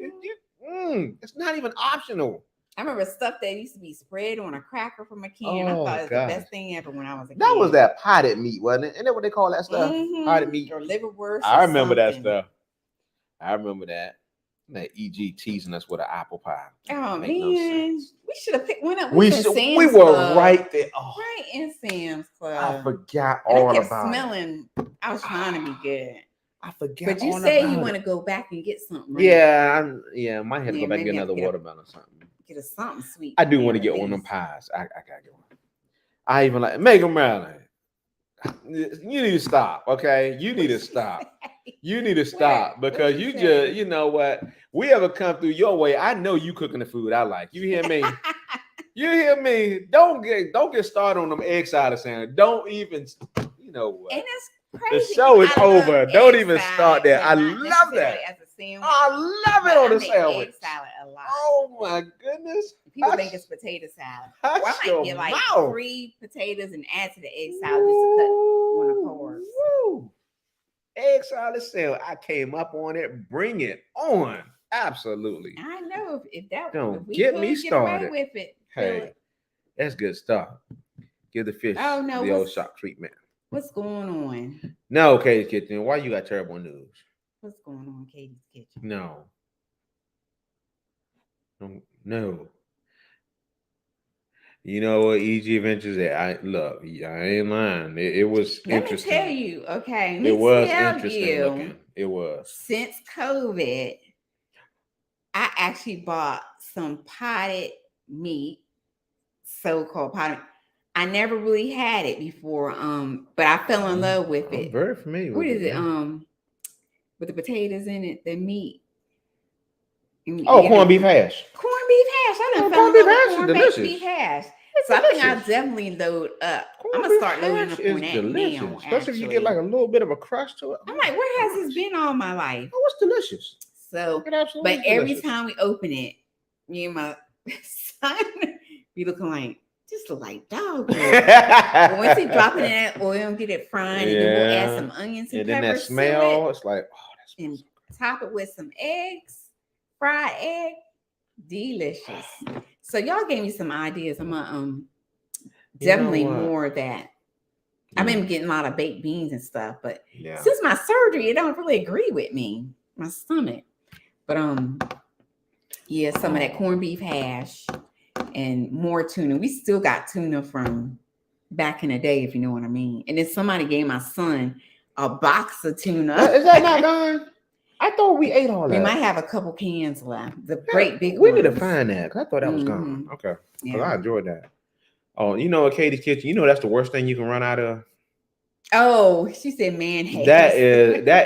It's not even optional. I remember stuff that used to be spread on a cracker from a can. I Oh, thought it was gosh. the best thing ever when I was a kid. That was that potted meat, wasn't it? Isn't that what they call that stuff? Potted meat. Or liverwurst. I or remember that something. stuff. I remember that. That EG teasing us with an apple pie. Oh Make no man, sense. we should have picked one up. We in Sam's were Club. right there. Oh, Right in Sam's Club. I forgot And all I kept about it. smelling. I was trying to be good. I forgot. But you all say about you it. want to go back and get something. Right? Yeah, I might have to Yeah, go back and maybe get I another get a- watermelon or something. Get us something sweet. I do for want to them get at one of them least. pies. I gotta get one. I even like Mega Marilyn. You need to stop, okay? You need to stop. You need to stop because What'd you you just, say? you know what? We ever come through your way? I know you cooking the food I like. You hear me? You hear me? Don't get started on them egg salad sandwich. Don't even, you know what? And it's crazy. The show is I love over. Don't egg even salad, start there. but I not love that. necessarily as a sandwich. I love But it on I the make sandwich. egg salad a lot. Oh my goodness. People hush- think it's potato salad. hush Well, I your might get like mouth. 3 potatoes and add to the egg salad just to cut one of carbs. Woo. Egg salad sandwich. I came up on it. Bring it on. Absolutely. I know if that Don't if we get could me get away started. with it. Hey, Philip, that's good stuff. Give the fish Oh, no, the old what's- shock treatment. what's going on? No, Katie's Kitchen. Why you got terrible news? What's going on, Katie's Kitchen? No. No. You know what, EG Adventures? I ain't lying. It was Let interesting. me tell you, okay. Let me It was tell interesting you, looking. It was. Since COVID, I actually bought some potted meat, so-called potted. I never really had it before, but I fell in love with I'm it. very familiar What with is it? yeah. With the potatoes in it, the meat. Oh, Yeah, corned beef hash. corned beef hash. I done Oh, fell corned in beef love hash with is corned delicious. beef hash. It's So I think I'll delicious. definitely load up. I'm Corned gonna beef start loading hash up is on that delicious, now. especially if you get like a little bit of a crust to it. I'm like, where has this been all my life? Oh, it's delicious. So, It absolutely but is every delicious. time we open it, me and my son be looking like, just look like dog food. But once he drop it in that oil and get it fried, and then we'll add Yeah. some onions and, And then that peppers smell, to it's like, oh, that's and top it with some eggs, fried egg, delicious. So y'all gave me some ideas. I'm gonna You know definitely what? more of that. I've been getting a lot of baked beans and stuff, but yeah. since my surgery, it don't really agree with me, my stomach. But yeah, some of that corned beef hash and more tuna. We still got tuna from back in the day, if you know what I mean. And then somebody gave my son a box of tuna. Is that not gone? I thought we ate all that. We might have a couple cans left. The great big We ones. need to find that. 'Cause I thought that was gone. Mhm. Okay. Because Yeah. I enjoyed that. Oh, you know, at Katie's Kitchen, you know that's the worst thing you can run out of. Oh, she said mayonnaise. That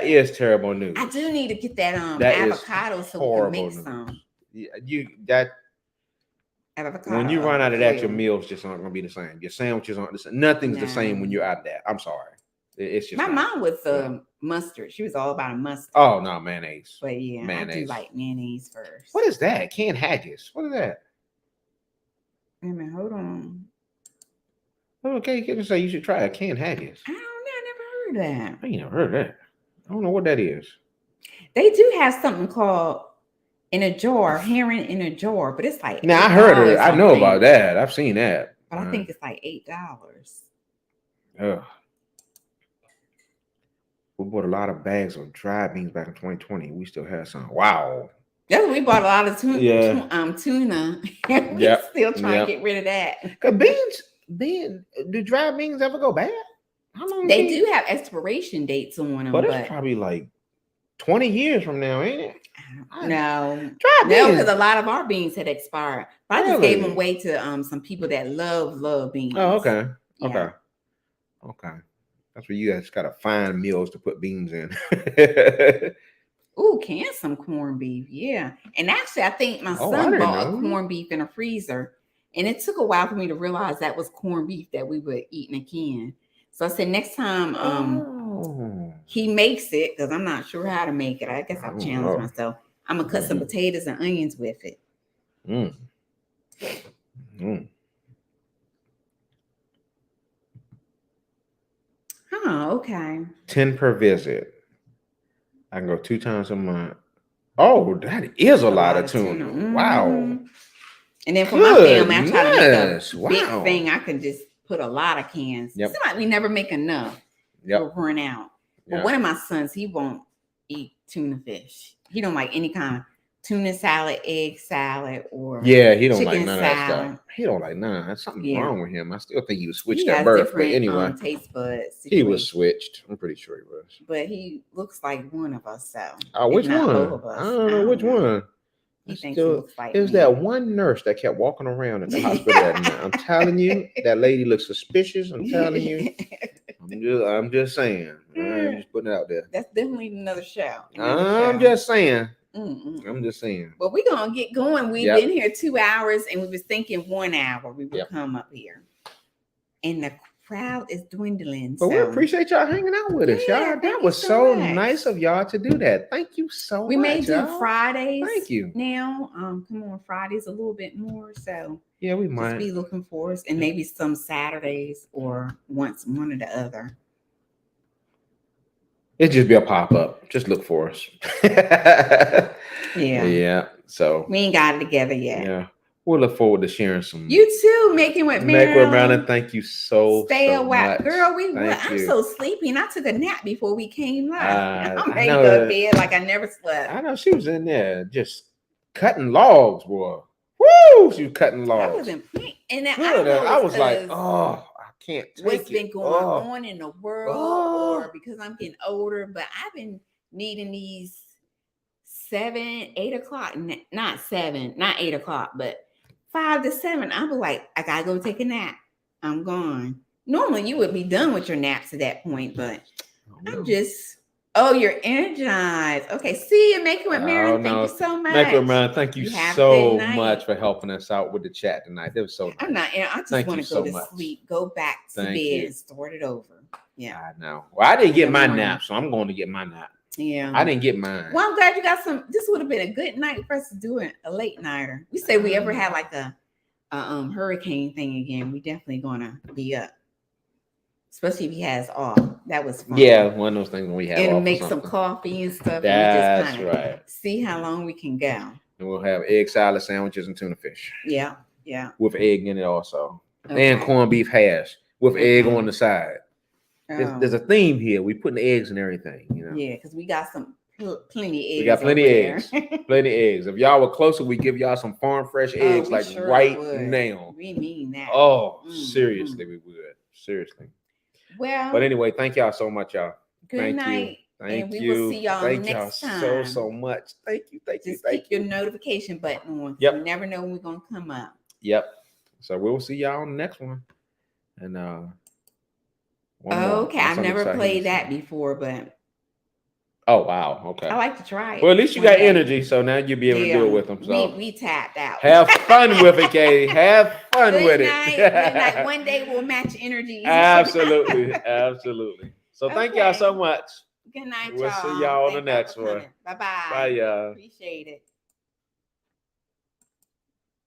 is terrible news. I do need to get that That is avocado so we can horrible make news. some That avocado. when you run out of that, your oil. meals just aren't gonna be the same. Your sandwiches aren't the same. Nothing's the same No. when you're out of that. I'm sorry. It's just My not. mom was Yeah. mustard. She was all about a mustard. Oh no, mayonnaise. But yeah, I do Mayonnaise. like mayonnaise first. What is that? Canned haggis. What is that? Wait a minute, hold on. Oh, Katie's Kitchen say you should try a canned haggis. I don't know. I never heard that. I ain't never heard of that. I don't know what that is. They do have something called in a jar, herring in a jar, but it's like Now I heard of $8 it. I or know something. about that. I've seen that. But I think it's like $8. Ugh. We bought a lot of bags of dried beans back in 2020. We still have some. Wow. That's what we bought a lot of tuna. Yeah. Tuna. And we Yep. still trying Yep. to get rid of that. Cause do dried beans ever go bad? How long? They do have expiration dates on them, But but it's probably like 20 years from now, ain't it? no. Dried No, beans. because a lot of our beans had expired. But I just gave them Really? away to some people that love beans. Oh, okay. Yeah. Okay. That's where you guys gotta find meals to put beans in. Ooh, can some corned beef. Yeah. And actually, I think my Oh, I son didn't bought a know. corned beef in a freezer. And it took a while for me to realize that was corned beef that we would eat in a can. So I said, next time Oh. he makes it, because I'm not sure how to make it. I guess I've Oh, challenged no. myself. I'm going to cut some potatoes and onions with it. Mm. Mm. Oh, okay. 10 per visit. I can go 2 times a month. Oh, that is a lot of tuna. Wow. Mhm. And then for my family, I try to make a Goodness, big wow. thing. I can just put a lot of cans. Yep. It's not like we never make enough. Yep. We'll run out. But Yeah. one of my sons, he won't eat tuna fish. He don't like any kind of tuna salad, egg salad, or Yeah, he don't like chicken none of that salad. stuff. He don't like none. There's something Yeah. wrong with him. I still think he was switched He at has birth, but different anyway, taste buds. he was situation. switched. I'm pretty sure he was. But he looks like one of us. So Which if not one? both of us, I don't know which one. He I thinks still- he looks like It was me. that one nurse that kept walking around at the hospital that night. I'm telling you, that lady looks suspicious. I'm telling you. I'm just saying. I'm just putting it out there. That's definitely another show. I'm just saying. Mm-mm. I'm just saying. But we're gonna get going. We've Yep. been here 2 hours, and we was thinking 1 hour we would Yep. come up here, and the crowd is dwindling. But we so appreciate y'all hanging out with us, Yeah, y'all. thank That you was so so much. nice of y'all to do that. Thank you so we much. may do y'all. Fridays. Thank you. Now, come on Fridays a little bit more. So Yeah, we just might. be looking for us, and maybe some Saturdays or once one or the other. It'd just be a pop up. Just look for us. Yeah. Yeah. So We ain't got it together yet. yeah, we'll look forward to sharing some. You too, making with Make with Marilyn. Marilyn. Thank you so Stay a while, much. girl. Thank I'm you. so sleepy, and I took a nap before we came live. I I'm ready to know go to that. bed like I never slept. I know she was in there just cutting logs, boy. Woo! She was cutting I logs. wasn't playing, and then Good. I was like, 'cause oh, I can't take what's been it. going Oh. on in the world, Oh. or because I'm getting older, but I've been needing these 7, 8 o'clock, not 7, not 8 o'clock, but 5 to 7. I was like, I gotta go take a nap. I'm gone. Normally you would be done with your naps at that point, but I'm just, you're energized. Okay, see you, Making with Marilyn. Thank you so much. Make with Marilyn, thank you You have a so good night. much for helping us out with the chat tonight. That was so nice. I'm not, I just Thank want you to go so to much. sleep, go back to Thank bed you. and start it over. Yeah. I know. Well, I didn't get Good my morning. nap, so I'm going to get my nap. Yeah. I didn't get mine. Well, I'm glad you got some. This would have been a good night for us to do a late nighter. We say we ever had like a hurricane thing again, we definitely gonna be up. Especially if he has off. That was fun. Yeah, one of those things when we have off or And make some something. coffee and stuff. That's and we just right. see how long we can go. And we'll have egg salad sandwiches and tuna fish Yeah. Yeah. with egg in it also. Okay. And corned beef hash with egg Okay. on the side. There's a Oh, theme here. We putting eggs and everything, you know. yeah, because we got some plenty eggs. We got plenty over eggs. there. Plenty eggs. If y'all were closer, we give y'all some farm fresh eggs we like sure right would. now. We mean that. Oh, Mm, seriously, we would. Seriously. Well, But anyway, thank y'all so much, y'all. good Thank night. you. Thank and we you. will see y'all Thank next y'all time. so much. Thank you. Thank you. Just Thank keep you. your notification button on. Yep. You never know when we're gonna come up. Yep. So we'll see y'all on the next one. And one more. Okay, That's I've something never exciting played to that see. before, but Oh wow. Okay. I like to try it. Well, at least you one got day. energy, so now you'll be able to do it with them. So we tapped out. have fun with it, Katie. Have fun Good with night. it. Good night. One day we'll match energies. Absolutely. Absolutely. So thank y'all so Okay. much. Good night, We'll y'all. see y'all on the Thank y'all next for one. coming. Bye-bye. Bye, y'all. Appreciate it.